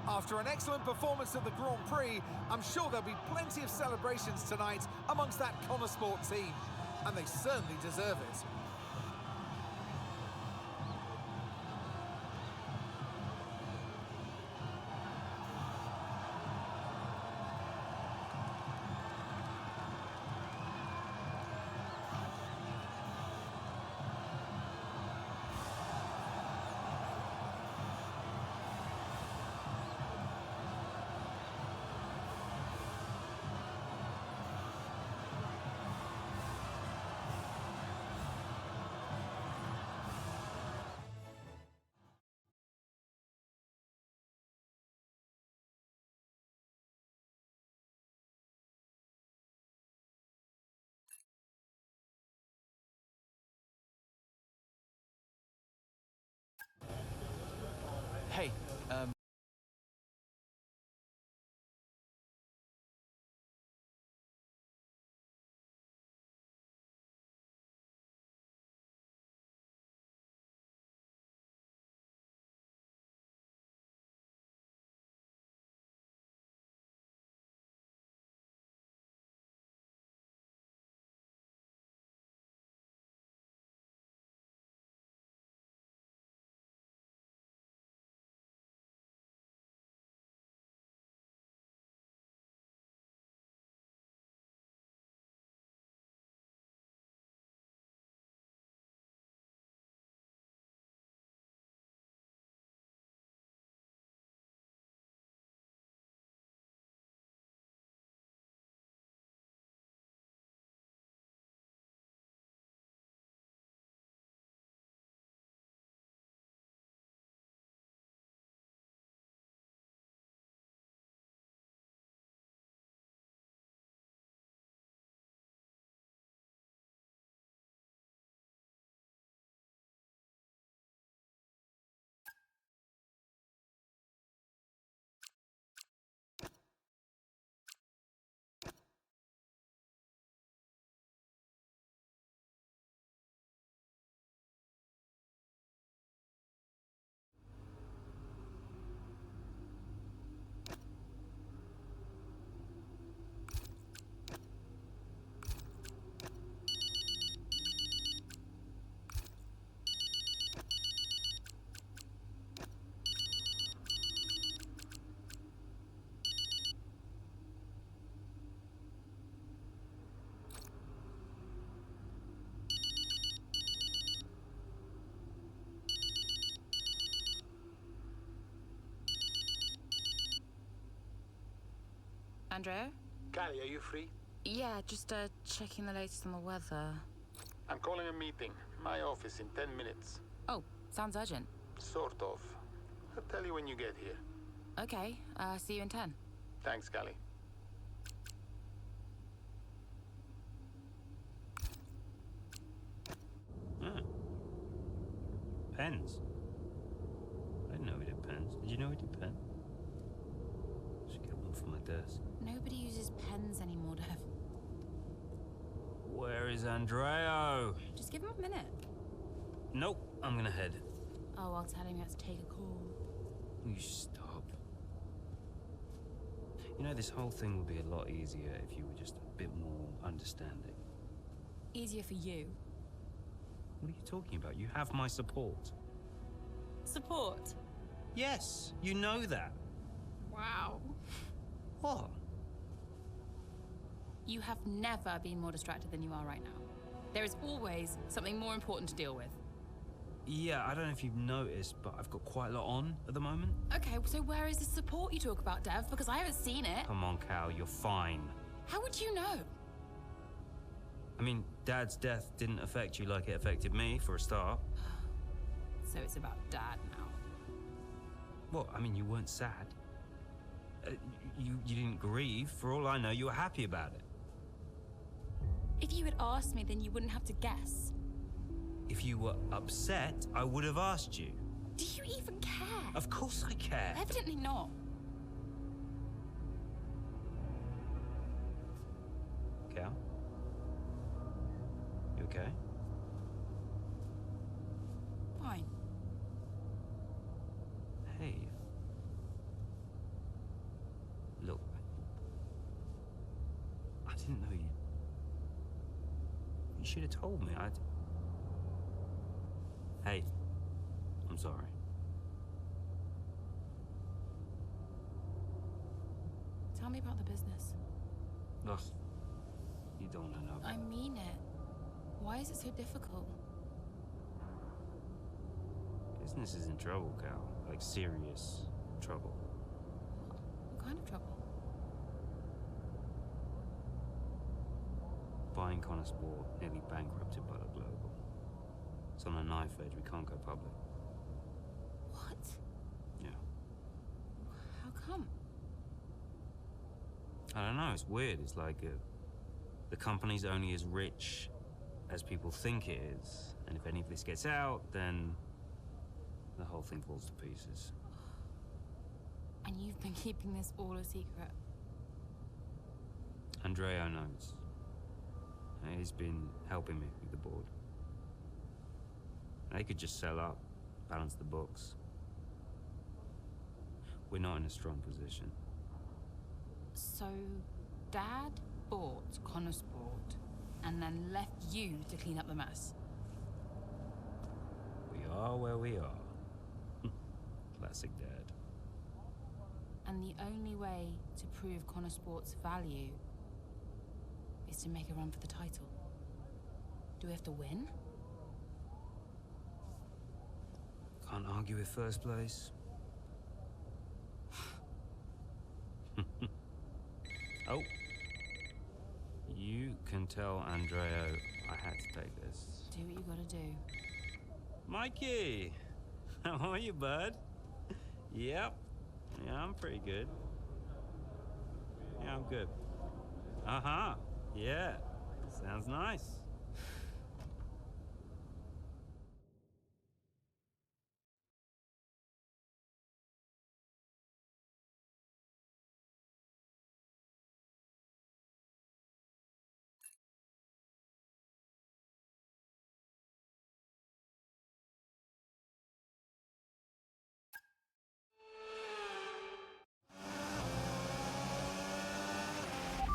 After an excellent performance at the Grand Prix, I'm sure there'll be plenty of celebrations tonight amongst that Motorsport team, and they certainly deserve it. Hey, Andrea? Callie, are you free? Yeah, just checking the latest on the weather. I'm calling a meeting. My office in 10 minutes. Oh, sounds urgent. Sort of. I'll tell you when you get here. Okay, see you in 10. Thanks, Callie. Pens. I didn't know he did pens. Did you know he did pens? Should get one for my desk. Nobody uses pens anymore, Dev. Where is Andreo? Just give him a minute. Nope, I'm gonna head. Oh, I'll tell him he has to take a call. You stop. You know, this whole thing would be a lot easier if you were just a bit more understanding. Easier for you. What are you talking about? You have my support. Support? Yes, you know that. Wow. What? You have never been more distracted than you are right now. There is always something more important to deal with. Yeah, I don't know if you've noticed, but I've got quite a lot on at the moment. Okay, so where is the support you talk about, Dev? Because I haven't seen it. Come on, Cal, you're fine. How would you know? I mean, Dad's death didn't affect you like it affected me, for a start. So it's about Dad now. Well, I mean, you weren't sad. You didn't grieve. For all I know, you were happy about it. If you had asked me, then you wouldn't have to guess. If you were upset, I would have asked you. Do you even care? Of course I care. Evidently not. Cal? You okay? Fine. Hey. Look. I didn't know you. You should have told me. Hey. I'm sorry. Tell me about the business. Ugh. You don't want to know. I mean it. Why is it so difficult? Business is in trouble, Cal. Like, serious trouble. What kind of trouble? Buying Sport nearly bankrupted by the global. It's on a knife edge. We can't go public. What? Yeah. How come? I don't know. It's weird. It's like the company's only as rich as people think it is. And if any of this gets out, then the whole thing falls to pieces. And you've been keeping this all a secret? Andreo knows. He's been helping me with the board. They could just sell up, balance the books. We're not in a strong position. So, Dad bought Sport and then left you to clean up the mess? We are where we are. Classic Dad. And the only way to prove Sport's value is to make a run for the title. Do we have to win? Can't argue with first place. Oh. You can tell Andreo I had to take this. Do what you gotta do. Mikey! How are you, bud? Yep. Yeah, I'm pretty good. Yeah, I'm good. Uh-huh. Yeah. Sounds nice.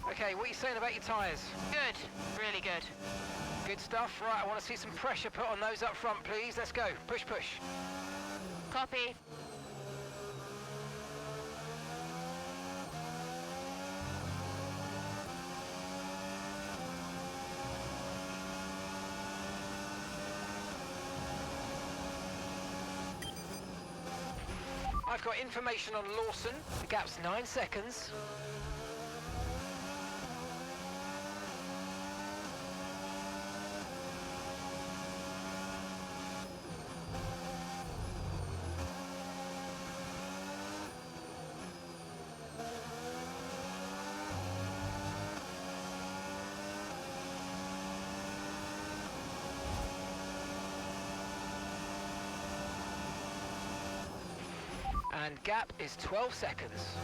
Okay, what are you saying about your tyres? Good. Really good. Good stuff. Right, I want to see some pressure put on those up front, please. Let's go. Push, push. Copy. I've got information on Lawson. The gap's 9 seconds. And gap is 12 seconds.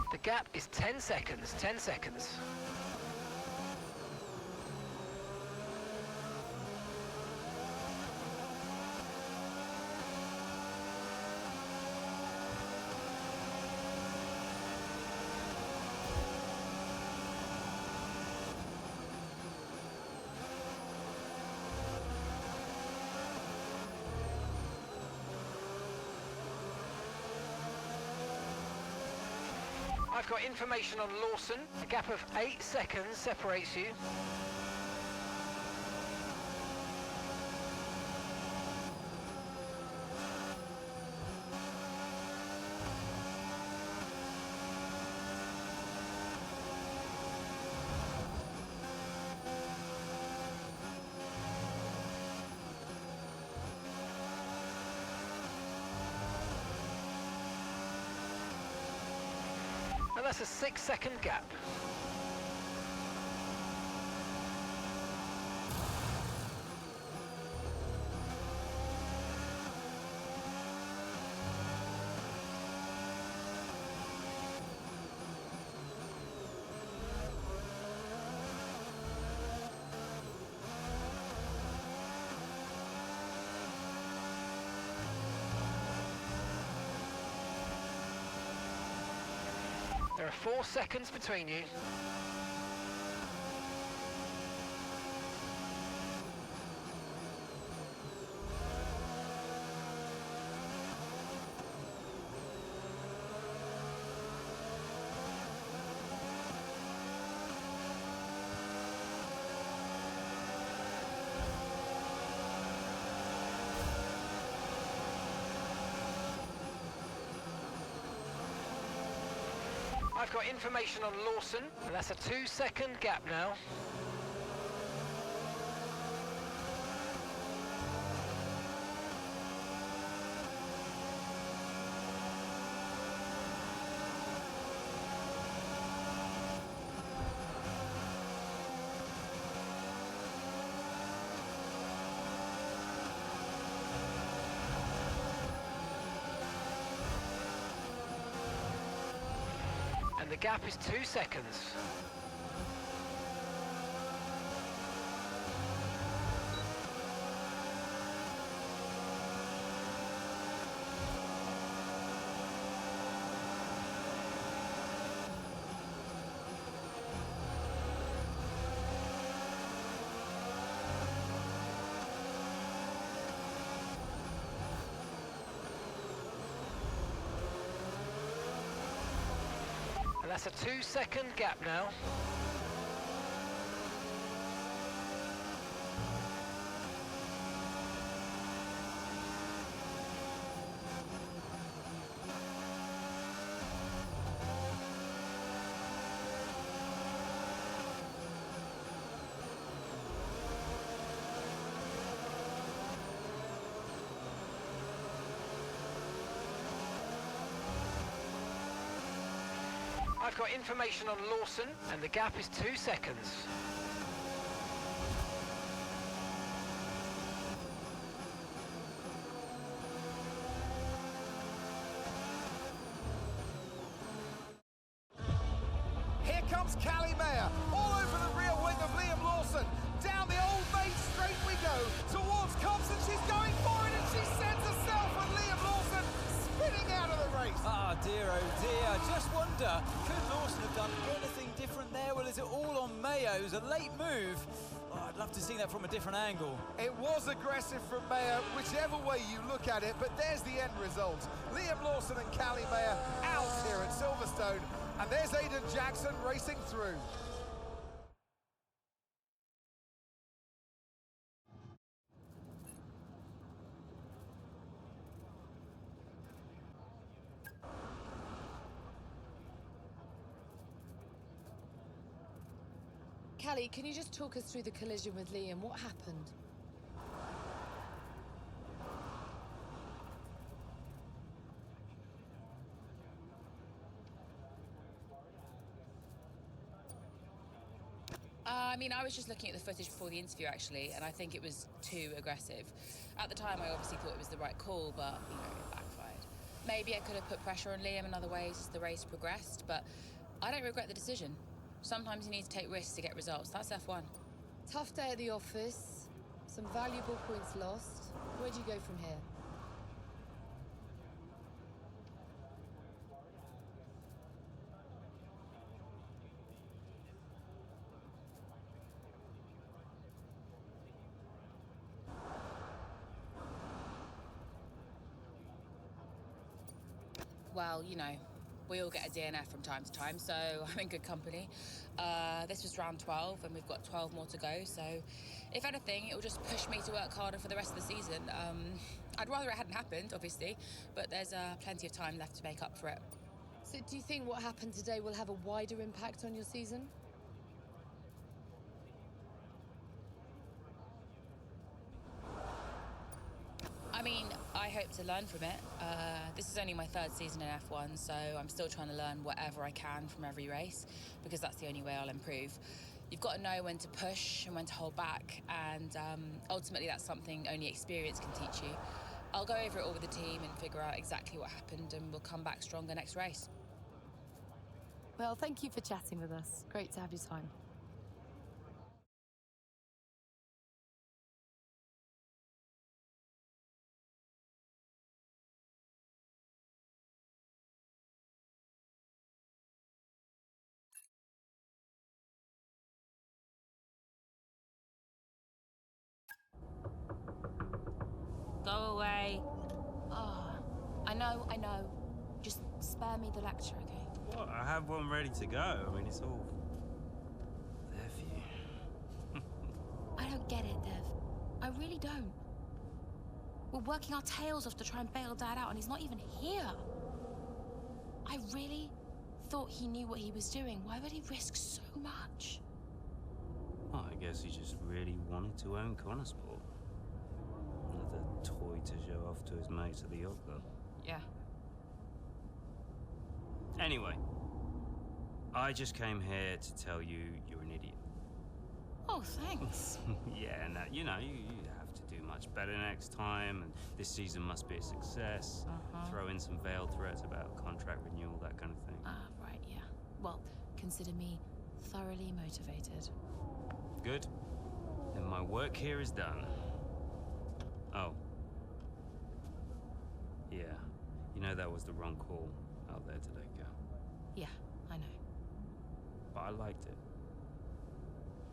The gap is 10 seconds, 10 seconds. I've got information on Lawson. A gap of 8 seconds separates you. And that's a 6-second gap. There are 4 seconds between you. I've got information on Lawson, and that's a 2-second gap now. And the gap is 2 seconds. And that's a 2-second gap now. I've got information on Lawson, and the gap is 2 seconds. Here comes Callie Mayer, all over the rear wing of Liam Lawson. Down the old main straight we go, towards Cobbs, and she's going for it, and she sends herself with Liam Lawson spinning out of the race. Ah, dear, oh dear. Just wonder, could Lawson have done anything different there? Well, is it all on Mayo? It was a late move. Oh, I'd love to see that from a different angle. It was aggressive from Mayer, whichever way you look at it, but there's the end result. Liam Lawson and Callie Mayer out here at Silverstone, and there's Aidan Jackson racing through. Callie, can you just talk us through the collision with Liam? What happened? I mean, I was just looking at the footage before the interview, actually, and I think it was too aggressive. At the time, I obviously thought it was the right call, but, you know, it backfired. Maybe I could have put pressure on Liam in other ways as the race progressed, but I don't regret the decision. Sometimes you need to take risks to get results. That's F1. Tough day at the office, some valuable points lost. Where do you go from here? Well, you know, we all get a DNF from time to time, so I'm in good company. This was round 12, and we've got 12 more to go, so if anything, it will just push me to work harder for the rest of the season. I'd rather it hadn't happened, obviously, but there's plenty of time left to make up for it. So do you think what happened today will have a wider impact on your season? I mean, I hope to learn from it. This is only my third season in F1, so I'm still trying to learn whatever I can from every race, because that's the only way I'll improve. You've got to know when to push and when to hold back, and ultimately that's something only experience can teach you. I'll go over it all with the team and figure out exactly what happened, and we'll come back stronger next race. Well, thank you for chatting with us. Great to have your time. Go away. Oh, I know. Just spare me the lecture, okay? What? I have one ready to go. I mean, it's all there for you. I don't get it, Dev. I really don't. We're working our tails off to try and bail Dad out, and he's not even here. I really thought he knew what he was doing. Why would he risk so much? Well, I guess he just really wanted to own Connorsport. Another toy to show off to his mates at the yacht club. Yeah. Anyway, I just came here to tell you you're an idiot. Oh, thanks. Yeah, and that, you know, you have to do much better next time, and this season must be a success. Throw in some veiled threats about contract renewal, that kind of thing. Right, yeah. Well, consider me thoroughly motivated. Good. Then my work here is done. Oh. Yeah. You know that was the wrong call out there today, girl. Yeah, I know. But I liked it.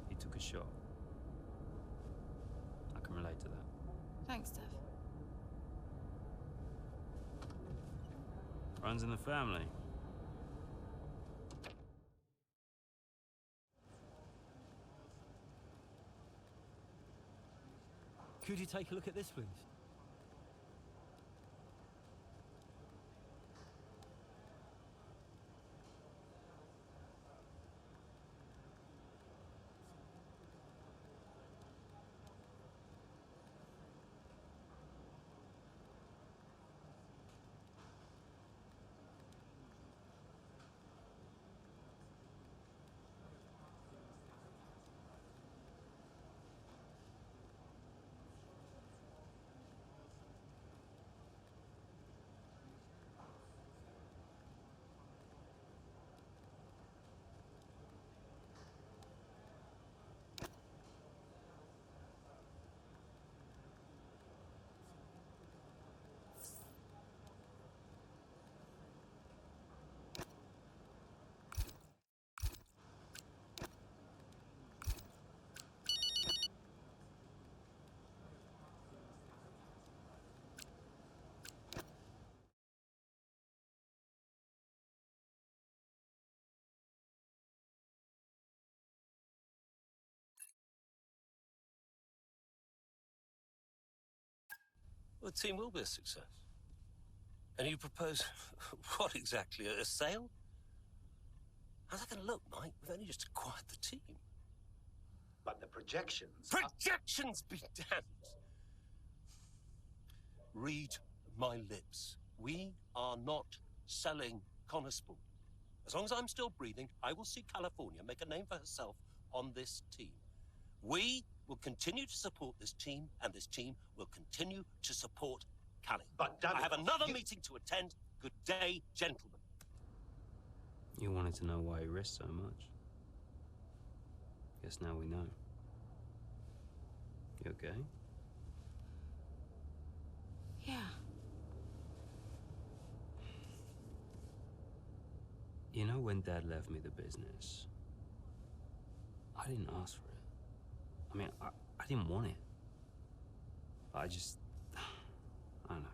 He took a shot. I can relate to that. Thanks, Dev. Runs in the family. Could you take a look at this, please? Well, the team will be a success. And you propose, what exactly, a sale? How's that going to look, Mike? We've only just acquired the team. But the projections... Projections be damned! Read my lips. We are not selling Connorsport. As long as I'm still breathing, I will see California make a name for herself on this team. We will continue to support this team, and this team will continue to support Cali. But I have another meeting to attend. Good day, gentlemen. You wanted to know why he risked so much. Guess now we know. You okay? Yeah. You know, when Dad left me the business, I didn't ask for it. I mean, I didn't want it. I just... I don't know.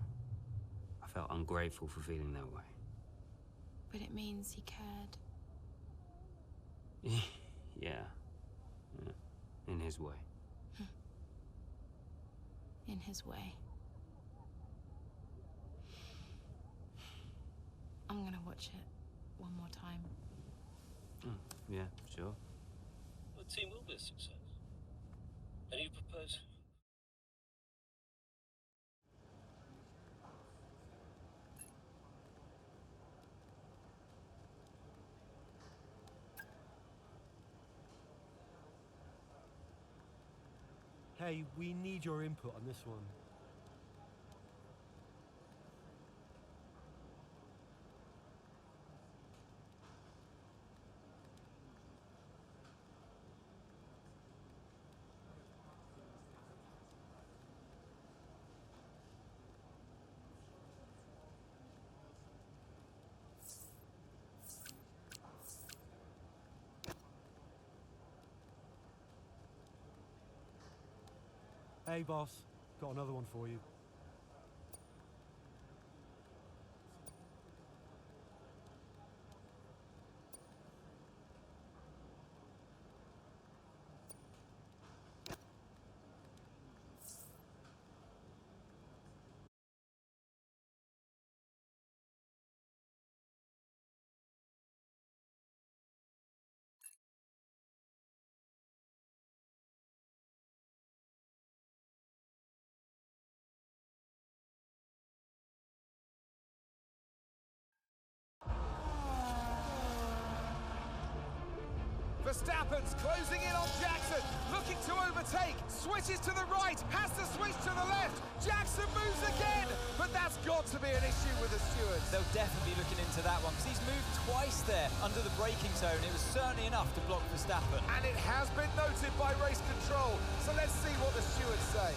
I felt ungrateful for feeling that way. But it means he cared. Yeah. In his way. In his way. I'm gonna watch it one more time. Yeah, sure. The team will be a success. And you propose? Hey, we need your input on this one. Hey, boss. Got another one for you. Verstappen's closing in on Jackson, looking to overtake, switches to the right, has to switch to the left, Jackson moves again, but that's got to be an issue with the stewards. They'll definitely be looking into that one, because he's moved twice there under the braking zone. It was certainly enough to block Verstappen. And it has been noted by race control, so let's see what the stewards say.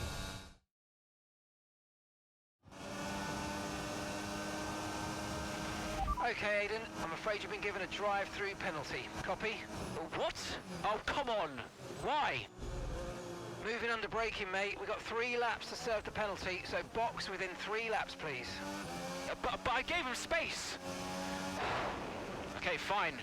Okay, Aiden, I'm afraid you've been given a drive-through penalty. Copy? What? Oh, come on! Why? Moving under braking, mate. We've got 3 laps to serve the penalty, so box within 3 laps, please. But I gave him space! Okay, fine.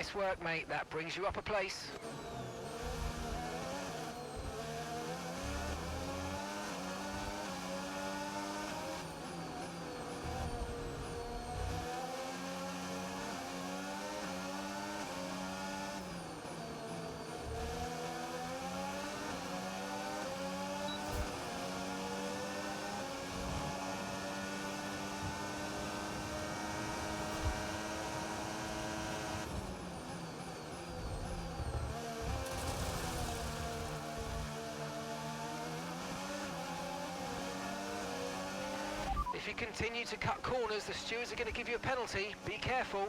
Nice work, mate. That brings you up a place. If you continue to cut corners, the stewards are going to give you a penalty. Be careful.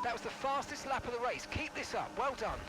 That was the fastest lap of the race. Keep this up. Well done.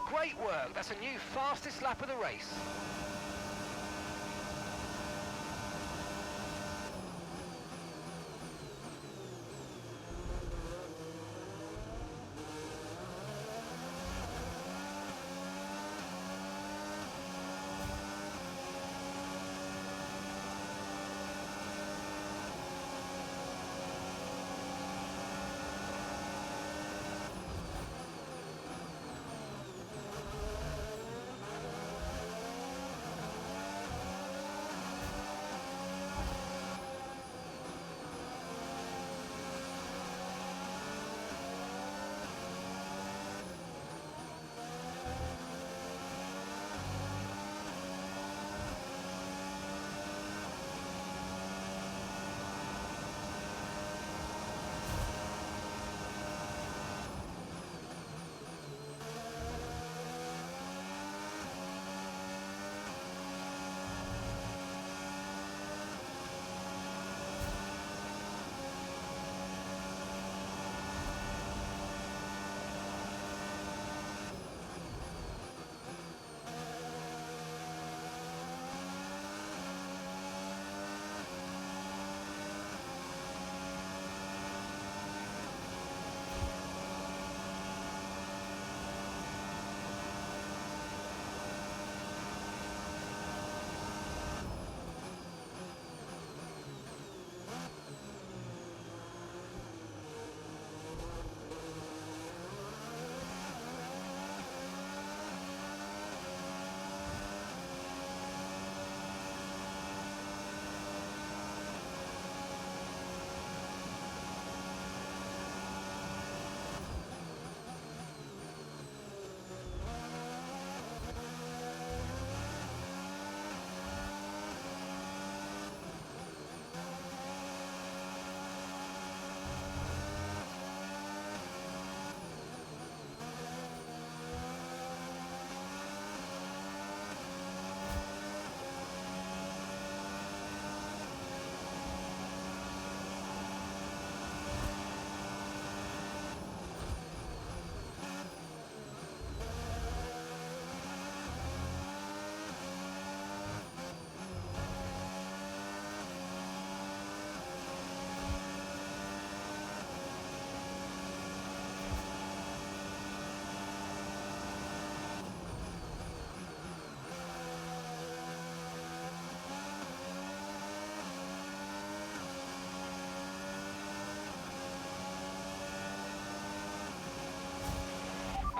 Great work. That's a new fastest lap of the race.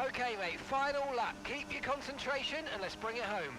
Okay, mate, final lap. Keep your concentration and let's bring it home.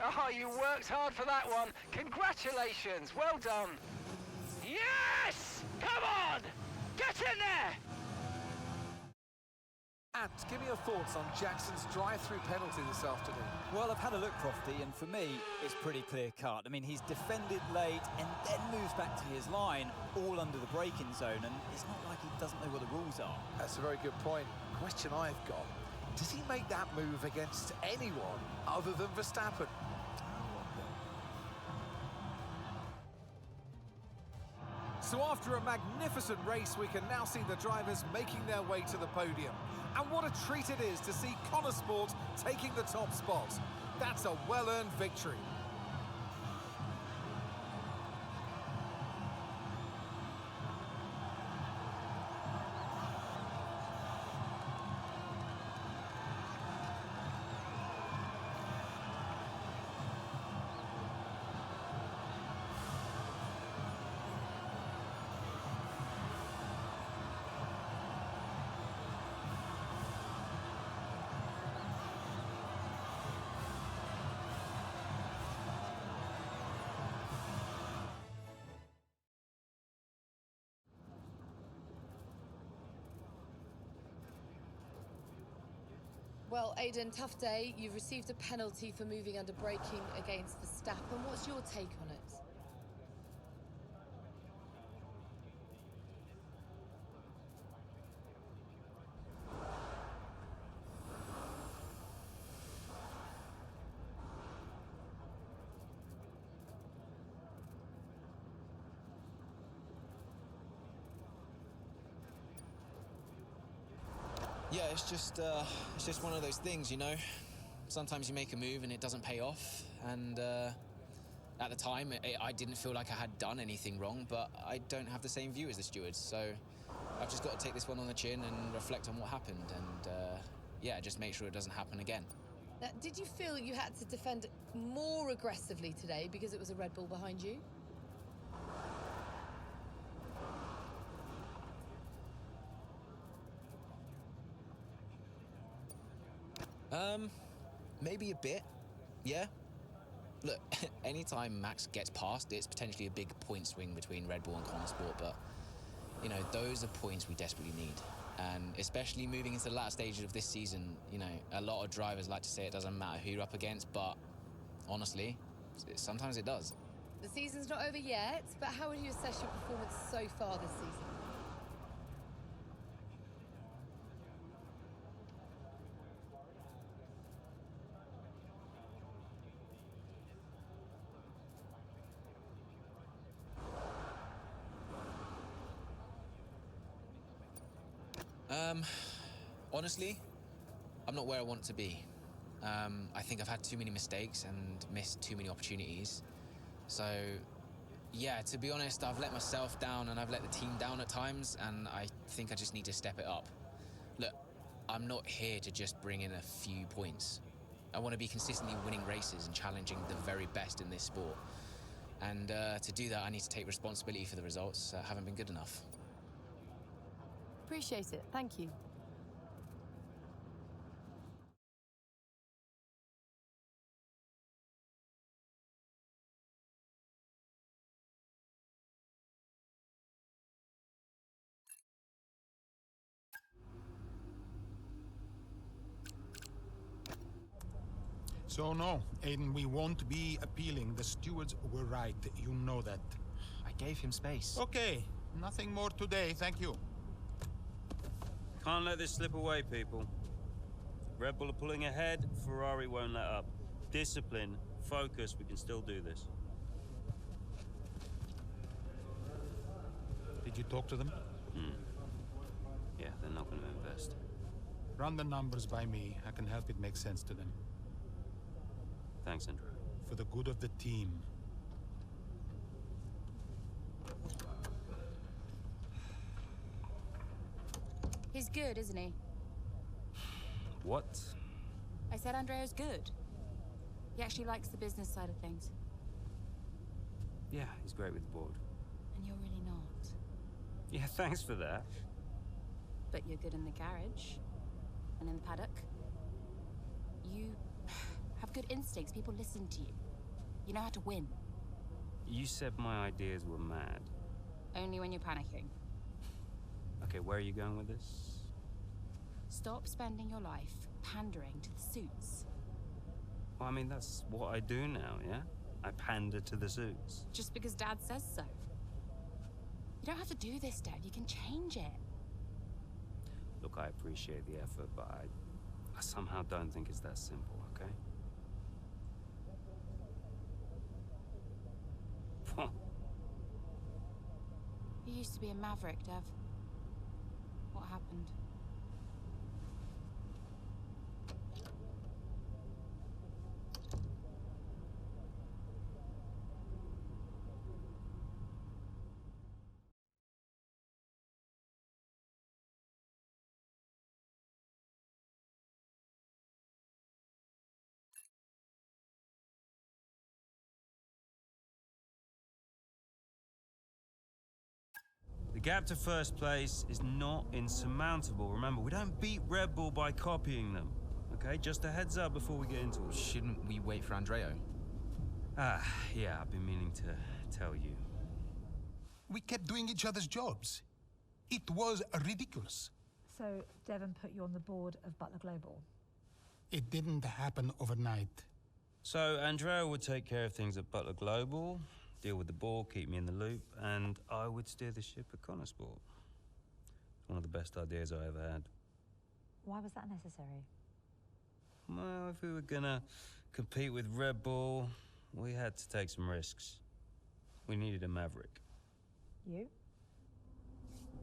Oh, you worked hard for that one. Congratulations. Well done. Yes! Come on! Get in there! And give me your thoughts on Jackson's drive-through penalty this afternoon. Well, I've had a look, Crofty, and for me, it's pretty clear-cut. I mean, he's defended late and then moves back to his line, all under the braking zone, and it's not like he doesn't know what the rules are. That's a very good point. Question I've got, does he make that move against anyone other than Verstappen? So after a magnificent race, we can now see the drivers making their way to the podium. And what a treat it is to see Motorsport taking the top spot. That's a well-earned victory. Well, Aidan, tough day. You've received a penalty for moving under braking against Verstappen. What's your take on it? Yeah, it's just one of those things, you know. Sometimes you make a move and it doesn't pay off, and at the time I didn't feel like I had done anything wrong, but I don't have the same view as the stewards, so I've just got to take this one on the chin and reflect on what happened, and yeah, just make sure it doesn't happen again. Now, did you feel you had to defend more aggressively today because it was a Red Bull behind you? Maybe a bit, yeah. Look, anytime Max gets past, it's potentially a big point swing between Red Bull and Motorsport, but, you know, those are points we desperately need. And especially moving into the latter stages of this season, you know, a lot of drivers like to say it doesn't matter who you're up against, but honestly, sometimes it does. The season's not over yet, but how would you assess your performance so far this season? Honestly, I'm not where I want to be. I think I've had too many mistakes and missed too many opportunities. So, yeah, to be honest, I've let myself down and I've let the team down at times, and I think I just need to step it up. Look, I'm not here to just bring in a few points. I want to be consistently winning races and challenging the very best in this sport. And to do that, I need to take responsibility for the results that haven't been good enough. Appreciate it. Thank you. So no, Aiden, we won't be appealing. The stewards were right. You know that. I gave him space. Okay, nothing more today, thank you. Can't let this slip away, people. Red Bull are pulling ahead, Ferrari won't let up. Discipline, focus, we can still do this. Did you talk to them? Yeah, they're not going to invest. Run the numbers by me. I can help it make sense to them. Thanks, Andrew. For the good of the team. He's good, isn't he? What? I said Andrea's good. He actually likes the business side of things. Yeah, he's great with the board. And you're really not. Yeah, thanks for that. But you're good in the garage. And in the paddock. You have good instincts. People listen to you. You know how to win. You said my ideas were mad. Only when you're panicking. Okay, where are you going with this? Stop spending your life pandering to the suits. Well, I mean, that's what I do now, yeah? I pander to the suits. Just because Dad says so. You don't have to do this, Dad. You can change it. Look, I appreciate the effort, but I somehow don't think it's that simple, okay? You used to be a maverick, Dev. What happened? The gap to first place is not insurmountable. Remember, we don't beat Red Bull by copying them. Okay, just a heads up before we get into it. Shouldn't we wait for Andrea? Yeah, I've been meaning to tell you. We kept doing each other's jobs. It was ridiculous. So Devon put you on the board of Butler Global. It didn't happen overnight. So Andrea would take care of things at Butler Global, deal with the board, keep me in the loop, and I would steer the ship at Connorsport. One of the best ideas I ever had. Why was that necessary? Well, if we were gonna compete with Red Bull, we had to take some risks. We needed a maverick. You?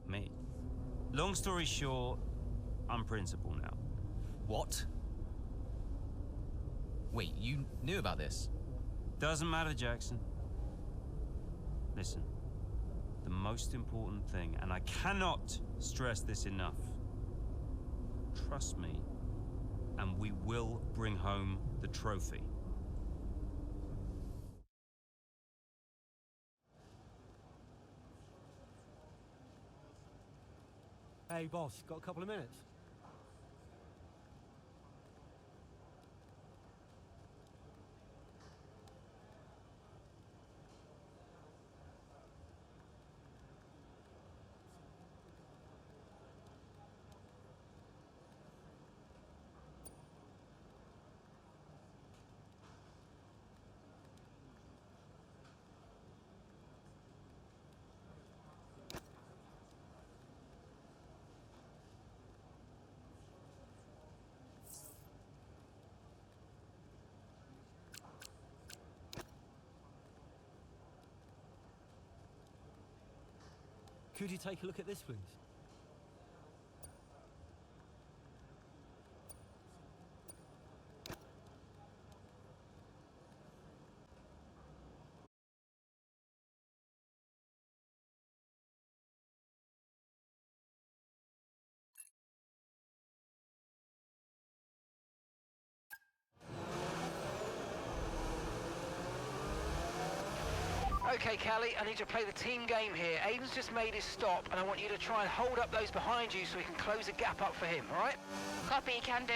Me. Long story short, I'm principal now. What? Wait, you knew about this? Doesn't matter, Jackson. Listen, the most important thing, and I cannot stress this enough, trust me, and we will bring home the trophy. Hey, boss, got a couple of minutes? Could you take a look at this, please? Okay, Callie, I need to play the team game here. Aiden's just made his stop, and I want you to try and hold up those behind you so we can close the gap up for him, all right? Copy, can do.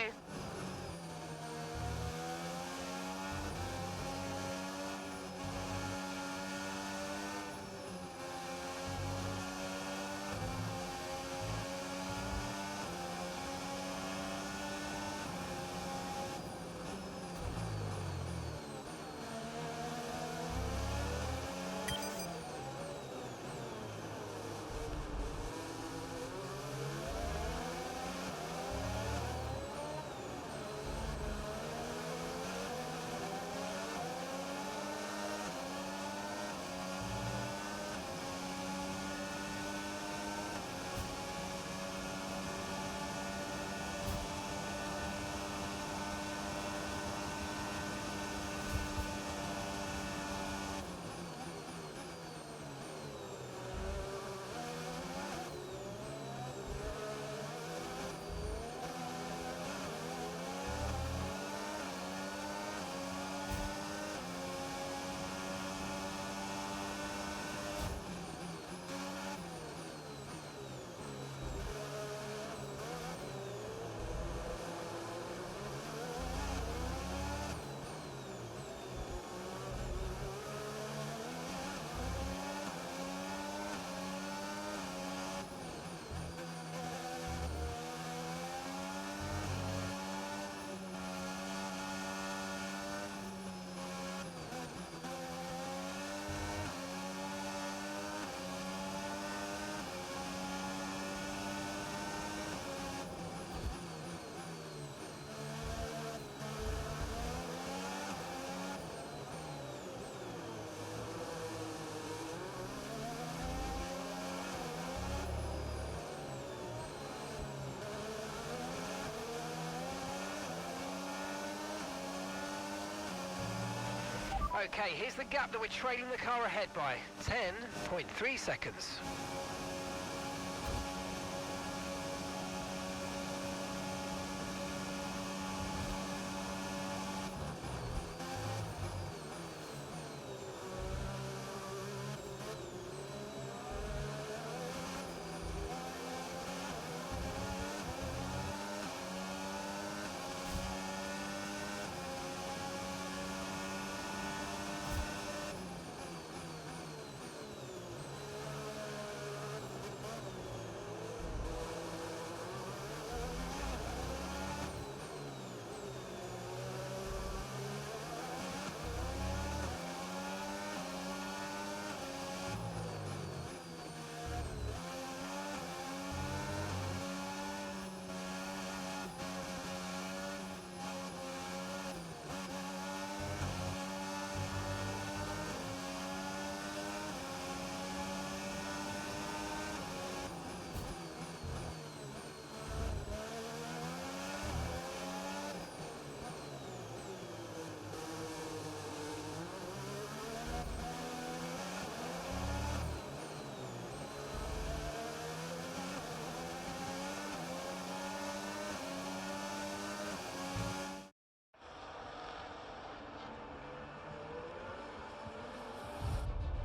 Okay, here's the gap that we're trailing the car ahead by. 10.3 seconds.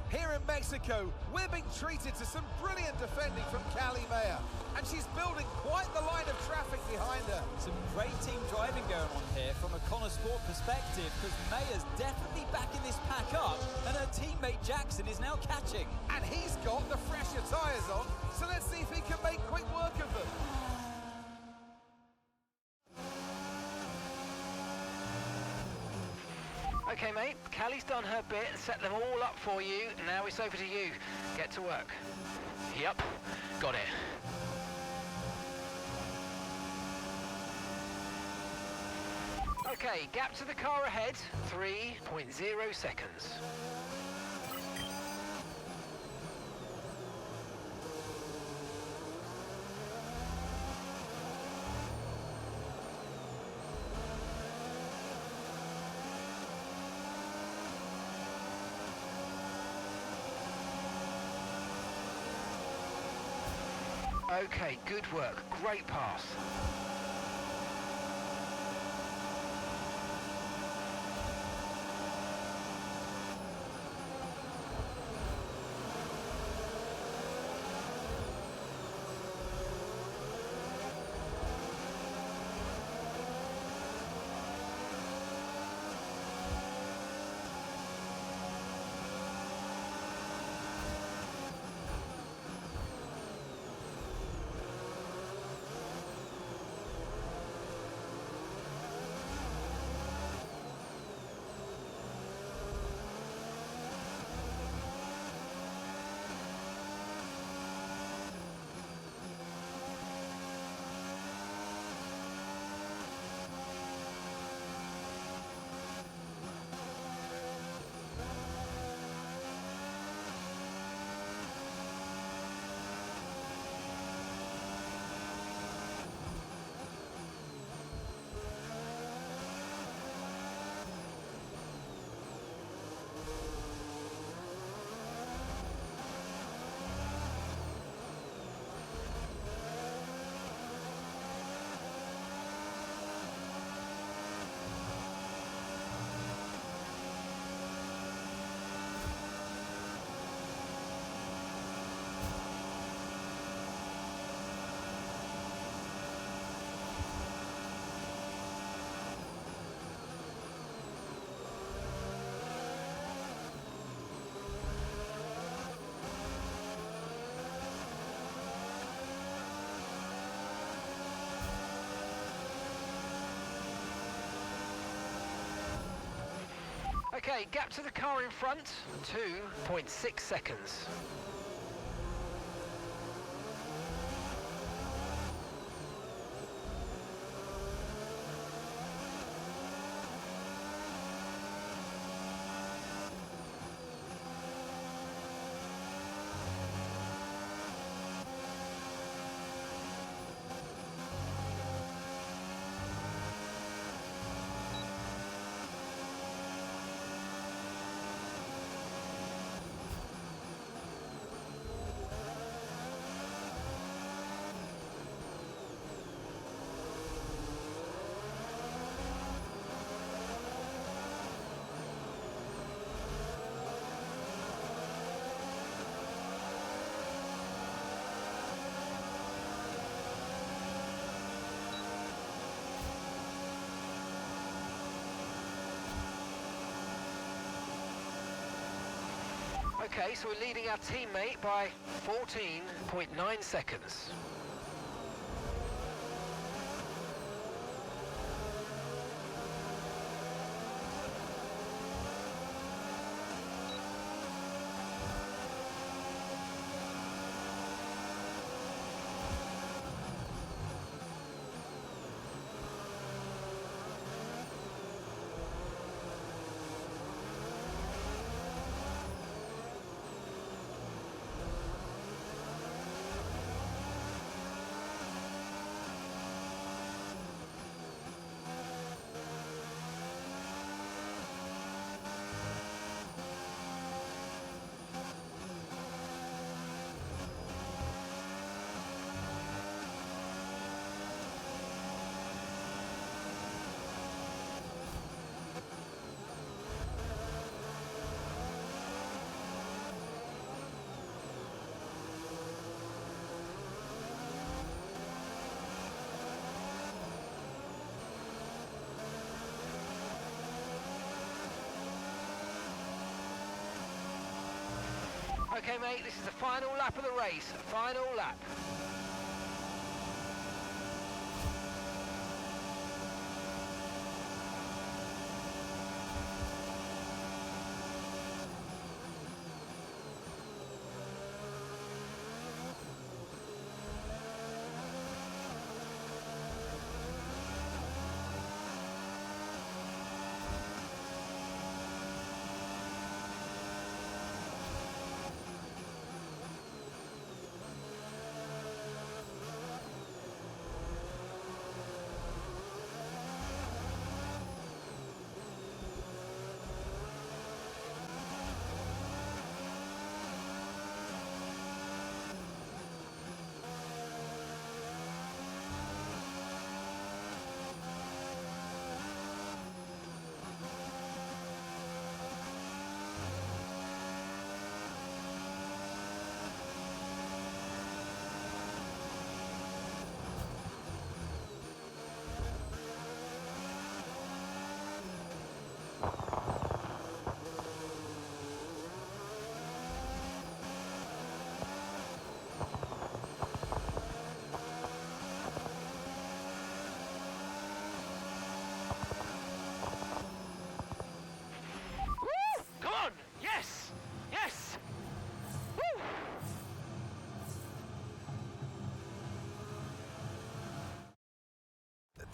Here in Mexico, we're being treated to some brilliant defending from Callie Mayer, and she's building quite the line of traffic behind her. Some great team driving going on here from a Sport perspective, because Mayer's definitely backing this pack up, and her teammate Jackson is now catching. And he's got the fresher tyres on, so let's see if he can make quick work of them. Okay, mate, Callie's done her bit and set them all up for you. Now it's over to you. Get to work. Yep, got it. Okay, gap to the car ahead, 3.0 seconds. Okay, good work. Great pass. Okay, gap to the car in front, 2.6 seconds. Okay, so we're leading our teammate by 14.9 seconds. Okay, mate, this is the final lap of the race. Final lap.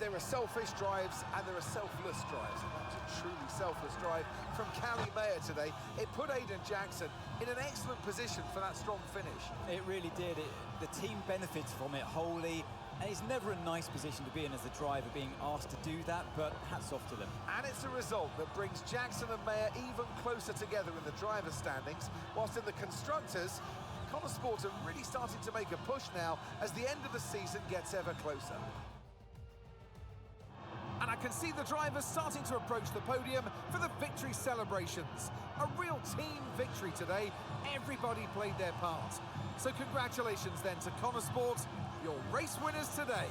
There are selfish drives and there are selfless drives. And that was a truly selfless drive from Callie Mayer today. It put Aidan Jackson in an excellent position for that strong finish. It really did. The team benefits from it wholly. And it's never a nice position to be in as a driver, being asked to do that, but hats off to them. And it's a result that brings Jackson and Mayer even closer together in the driver's standings, whilst in the constructors, Motorsport are really starting to make a push now as the end of the season gets ever closer. And I can see the drivers starting to approach the podium for the victory celebrations. A real team victory today. Everybody played their part. So congratulations then to Motorsport, your race winners today.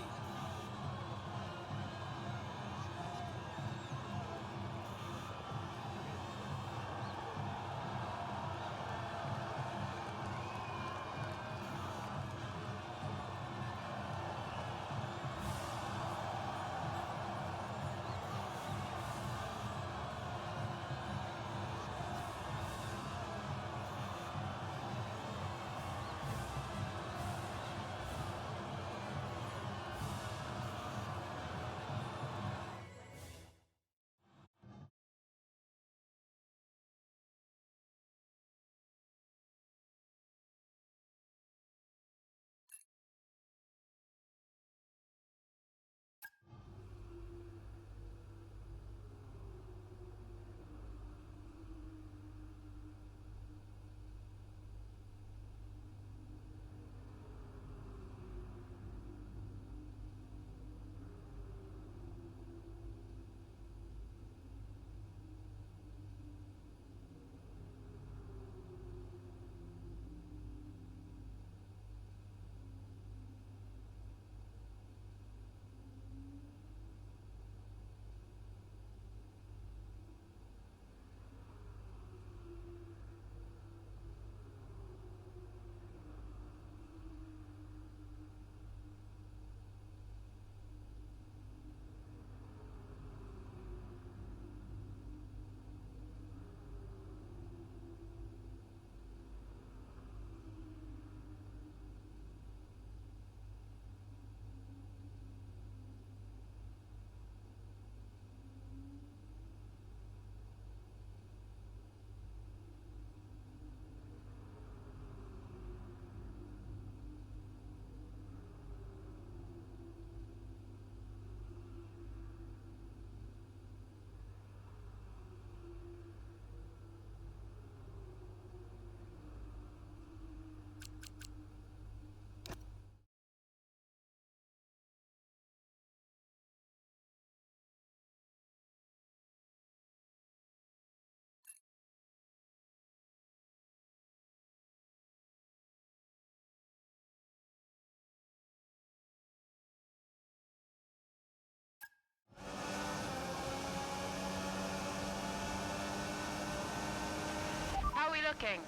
looking?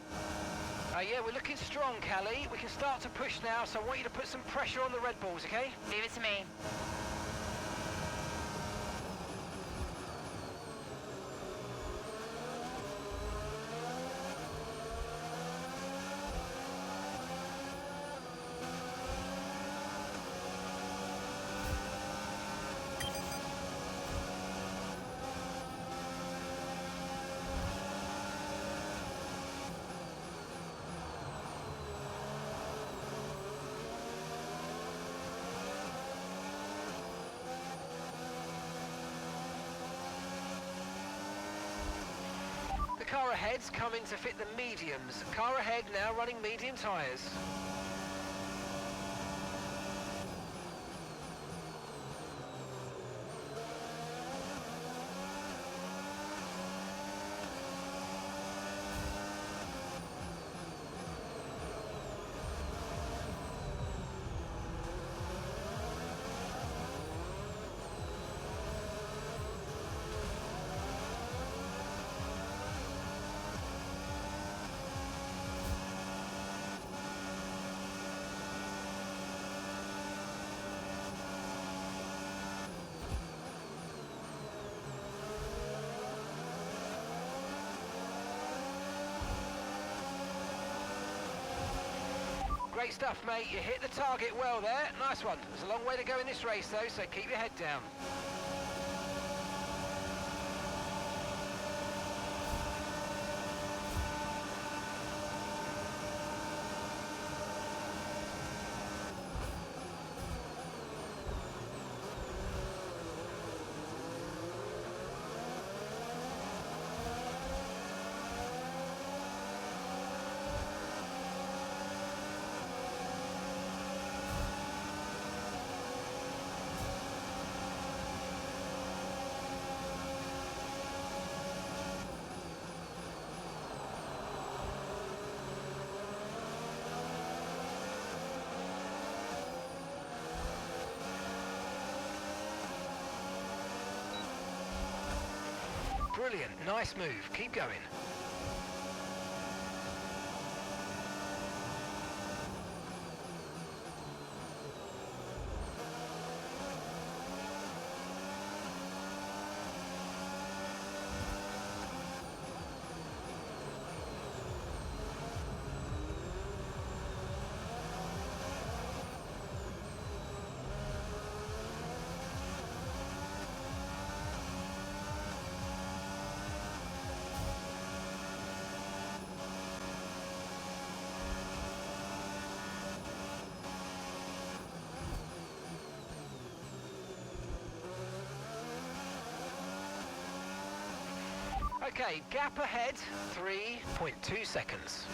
Yeah, we're looking strong, Callie. We can start to push now, so I want you to put some pressure on the Red Bulls, okay? Leave it to me. The car ahead's coming to fit the mediums. Car ahead now running medium tyres. Great stuff, mate. You hit the target well there. Nice one. There's a long way to go in this race, though, so keep your head down. Brilliant. Nice move. Keep going. Okay, gap ahead, 3.2 seconds.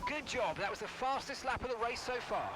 Good job, that was the fastest lap of the race so far.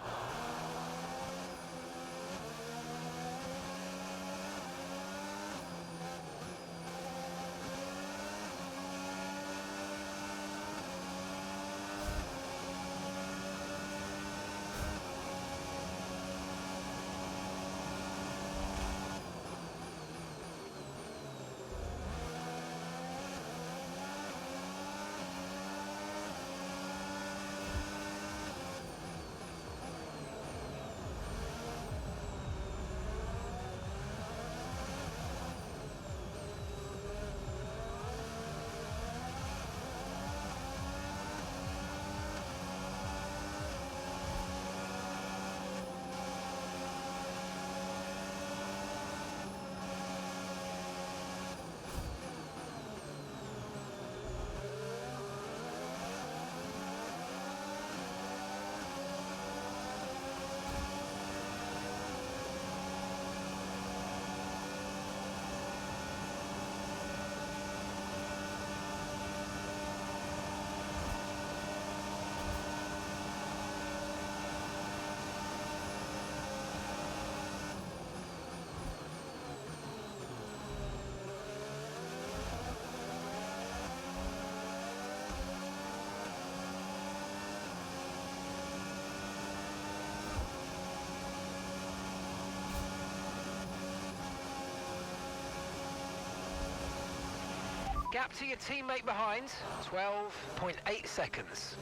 Gap to your teammate behind, 12.8 seconds.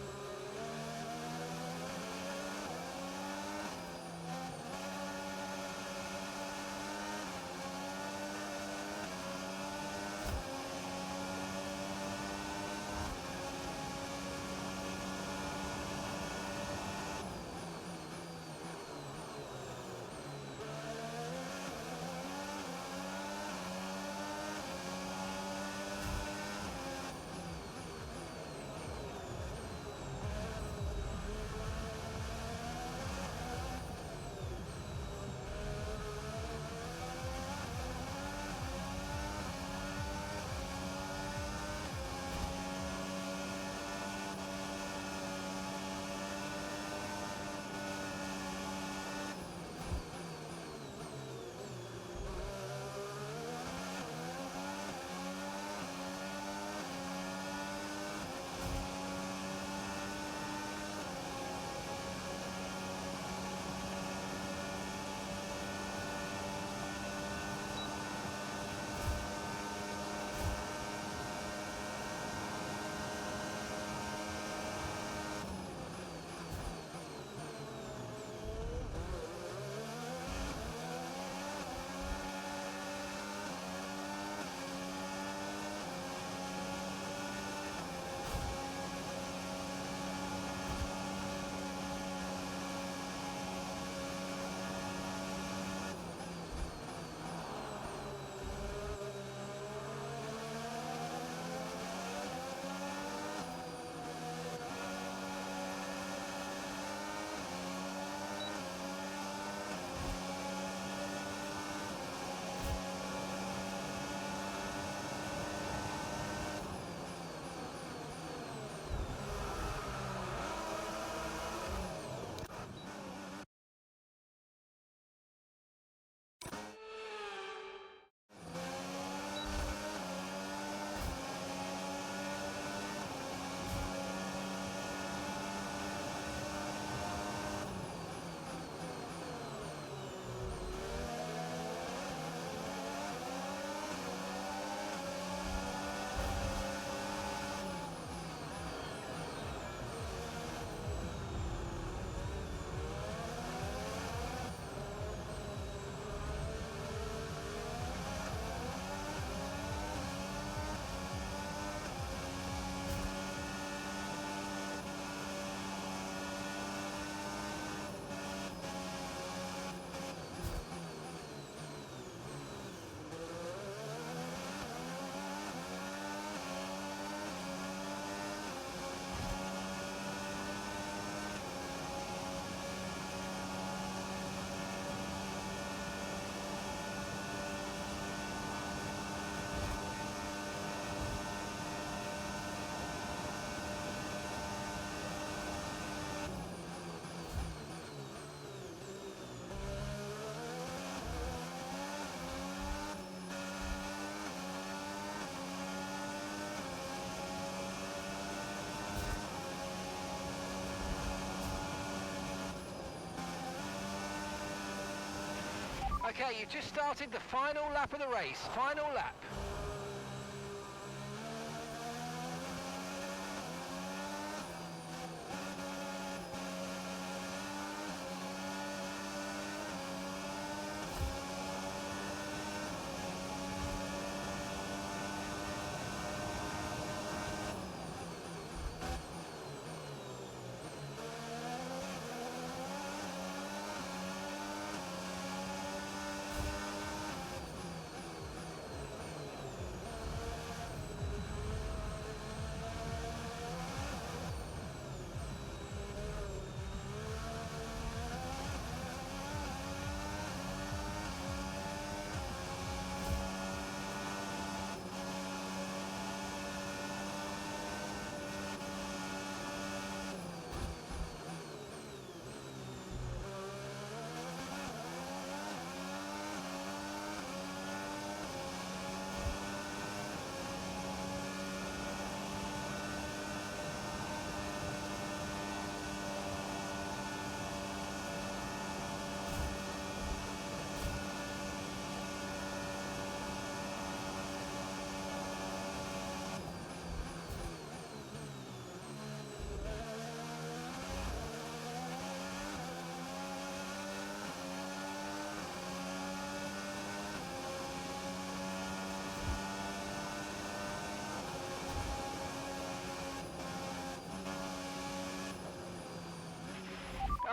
Okay, you've just started the final lap of the race. Final lap.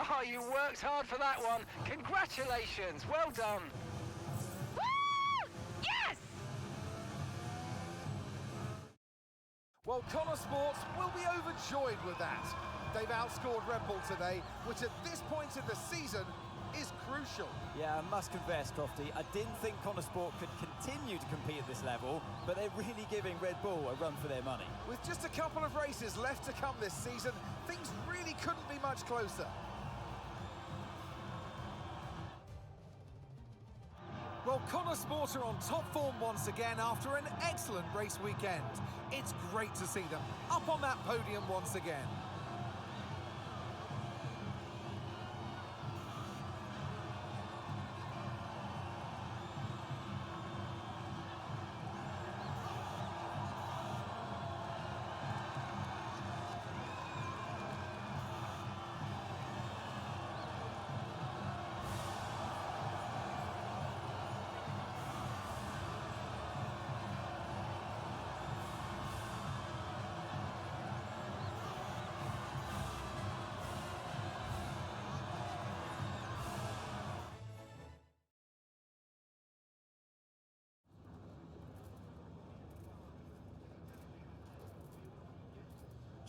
Oh, you worked hard for that one. Congratulations. Well done. Woo! Yes! Well, Connor Sports will be overjoyed with that. They've outscored Red Bull today, which at this point in the season is crucial. Yeah, I must confess, Crofty, I didn't think Connor Sport could continue to compete at this level, but they're really giving Red Bull a run for their money. With just a couple of races left to come this season, things really couldn't be much closer. Well, Connor Sport are on top form once again after an excellent race weekend. It's great to see them up on that podium once again.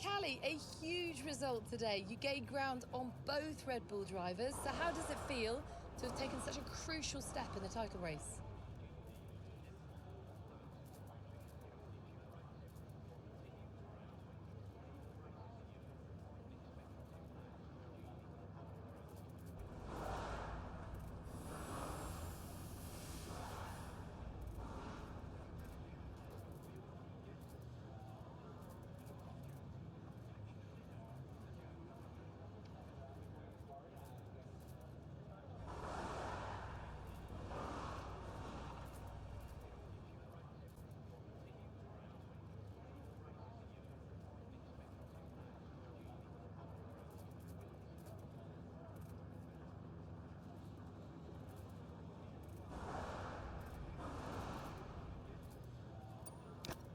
Callie, a huge result today. You gained ground on both Red Bull drivers. So how does it feel to have taken such a crucial step in the title race?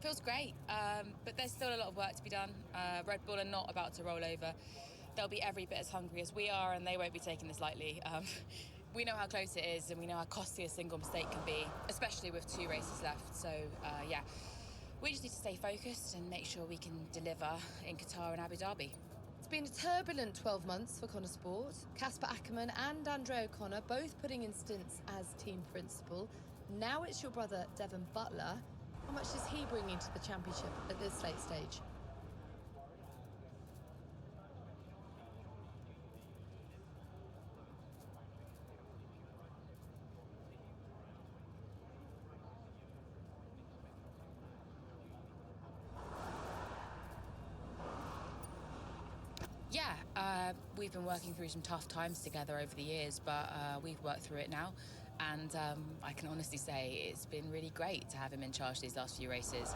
Feels great, but there's still a lot of work to be done. Red Bull are not about to roll over. They'll be every bit as hungry as we are, and they won't be taking this lightly. We know how close it is, and we know how costly a single mistake can be, especially with 2 races left. So, yeah, we just need to stay focused and make sure we can deliver in Qatar and Abu Dhabi. It's been a turbulent 12 months for Connor Sport. Casper Ackermann and Andre O'Connor both putting in stints as team principal. Now it's your brother, Devon Butler. How much is he bringing to the championship at this late stage? Yeah, we've been working through some tough times together over the years, but we've worked through it now. And I can honestly say it's been really great to have him in charge these last few races.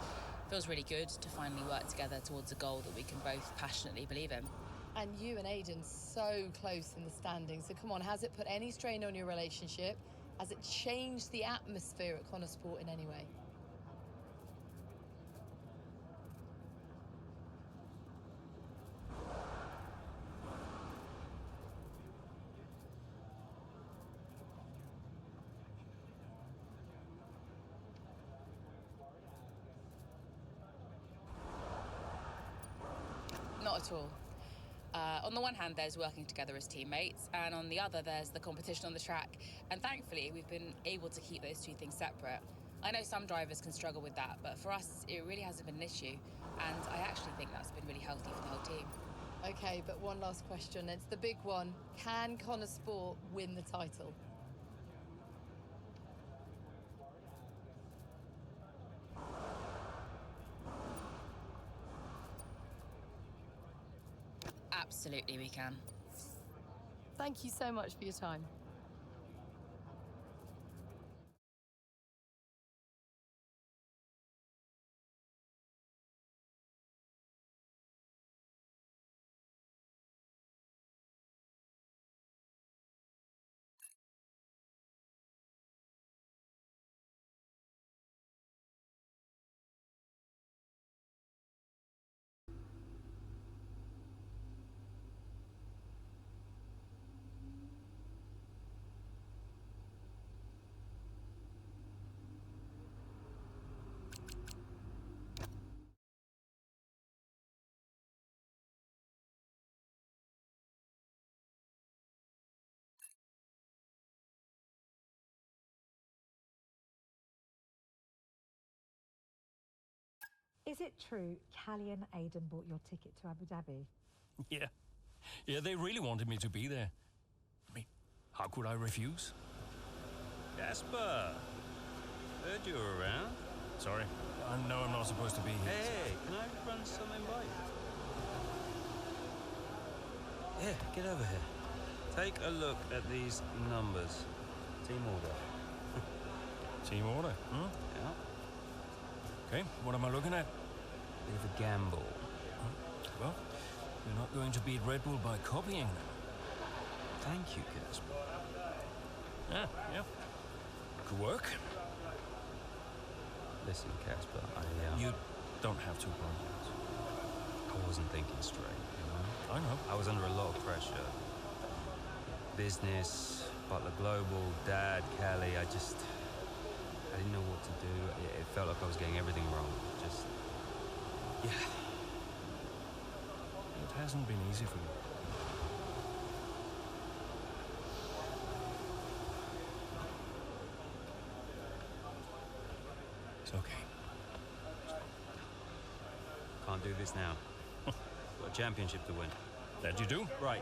Feels really good to finally work together towards a goal that we can both passionately believe in. And you and Aidan so close in the standings. So come on, has it put any strain on your relationship? Has it changed the atmosphere at Connor Sport in any way? Not at all. On the one hand, there's working together as teammates, and on the other, there's the competition on the track. And thankfully, we've been able to keep those two things separate. I know some drivers can struggle with that, but for us, it really hasn't been an issue. And I actually think that's been really healthy for the whole team. Okay, but one last question. It's the big one. Can Connor Sport win the title? Absolutely, we can. Thank you so much for your time. Is it true Callie and Aidan bought your ticket to Abu Dhabi? Yeah. Yeah, they really wanted me to be there. I mean, how could I refuse? Casper, heard you were around. Sorry, I know I'm not supposed to be here. Hey, can I run something by you? Here, get over here. Take a look at these numbers. Team order. Team order, Yeah. Okay, what am I looking at? Bit of a gamble. Well, you're not going to beat Red Bull by copying them. Thank you, Casper. Yeah. Could work. Listen, Casper, You don't have to apologize. I wasn't thinking straight, you know? I know. I was under a lot of pressure. Business, Butler Global, Dad, Callie, I didn't know what to do. It felt like I was getting everything wrong. Yeah. It hasn't been easy for you. It's okay. Can't do this now. Got a championship to win. That you do? Right.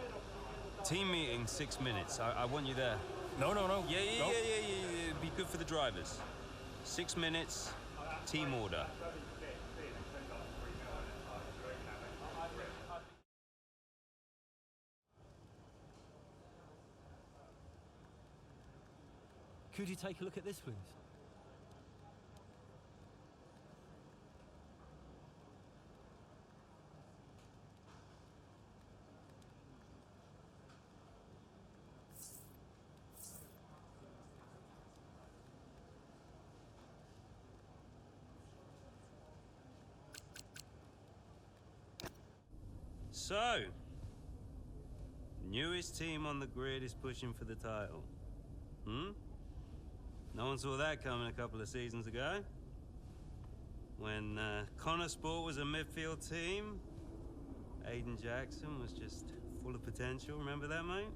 Team meeting, 6 minutes. I want you there. No. Yeah. It'd be good for the drivers. 6 minutes, team order. Could you take a look at this, please? So, newest team on the grid is pushing for the title. No one saw that coming a couple of seasons ago. When Connor Sport was a midfield team, Aiden Jackson was just full of potential. Remember that, mate?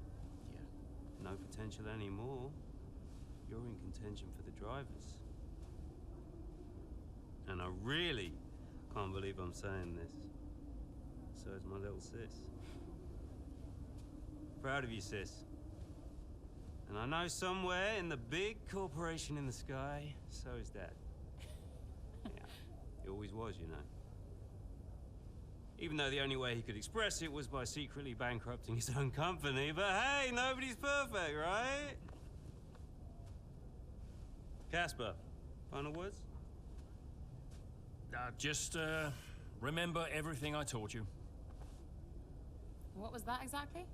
Yeah. No potential anymore. You're in contention for the drivers. And I really can't believe I'm saying this. So is my little sis. Proud of you, sis. And I know somewhere in the big corporation in the sky, so is Dad. Yeah, he always was, you know. Even though the only way he could express it was by secretly bankrupting his own company. But hey, nobody's perfect, right? Casper, final words? Just remember everything I taught you. What was that exactly?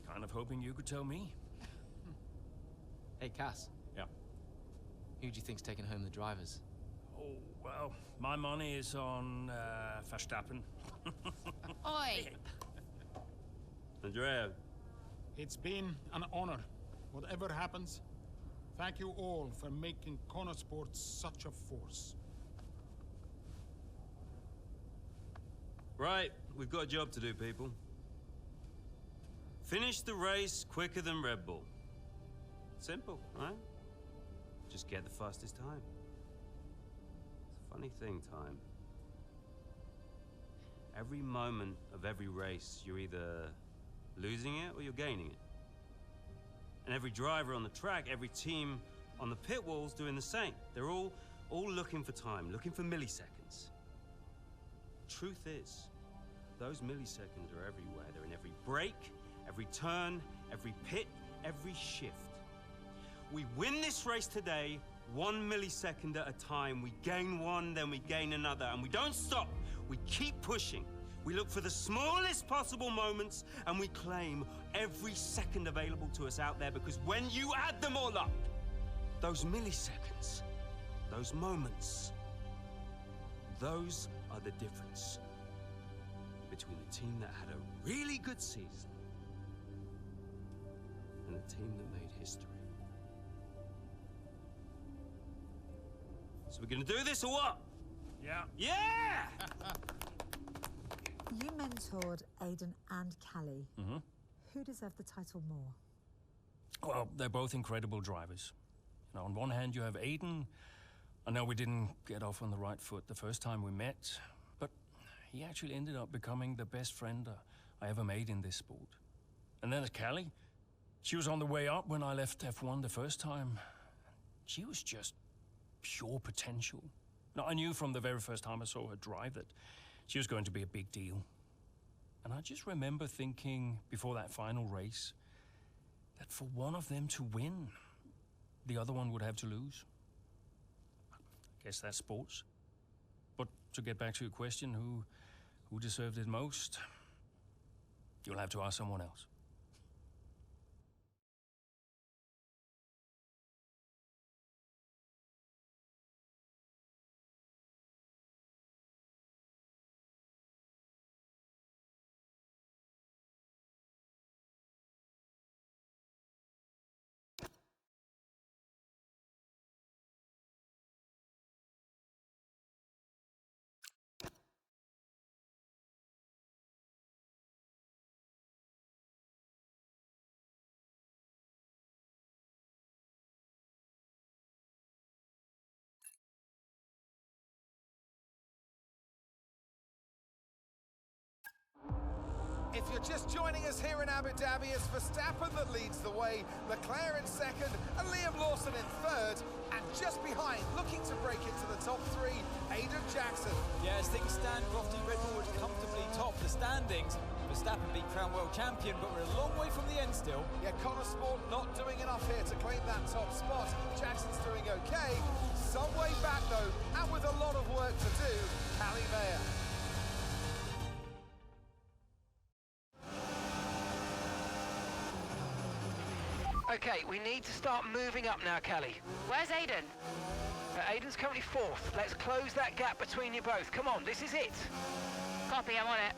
Kind of hoping you could tell me. Hey, Cass. Yeah. Who do you think's taking home the drivers? Oh, well, my money is on Verstappen. Oi! Andrea. It's been an honor. Whatever happens, thank you all for making Motorsport such a force. Right, we've got a job to do, people. Finish the race quicker than Red Bull. Simple, right? Just get the fastest time. It's a funny thing, time. Every moment of every race, you're either losing it or you're gaining it. And every driver on the track, every team on the pit wall's doing the same. They're all looking for time, looking for milliseconds. Truth is, those milliseconds are everywhere. They're in every brake, every turn, every pit, every shift. We win this race today, 1 millisecond at a time. We gain one, then we gain another, and we don't stop. We keep pushing. We look for the smallest possible moments, and we claim every second available to us out there, because when you add them all up, those milliseconds, those moments, those are the difference between the team that had a really good season and the team that made history. So we're gonna do this or what? Yeah. Yeah! You mentored Aidan and Callie. Mm-hmm. Who deserved the title more? Well, they're both incredible drivers. You know, on one hand, you have Aiden, I know we didn't get off on the right foot the first time we met, but he actually ended up becoming the best friend I ever made in this sport. And then there's Callie. She was on the way up when I left F1 the first time. She was just pure potential. Now, I knew from the very first time I saw her drive that she was going to be a big deal. And I just remember thinking before that final race that for one of them to win, the other one would have to lose. I guess that's sports. But to get back to your question, who deserved it most? You'll have to ask someone else. If you're just joining us here in Abu Dhabi, it's Verstappen that leads the way, McLaren second, and Liam Lawson in third. And just behind, looking to break into the top three, Aiden Jackson. Yeah, as things stand, Crofty, Red Bull would comfortably top the standings. Verstappen beat Crown World Champion, but we're a long way from the end still. Yeah, Sport not doing enough here to claim that top spot. Jackson's doing okay. Some way back though, and with a lot of work to do, Callie Mayer. Okay, we need to start moving up now, Callie. Where's Aiden? Aiden's currently fourth. Let's close that gap between you both. Come on, this is it. Copy, I'm on it.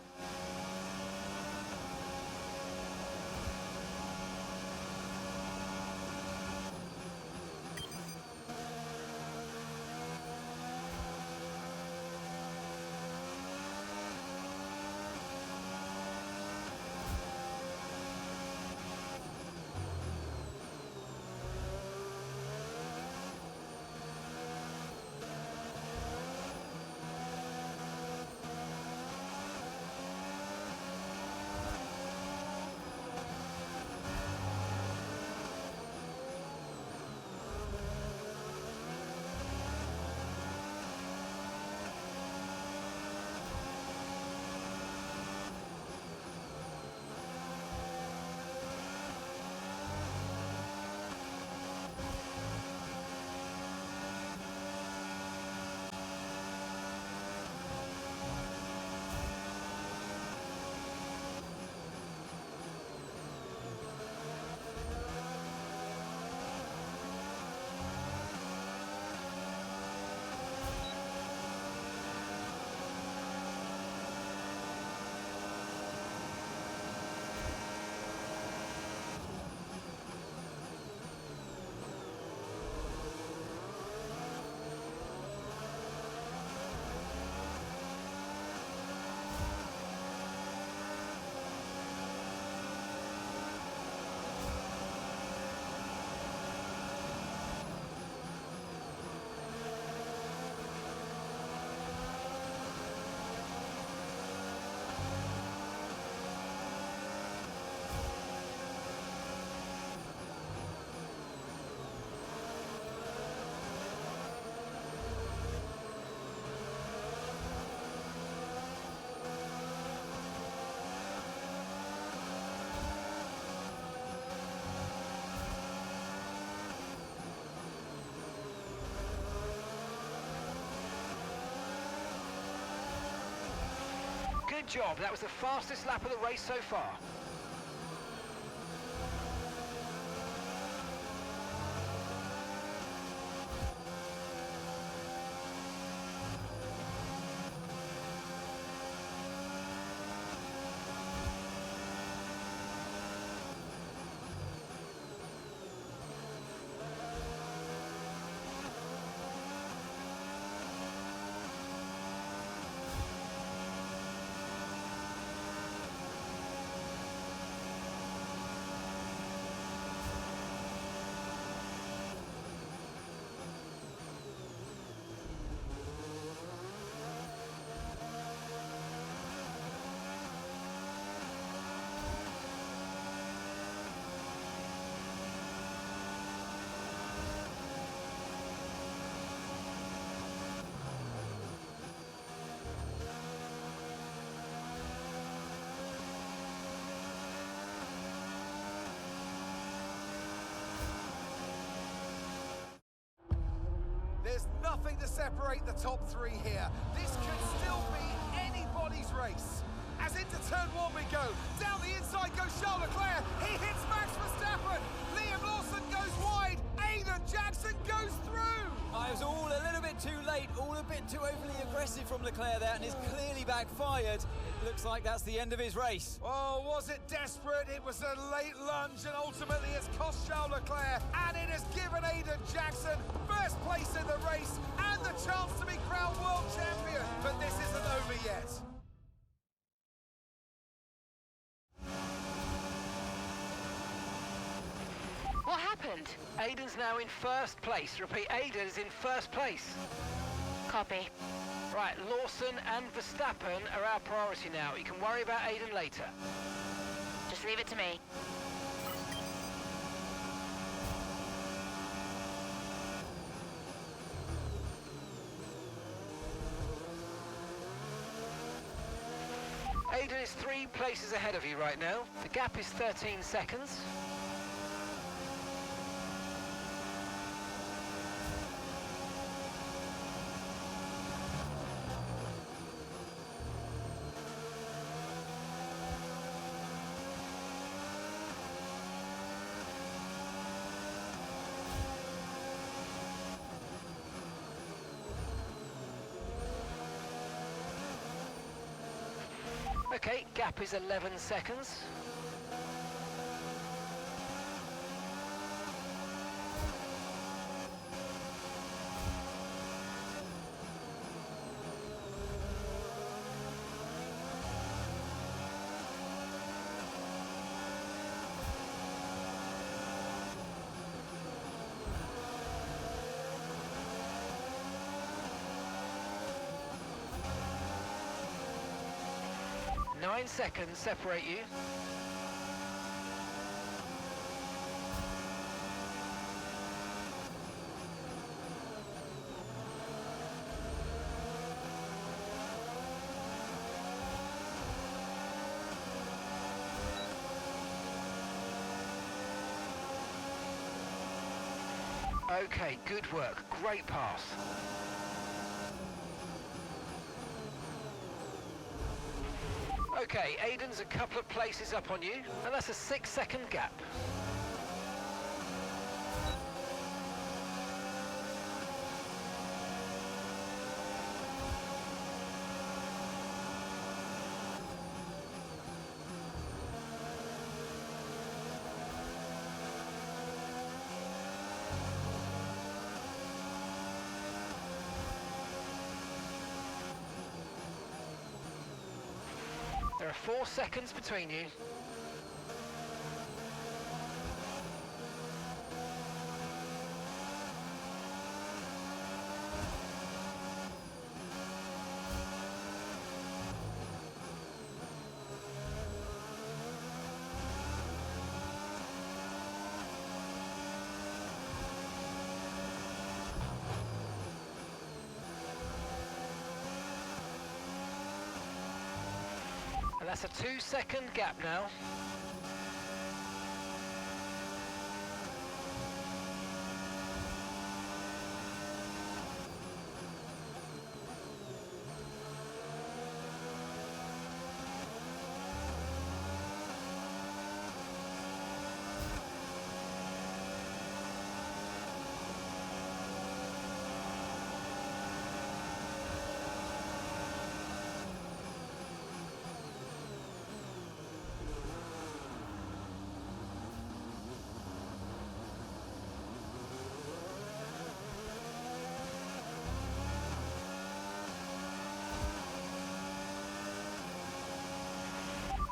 Good job. That was the fastest lap of the race so far. separate the top three here. This could still be anybody's race. As into turn one we go. Down the inside goes Charles Leclerc. He hits Max Verstappen. Liam Lawson goes wide. Aiden Jackson goes through. I was all a little bit too late, all a bit too overly aggressive from Leclerc there, and it's clearly backfired. It looks like that's the end of his race. Oh, was it desperate? It was a late lunge, and ultimately it's cost Charles Leclerc, and it has given Aiden Jackson first place in the race and the chance to be crowned world champion. But this isn't over yet. What happened? Aiden's now in first place. Repeat, Aiden is in first place. Copy. Right, Lawson and Verstappen are our priority now. You can worry about Aiden later. Just leave it to me. Aiden is 3 places ahead of you right now. The gap is 13 seconds. Okay, gap is 11 seconds. Nine seconds separate you. Okay, good work. Great pass. Okay, Aiden's a couple of places up on you, and that's a 6-second gap. There are 4 seconds between you. And that's a 2-second gap now.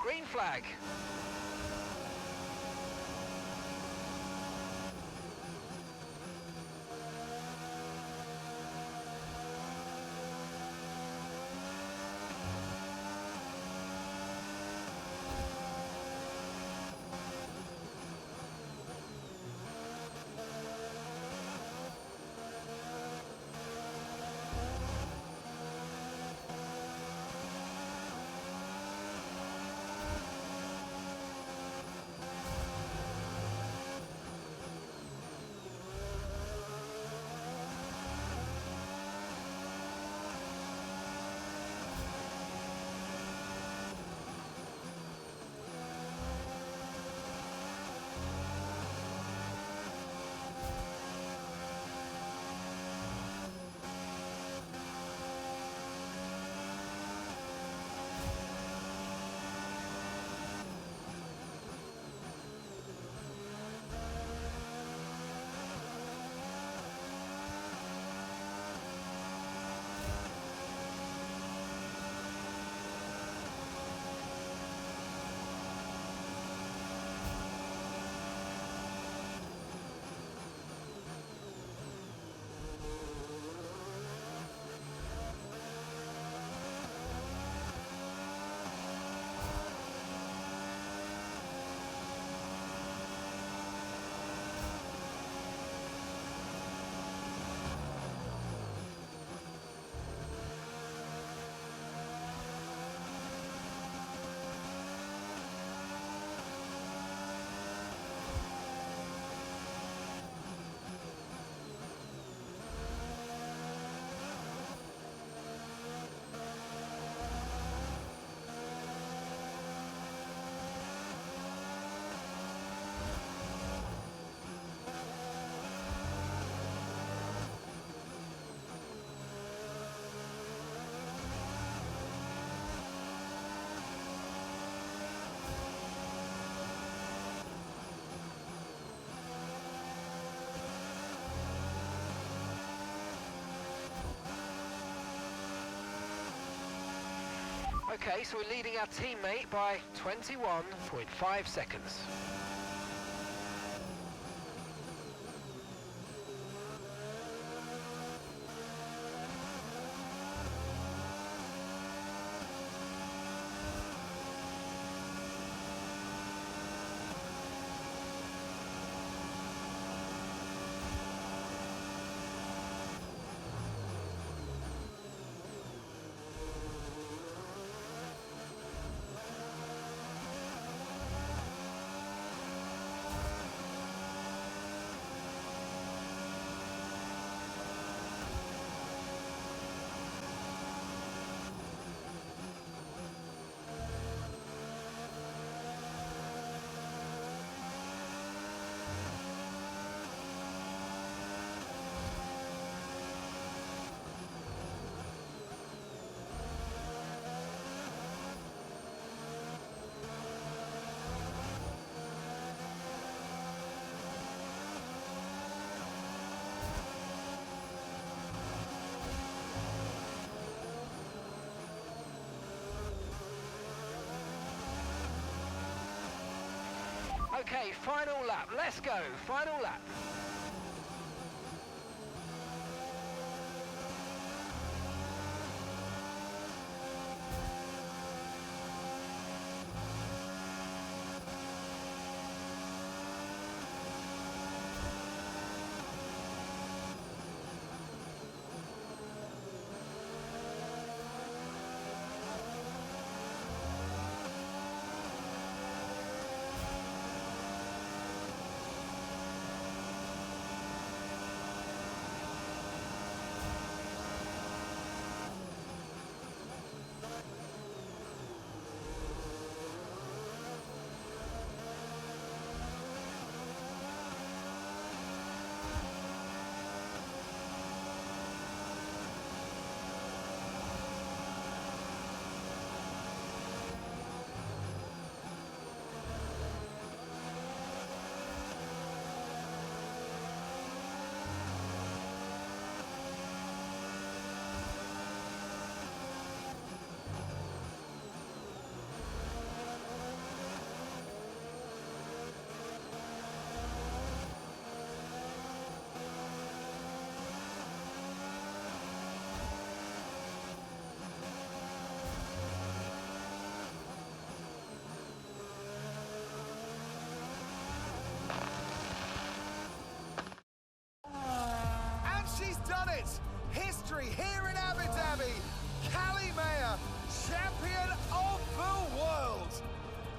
Green flag. Okay, so we're leading our teammate by 21.5 seconds. Okay, final lap. Let's go. Final lap. Done it! History here in Abu Dhabi. Champion of the world.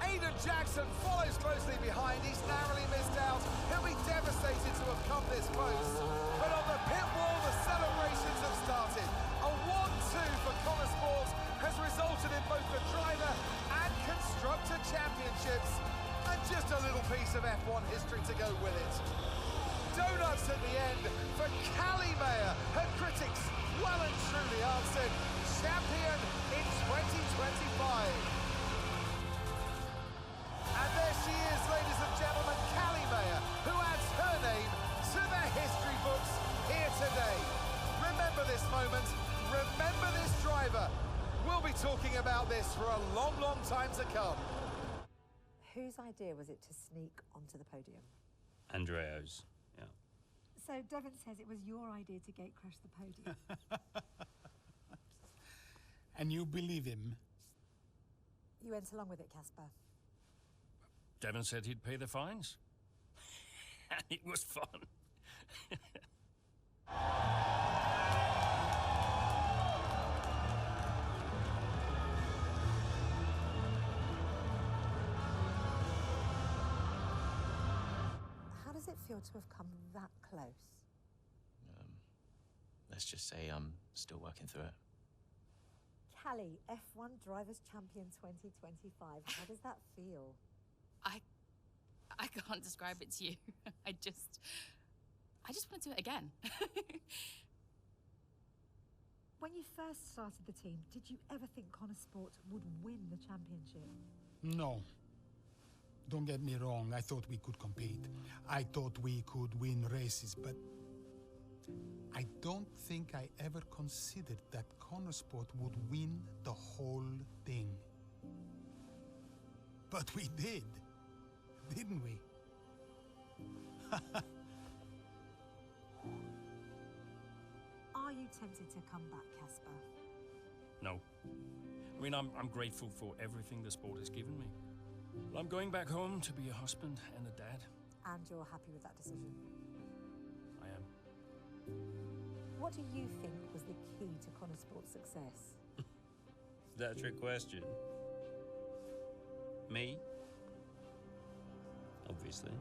Aidan Jackson follows closely behind. He's narrowly missed out. He'll be devastated to have come this close. But on the pit wall, the celebrations have started. A 1-2 for Motorsport has resulted in both the driver and constructor championships. And just a little piece of F1 history to go with it. Donuts at the end for Callie Mayer. Her critics well and truly answered. Champion in 2025. And there she is, ladies and gentlemen, Callie Mayer, who adds her name to the history books here today. Remember this moment, remember this driver. We'll be talking about this for a long, long time to come. Whose idea was it to sneak onto the podium? Andreo's, yeah. So Devon says it was your idea to gate crash the podium. And you believe him? You went along with it, Casper. Devon said he'd pay the fines. And it was fun. How does it feel to have come that close? Let's just say I'm still working through it. Callie, F1 Drivers' Champion 2025. How does that feel? I can't describe it to you. I just want to do it again. When you first started the team, did you ever think Motorsport would win the championship? No. Don't get me wrong, I thought we could compete. I thought we could win races, but I don't think I ever considered that Motorsport would win the whole thing. But we did, didn't we? Are you tempted to come back, Casper? No. I mean, I'm grateful for everything the sport has given me. But I'm going back home to be a husband and a dad. And you're happy with that decision? I am. What do you think was the key to Motorsport's success? Is that a trick question? Me? Obviously.